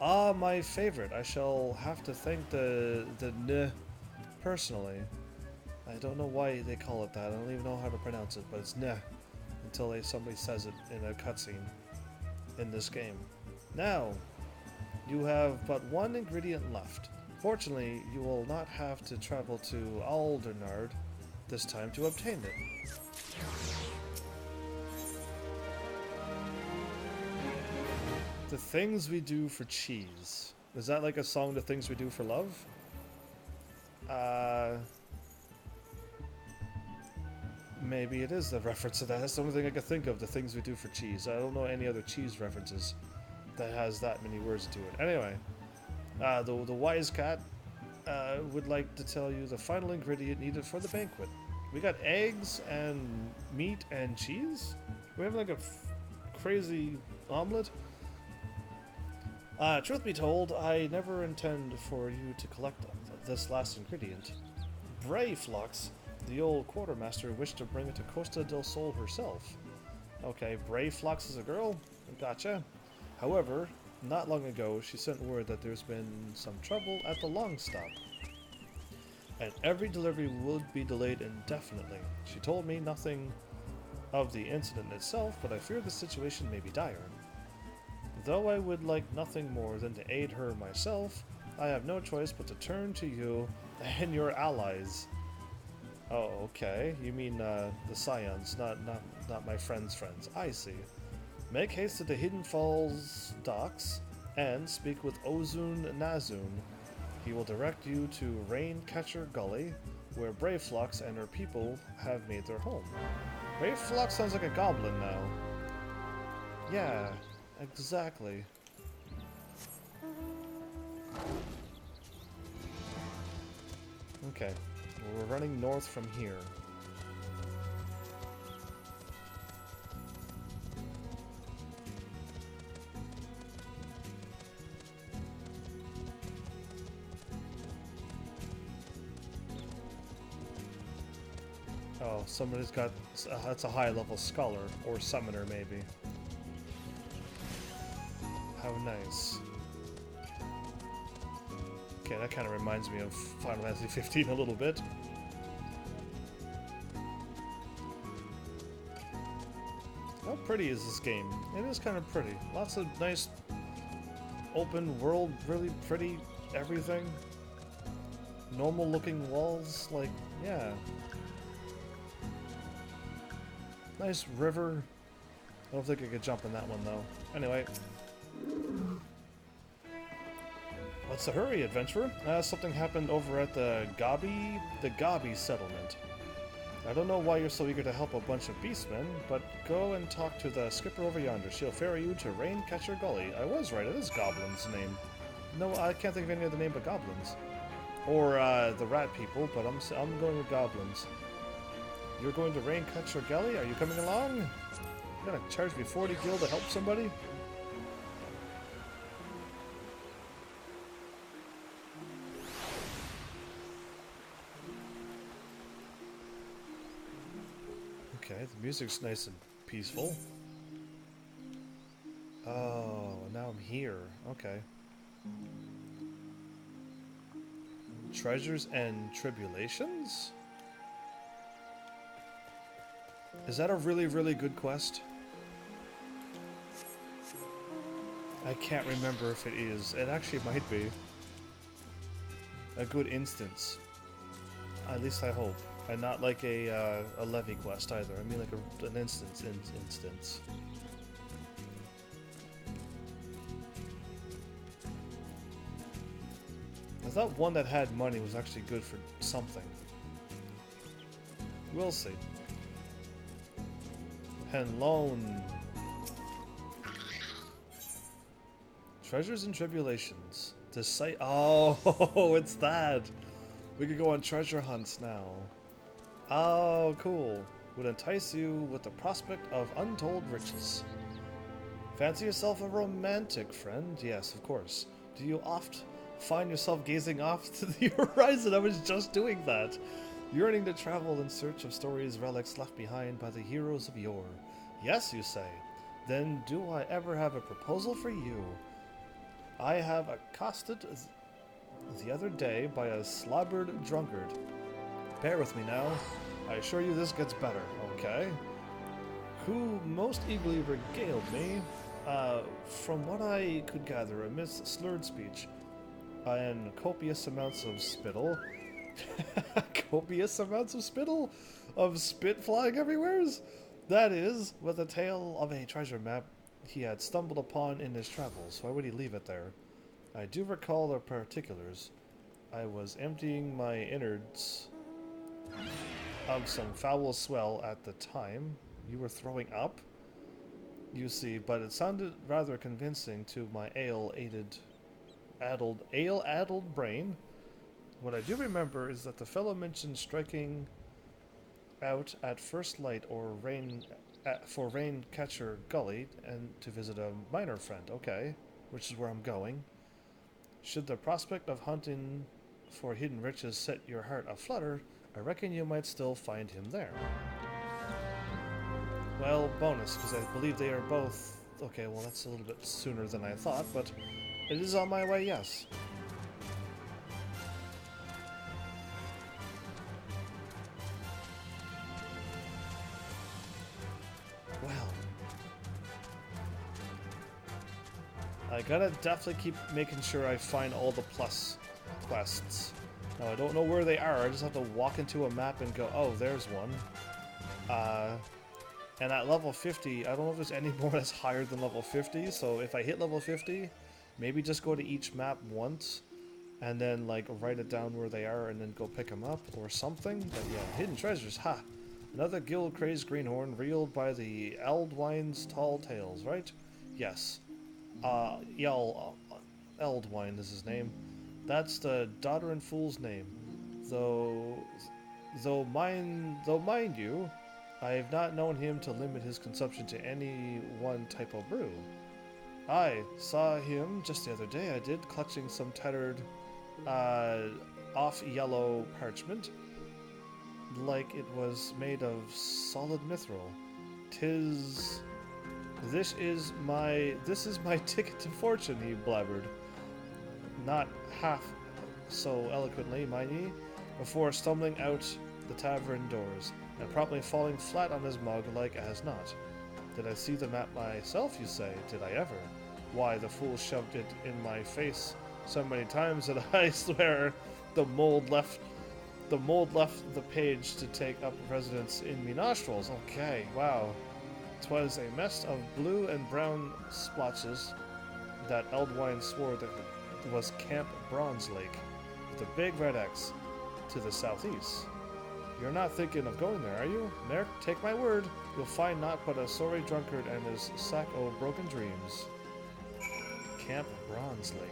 Ah, my favorite. I shall have to thank the N personally. I don't know why they call it that. I don't even know how to pronounce it, but it's N until somebody says it in a cutscene in this game. Now, you have but one ingredient left. Fortunately, you will not have to travel to Aldernard this time to obtain it. The things we do for cheese. Is that like a song, The Things We Do for Love? Maybe it is the reference to that. That's the only thing I can think of, The Things We Do for Cheese. I don't know any other cheese references that has that many words to it. Anyway, the wise cat would like to tell you the final ingredient needed for the banquet. We got eggs and meat and cheese? We have like a crazy omelet? Truth be told, I never intend for you to collect this last ingredient. Brayflux, the old quartermaster, wished to bring it to Costa del Sol herself. Okay, Brayflux is a girl? Gotcha. However, not long ago, she sent word that there's been some trouble at the long stop, and every delivery would be delayed indefinitely. She told me nothing of the incident itself, but I fear the situation may be dire. Though I would like nothing more than to aid her myself, I have no choice but to turn to you and your allies. Oh, okay. You mean the Scions, not my friend's friends. I see. Make haste to the Hidden Falls docks and speak with Ozun Nazun. He will direct you to Raincatcher Gully, where Brayflux and her people have made their home. Brayflux sounds like a goblin now. Yeah, exactly. Okay, well, we're running north from here. Oh, somebody's got... that's a high-level scholar, or summoner, maybe. How nice. Okay, that kind of reminds me of Final Fantasy 15 a little bit. How pretty is this game? It is kind of pretty. Lots of nice open world, really pretty everything. normal looking walls, like, yeah. Nice river. I don't think I could jump in that one though. Anyway. What's the hurry, adventurer? Something happened over at the Gabi settlement. I don't know why you're so eager to help a bunch of beastmen, but go and talk to the skipper over yonder. She'll ferry you to Raincatcher Gully. I was right, it is Goblin's name. No, I can't think of any other name but Goblins. Or the rat people, but I'm going with Goblins. You're going to Raincatcher Gully? Are you coming along? You're gonna charge me 40 gil to help somebody? Okay, the music's nice and peaceful. Oh, now I'm here. Okay. Treasures and Tribulations? Is that a really, really good quest? I can't remember if it is. It actually might be. A good instance. At least I hope. And not like a levy quest either. I mean like an instance. I thought one that had money was actually good for something. We'll see. And loan. Treasures and Tribulations. The site. Oh, it's that. We could go on treasure hunts now. Oh, cool. Would entice you with the prospect of untold riches. Fancy yourself a romantic, friend? Yes, of course. Do you oft find yourself gazing off to the horizon? I was just doing that. Yearning to travel in search of stories, relics left behind by the heroes of yore. Yes, you say. Then do I ever have a proposal for you? I have accosted the other day by a slobbered drunkard. Bear with me now. I assure you this gets better, okay? Who most eagerly regaled me, from what I could gather amidst slurred speech and copious amounts of spittle. Copious amounts of spittle? Of spit flying everywheres? That is, with a tale of a treasure map he had stumbled upon in his travels. Why would he leave it there? I do recall the particulars. I was emptying my innards of some foul swell at the time. You were throwing up? You see, but it sounded rather convincing to my ale-addled brain. What I do remember is that the fellow mentioned striking out at first light or for Raincatcher Gully and to visit a miner friend. Okay, which is where I'm going. Should the prospect of hunting for hidden riches set your heart aflutter, I reckon you might still find him there. Well, bonus, because I believe they are both... Okay, well that's a little bit sooner than I thought, but it is on my way, yes. Well, I gotta definitely keep making sure I find all the plus quests. Now, I don't know where they are, I just have to walk into a map and go, oh, there's one. And at level 50, I don't know if there's any more that's higher than level 50, so if I hit level 50, maybe just go to each map once, and then, like, write it down where they are, and then go pick them up, or something. But yeah, hidden treasures, ha! Another gill-crazed greenhorn reeled by the Eldwine's tall tales, right? Yes. Eldwine is his name. That's the doddering fool's name. Though mind you, I have not known him to limit his consumption to any one type of brew. I saw him just the other day, I did, clutching some tattered, off-yellow parchment, like it was made of solid mithril. This is my ticket to fortune, he blabbered. Not half so eloquently, mind ye, before stumbling out the tavern doors, and promptly falling flat on his mug like as not. Did I see the map myself, you say? Did I ever? Why, the fool shoved it in my face so many times that I swear the mold left the page to take up residence in me nostrils. Okay, wow. 'Twas a mess of blue and brown splotches that Eldwine swore that it was Camp Bronze Lake, with a big red X to the southeast. You're not thinking of going there, are you? Merrick, take my word. You'll find naught but a sorry drunkard and his sack of broken dreams. Camp Bronze Lake.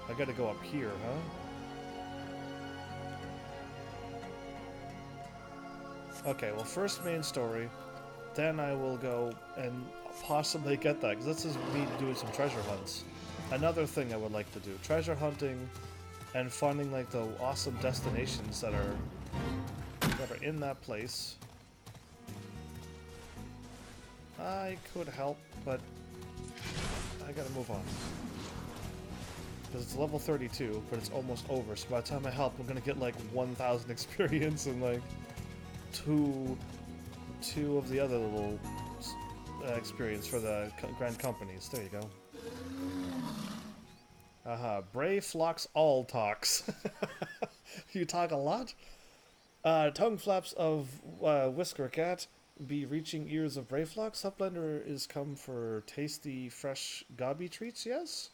I gotta go up here, huh? Okay, well, first main story, then I will go and possibly get that, because this is me doing some treasure hunts. Another thing I would like to do, treasure hunting and finding like the awesome destinations that are in that place. I could help, but I gotta move on. Because it's level 32, but it's almost over, so by the time I help, I'm gonna get like 1,000 experience and like two of the other little experience for the Grand Companies. There you go. Aha, Bray Flocks all talks. You talk a lot? Tongue flaps of Whisker Cat be reaching ears of Bray Flocks. Uplander is come for tasty, fresh gobby treats, yes?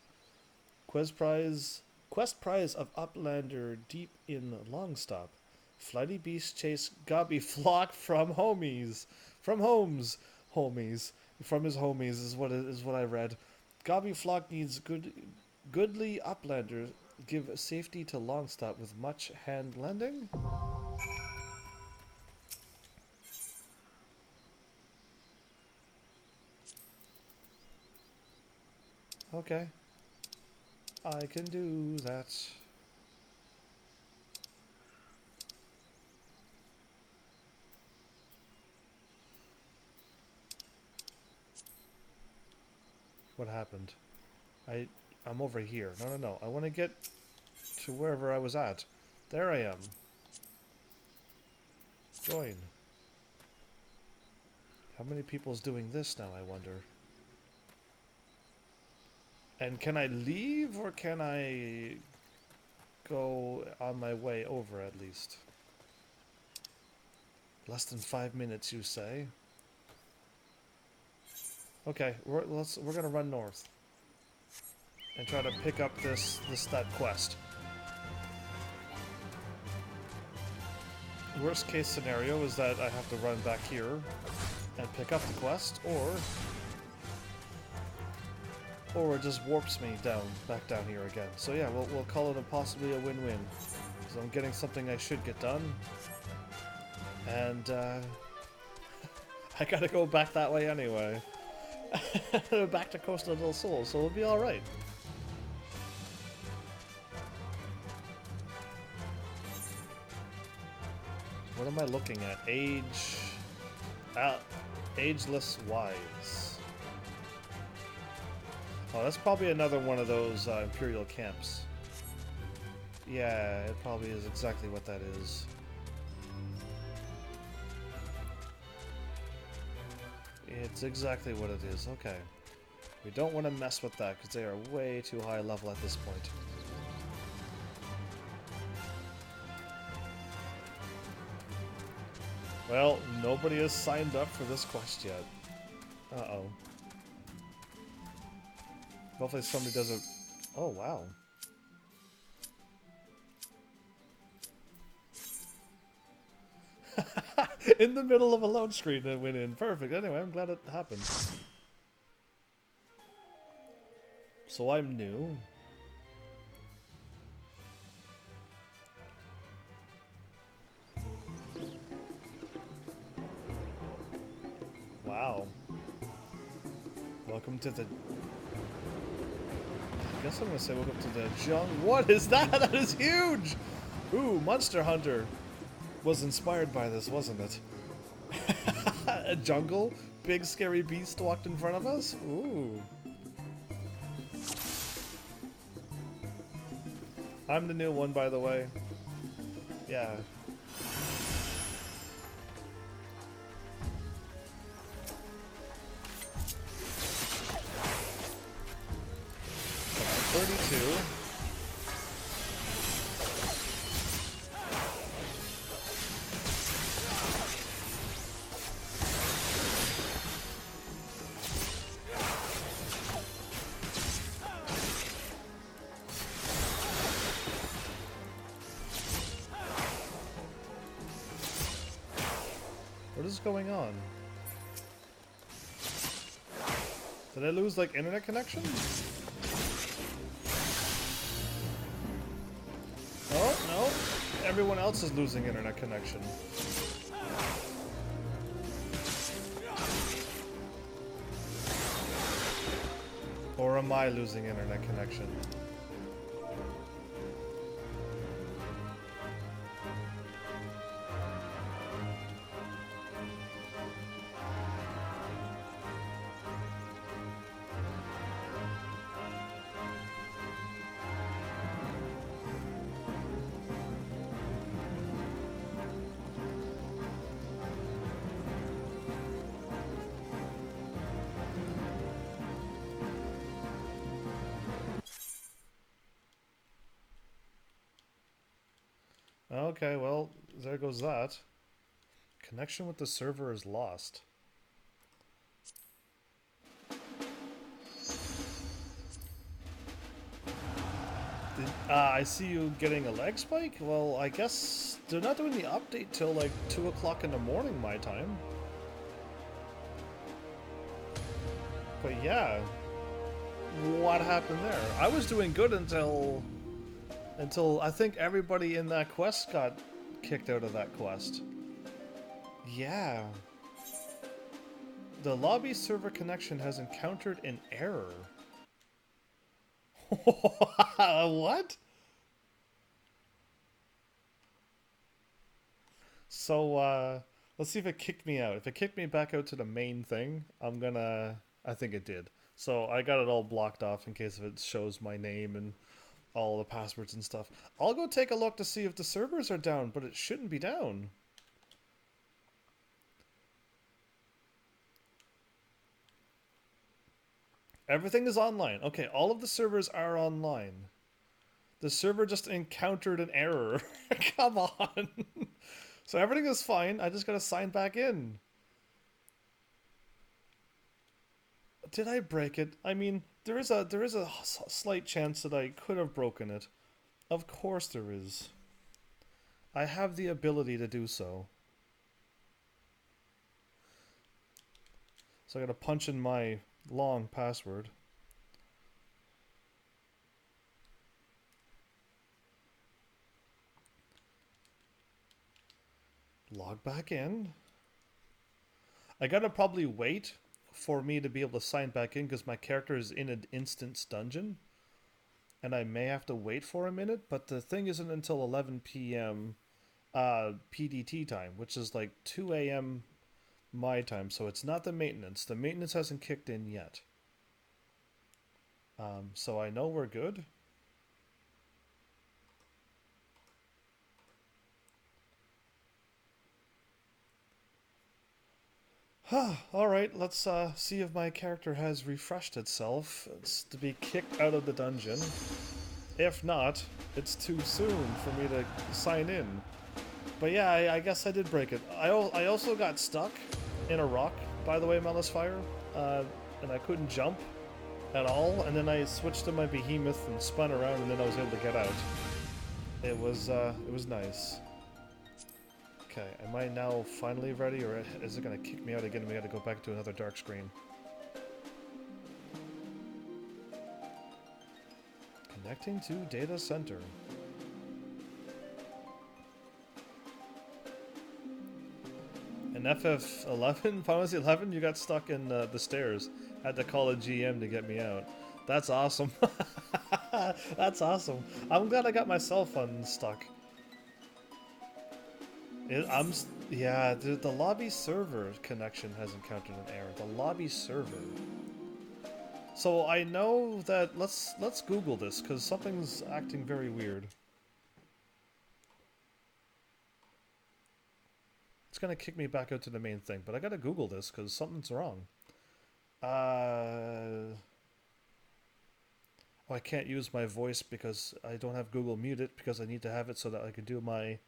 Quest prize of Uplander deep in Longstop. Flighty beast chase gobby flock from homies. From homes. Homies. From his homies is what I read. Gobby flock needs goodly Uplander give safety to Longstop with much hand lending. Okay. I can do that. What happened? I'm over here. No. I want to get to wherever I was at. There I am. Join. How many people's doing this now, I wonder? And can I leave, or can I go on my way over at least? Less than 5 minutes, you say? Okay, we're gonna run north and try to pick up that quest. Worst case scenario is that I have to run back here and pick up the quest, or it just warps me back down here again. So yeah, we'll call it possibly a win-win. So I'm getting something I should get done, and I gotta go back that way anyway. Back to Coastal del Sol, so we'll be alright. What am I looking at? Ageless Wise. Oh, that's probably another one of those Imperial camps. Yeah, it probably is exactly what that is. It's exactly what it is. Okay. We don't want to mess with that because they are way too high level at this point. Well, nobody has signed up for this quest yet. Uh-oh. Hopefully somebody doesn't... Oh, wow. In the middle of a load screen that went in. Perfect. Anyway, I'm glad it happened. So I'm new. Wow. Welcome to the... I guess I'm gonna say welcome to the jungle. What is that? That is huge! Ooh, Monster Hunter was inspired by this, wasn't it? A jungle? Big scary beast walked in front of us? Ooh. I'm the new one, by the way. Yeah. to. What is going on? Did I lose, like, internet connection? Oh, no. Everyone else is losing internet connection. Or am I losing internet connection? Okay, well, there goes that. Connection with the server is lost. I see you getting a leg spike? Well, I guess they're not doing the update till like 2 o'clock in the morning my time. But yeah, what happened there? I was doing good until I think everybody in that quest got kicked out of that quest. Yeah. The lobby server connection has encountered an error. What? So, let's see if it kicked me out. If it kicked me back out to the main thing, I think it did. So I got it all blocked off in case if it shows my name and all the passwords and stuff. I'll go take a look to see if the servers are down, but it shouldn't be down. Everything is online. Okay, all of the servers are online. The server just encountered an error. Come on. So everything is fine. I just gotta sign back in. Did I break it? I mean, there is a slight chance that I could have broken it. Of course there is. I have the ability to do so. So I gotta punch in my long password. Log back in. I gotta probably wait for me to be able to sign back in because my character is in an instance dungeon. And I may have to wait for a minute, but the thing isn't until 11 p.m. PDT time, which is like 2 a.m. my time, so it's not the maintenance. The maintenance hasn't kicked in yet. So I know we're good. Alright, let's see if my character has refreshed itself. It's to be kicked out of the dungeon. If not, it's too soon for me to sign in. But yeah, I guess I did break it. I also got stuck in a rock, by the way, Fire, and I couldn't jump at all, and then I switched to my behemoth and spun around, and then I was able to get out. It was nice. Okay, am I now finally ready, or is it going to kick me out again and we got to go back to another dark screen? Connecting to data center. In FF11, Final Fantasy 11, you got stuck in the stairs. Had to call a GM to get me out. That's awesome. That's awesome. I'm glad I got myself unstuck. Yeah, the lobby server connection has encountered an error. The lobby server. So I know that let's Google this because something's acting very weird. It's gonna kick me back out to the main thing, but I gotta Google this because something's wrong. Oh, I can't use my voice because I don't have Google Muted because I need to have it so that I can do my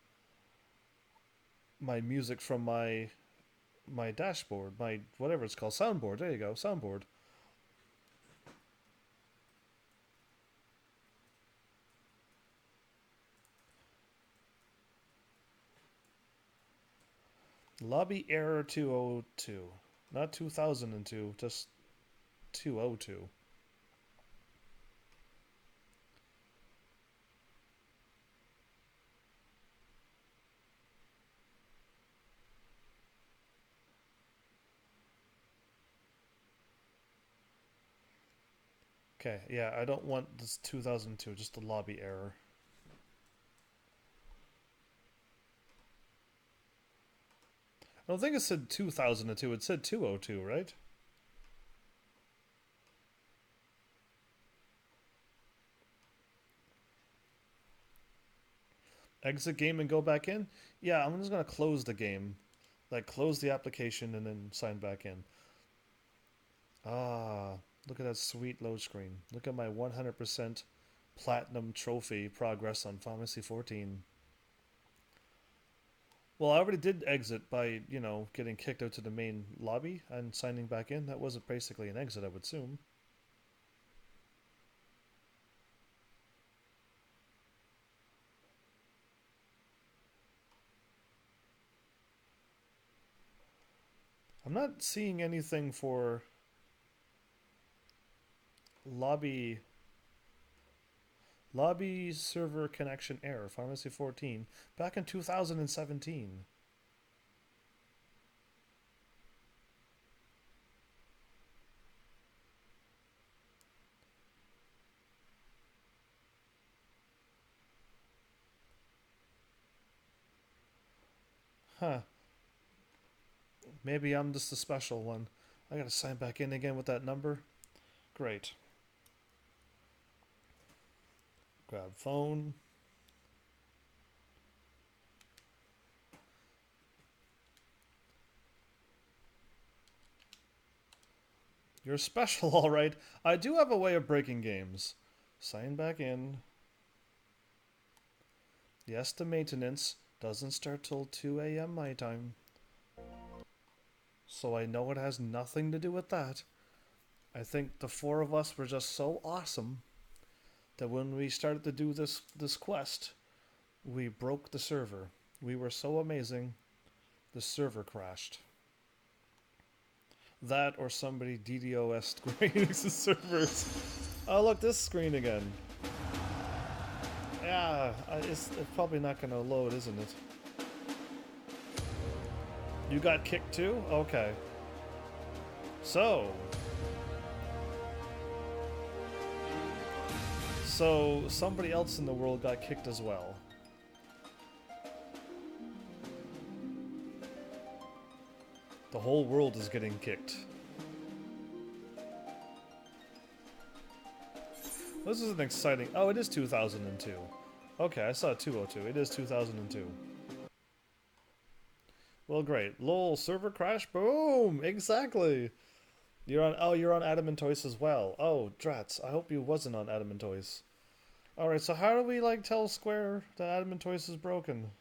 music from my dashboard, my whatever it's called, soundboard. There you go, soundboard. Lobby error 202. Not 2002, just 202. Okay, yeah, I don't want this 2002, just the lobby error. I don't think it said 2002, it said 202, right? Exit game and go back in? Yeah, I'm just gonna close the game. Like, close the application and then sign back in. Ah, look at that sweet load screen. Look at my 100% platinum trophy progress on Pharmacy 14. Well, I already did exit by, getting kicked out to the main lobby and signing back in. That wasn't basically an exit, I would assume. I'm not seeing anything for lobby server connection error, Pharmacy 14, back in 2017. Huh. Maybe I'm just a special one. I gotta sign back in again with that number. Great. Grab phone. You're special, alright. I do have a way of breaking games. Sign back in. Yes, the maintenance doesn't start till 2 a.m. my time. So I know it has nothing to do with that. I think the four of us were just so awesome that when we started to do this quest, we broke the server. We were so amazing, the server crashed. That or somebody DDoS Square Enix's servers. Oh, look, this screen again. Yeah, it's probably not going to load, isn't it? You got kicked too? Okay. So somebody else in the world got kicked as well. The whole world is getting kicked. This is an exciting... Oh, it is 2002. Okay, I saw 202. It is 2002. Well, great. LOL, server crash? Boom! Exactly! You're on Adamantoise as well. Oh, drats. I hope you wasn't on Adamantoise. Alright, so how do we, tell Square that Adamantoise is broken?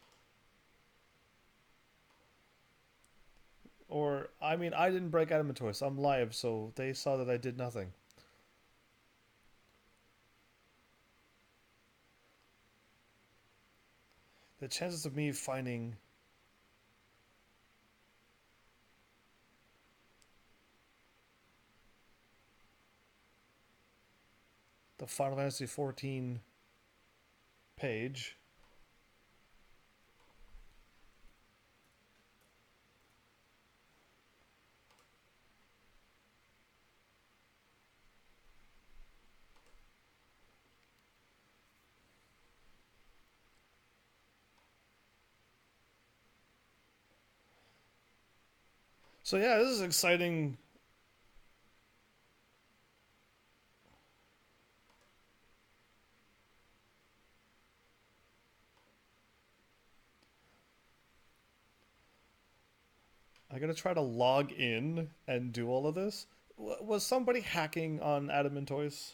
Or, I mean, I didn't break Adamantoise. I'm live, so they saw that I did nothing. The chances of me finding... the Final Fantasy 14 page... So yeah, this is exciting. I gotta try to log in and do all of this. Was somebody hacking on Adamantoise?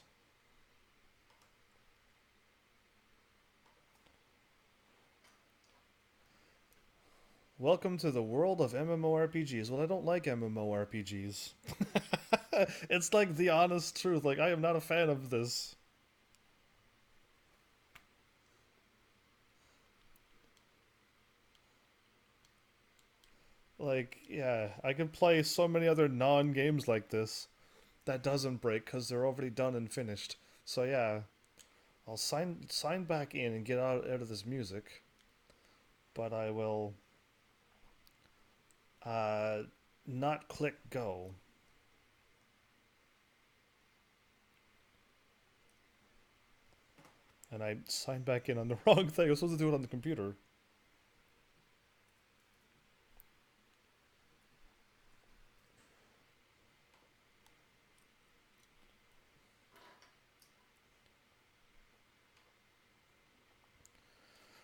Welcome to the world of MMORPGs. Well, I don't like MMORPGs. It's like the honest truth. Like, I am not a fan of this. Like, yeah, I can play so many other non-games like this that doesn't break because they're already done and finished. So yeah, I'll sign back in and get out of this music. But I will not click go. And I signed back in on the wrong thing. I was supposed to do it on the computer.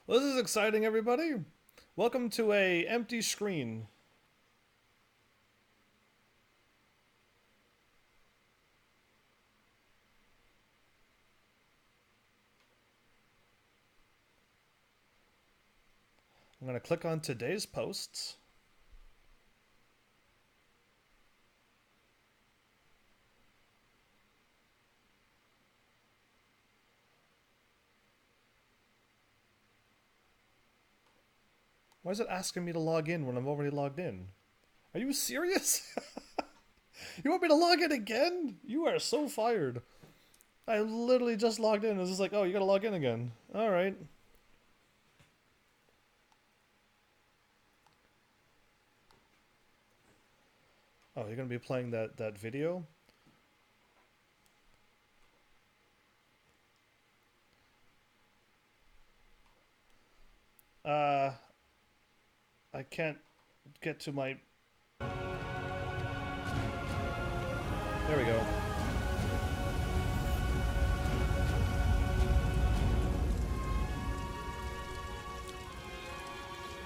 Well, this is exciting, everybody. Welcome to a empty screen. I'm going to click on today's posts. Why is it asking me to log in when I'm already logged in? Are you serious? You want me to log in again? You are so fired. I literally just logged in. It's just like, oh, you gotta log in again. Alright. Oh, you're gonna be playing that video? I can't get to my... There we go.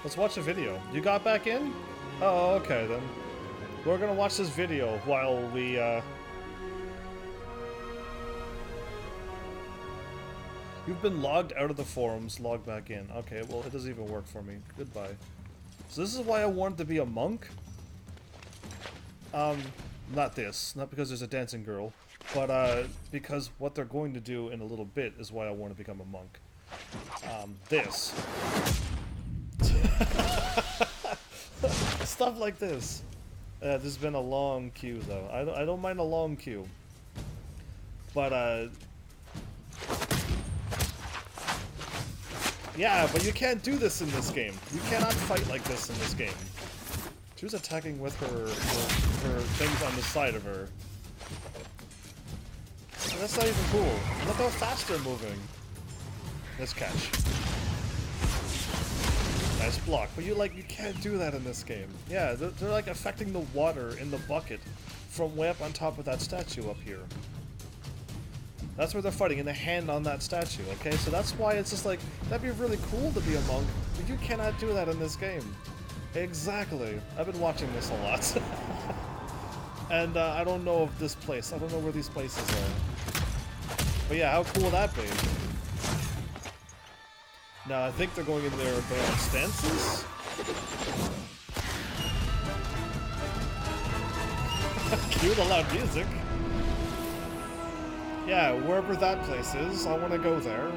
Let's watch the video. You got back in? Oh, okay then. We're gonna watch this video while we, You've been logged out of the forums, log back in. Okay, well, it doesn't even work for me. Goodbye. So this is why I wanted to be a monk. Not this. Not because there's a dancing girl. But, because what they're going to do in a little bit is why I want to become a monk. This. Stuff like this. This has been a long queue, though. I don't mind a long queue. But, yeah, but you can't do this in this game. You cannot fight like this in this game. She was attacking with her things on the side of her. That's not even cool. Look how fast they're moving. Let's catch. Nice block. But you can't do that in this game. Yeah, they're like affecting the water in the bucket from way up on top of that statue up here. That's where they're fighting, in the hand on that statue, okay? So that's why it's just like, that'd be really cool to be a monk, but you cannot do that in this game. Exactly. I've been watching this a lot. And I don't know of this place. I don't know where these places are. But yeah, how cool would that be? Now, I think they're going in their own stances. Cue the loud music. Yeah, wherever that place is, I want to go there.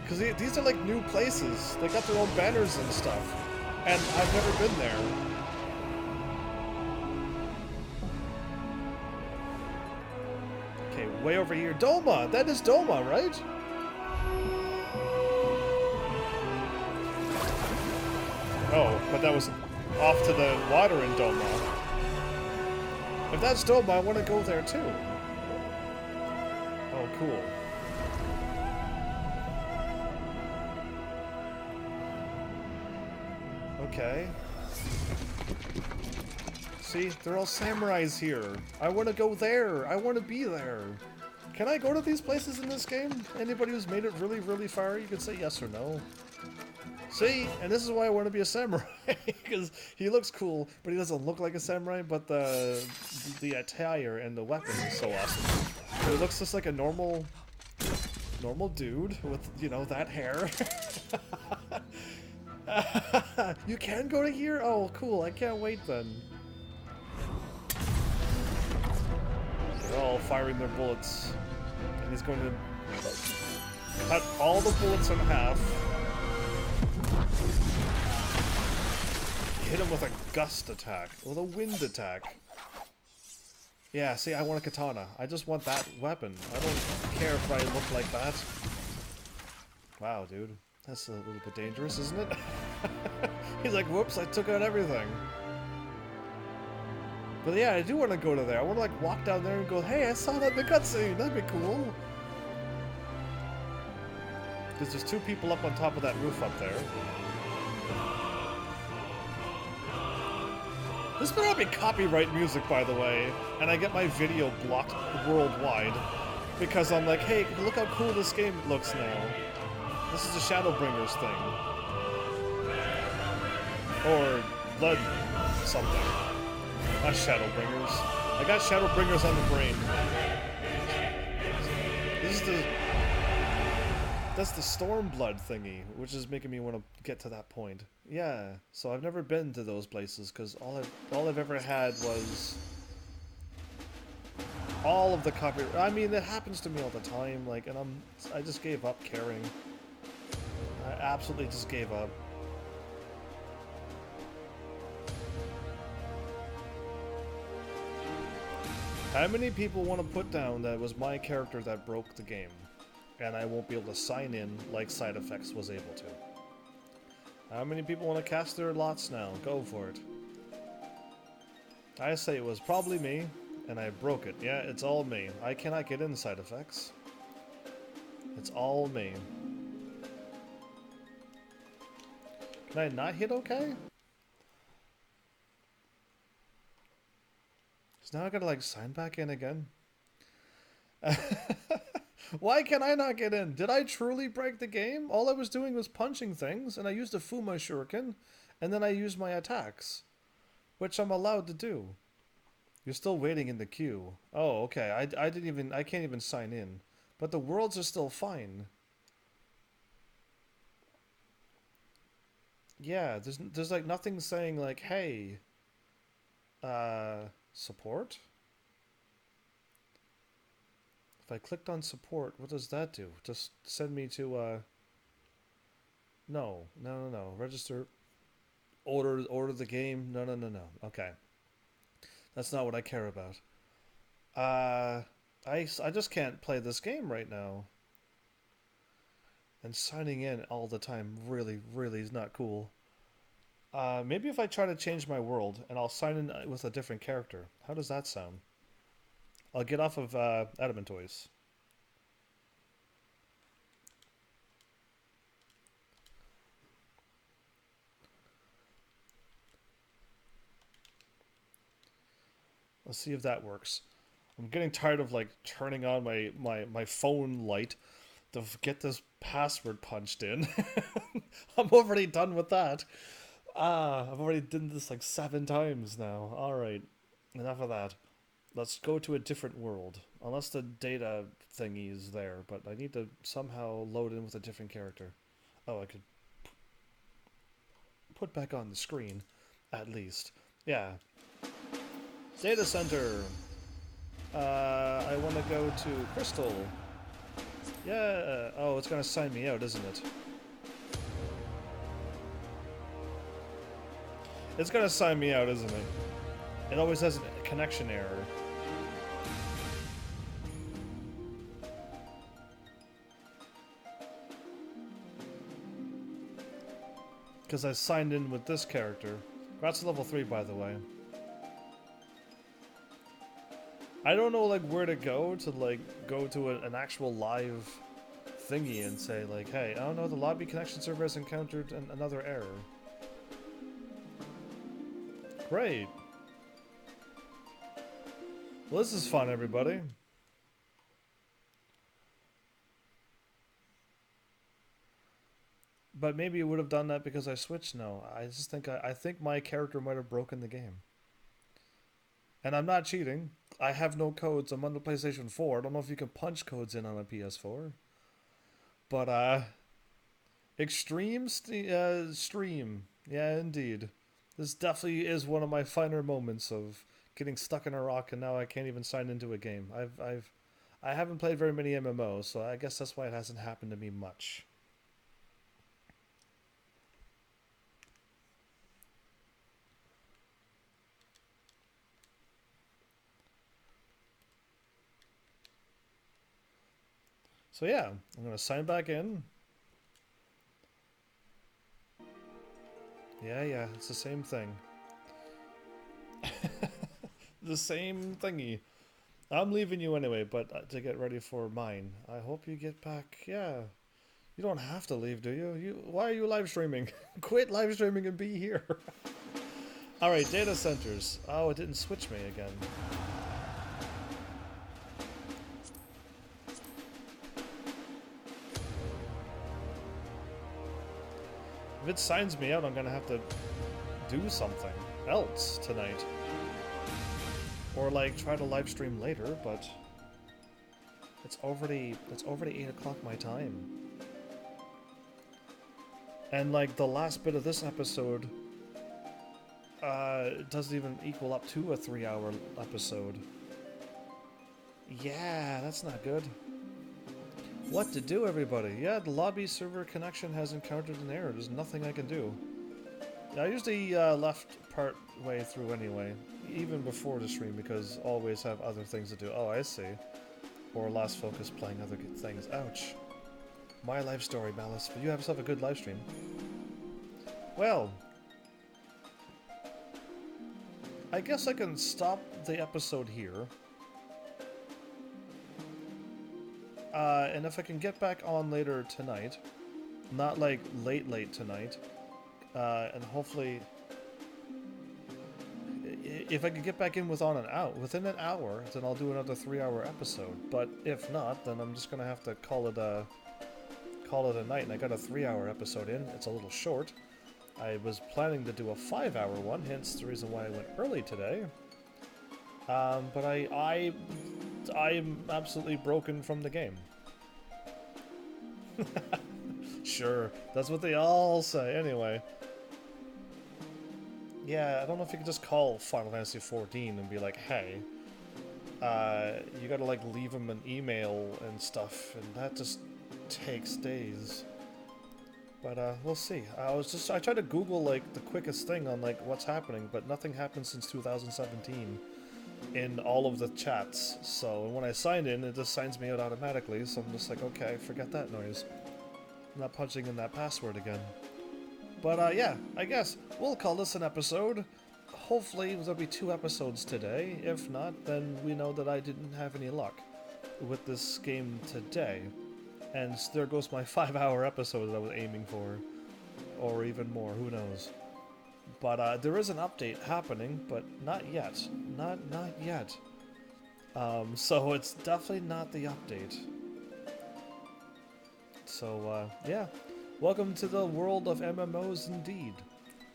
Because these are like new places. They got their own banners and stuff. And I've never been there. Okay, way over here. Doma! That is Doma, right? Oh, but that was off to the water in Doma. If that's Doma, I want to go there too. Oh, cool. Okay. See, they're all samurais here. I want to go there. I want to be there. Can I go to these places in this game? Anybody who's made it really, really far, you can say yes or no. See, and this is why I want to be a samurai, because he looks cool, but he doesn't look like a samurai, but the attire and the weapon is so awesome. He looks just like a normal dude with, you know, that hair. You can go to here? Oh, cool. I can't wait then. They're all firing their bullets. And he's going to cut all the bullets in half. Hit him with a gust attack. With a wind attack. Yeah, see, I want a katana. I just want that weapon. I don't care if I look like that. Wow, dude. That's a little bit dangerous, isn't it? He's like, whoops, I took out everything. But yeah, I do want to go to there. I want to like walk down there and go, hey, I saw that in the cutscene. That'd be cool. Because there's two people up on top of that roof up there. This better not be copyright music, by the way, and I get my video blocked worldwide because I'm like, hey, look how cool this game looks now. This is a Shadowbringers thing. Or Blood something. Not Shadowbringers. I got Shadowbringers on the brain. This is the... That's the Stormblood thingy, which is making me want to get to that point. Yeah, so I've never been to those places, because all I've ever had was... all of the copy... I mean, it happens to me all the time, like, and I just gave up caring. I absolutely just gave up. How many people want to put down that it was my character that broke the game, and I won't be able to sign in like Side Effects was able to? How many people want to cast their lots now? Go for it. I say it was probably me, and I broke it. Yeah, it's all me. I cannot get in Side Effects. It's all me. Can I not hit OK? So now I gotta like sign back in again. Why can I not get in? Did I truly break the game? All I was doing was punching things, and I used a Fuma Shuriken, and then I used my attacks, which I'm allowed to do. You're still waiting in the queue. Oh, okay. I can't even sign in, but the worlds are still fine. Yeah, there's like nothing saying like, hey, support? If I clicked on support, what does that do? Just send me to, no. Register, order the game. No. Okay. That's not what I care about. I just can't play this game right now. And signing in all the time really is not cool. Maybe if I try to change my world and I'll sign in with a different character. How does that sound? I'll get off of Adamant Toys. Let's see if that works. I'm getting tired of like turning on my phone light to get this password punched in. I'm already done with that. I've already done this like 7 times now. Alright, enough of that. Let's go to a different world. Unless the data thingy is there, but I need to somehow load in with a different character. Oh, I could put back on the screen, at least. Yeah. Data center! I want to go to Crystal. Yeah! Oh, it's gonna sign me out, isn't it? It's gonna sign me out, isn't it? It always has a connection error. Because I signed in with this character. That's level 3, by the way. I don't know like where to go to an actual live thingy and say like, hey, I don't know, the lobby connection server has encountered another error. Great. Well, this is fun, everybody. But maybe it would have done that because I switched. No, I just think I think my character might have broken the game. And I'm not cheating. I have no codes. I'm on the PlayStation 4. I don't know if you can punch codes in on a PS4. But Extreme stream. Yeah, indeed. This definitely is one of my finer moments of getting stuck in a rock, and now I can't even sign into a game. I haven't played very many MMOs, so I guess that's why it hasn't happened to me much. So yeah, I'm gonna sign back in. Yeah, it's the same thing. The same thingy. I'm leaving you anyway, but to get ready for mine. I hope you get back. Yeah. You don't have to leave, do you? Why are you live streaming? Quit live streaming and be here. Alright, data centers. Oh, it didn't switch me again. If it signs me out, I'm gonna have to do something else tonight. Or like try to live stream later, but it's already 8 o'clock my time. And like the last bit of this episode doesn't even equal up to a 3-hour episode. Yeah, that's not good. What to do, everybody? Yeah, the lobby server connection has encountered an error. There's nothing I can do. I usually left part way through anyway, even before the stream, because always have other things to do. Oh, I see. Or lost focus playing other good things. Ouch. My life story, Malice. But you have yourself a good live stream. Well, I guess I can stop the episode here. And if I can get back on later tonight, not like late tonight, and hopefully, if I can get back in within an hour, then I'll do another 3-hour episode. But if not, then I'm just gonna have to call it a night. And I got a 3-hour episode in. It's a little short. I was planning to do a 5-hour one, hence the reason why I went early today. But I'm absolutely broken from the game. Sure, that's what they all say. Anyway. Yeah, I don't know if you could just call Final Fantasy XIV and be like, hey, you gotta like leave them an email and stuff, and that just takes days. But we'll see. I tried to Google like the quickest thing on like what's happening, but nothing happened since 2017 in all of the chats. So when I signed in, it just signs me out automatically. So I'm just like, okay, forget that noise. I'm not punching in that password again. But yeah, I guess we'll call this an episode. Hopefully there'll be 2 episodes today. If not, then we know that I didn't have any luck with this game today. And there goes my 5-hour episode that I was aiming for. Or even more, who knows. But there is an update happening, but not yet. Not yet. So it's definitely not the update. So yeah. Welcome to the world of MMOs indeed.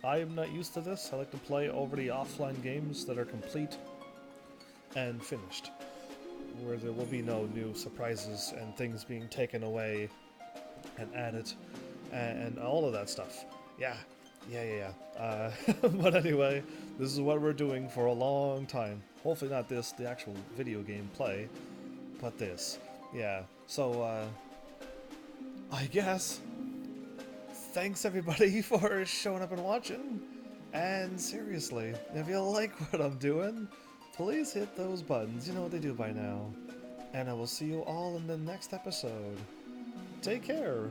I am not used to this. I like to play over the offline games that are complete and finished, where there will be no new surprises and things being taken away and added and all of that stuff. Yeah. But anyway, this is what we're doing for a long time. Hopefully not this, the actual video game play, but this. Yeah. So, I guess thanks everybody for showing up and watching. And seriously, if you like what I'm doing, please hit those buttons. You know what they do by now. And I will see you all in the next episode. Take care.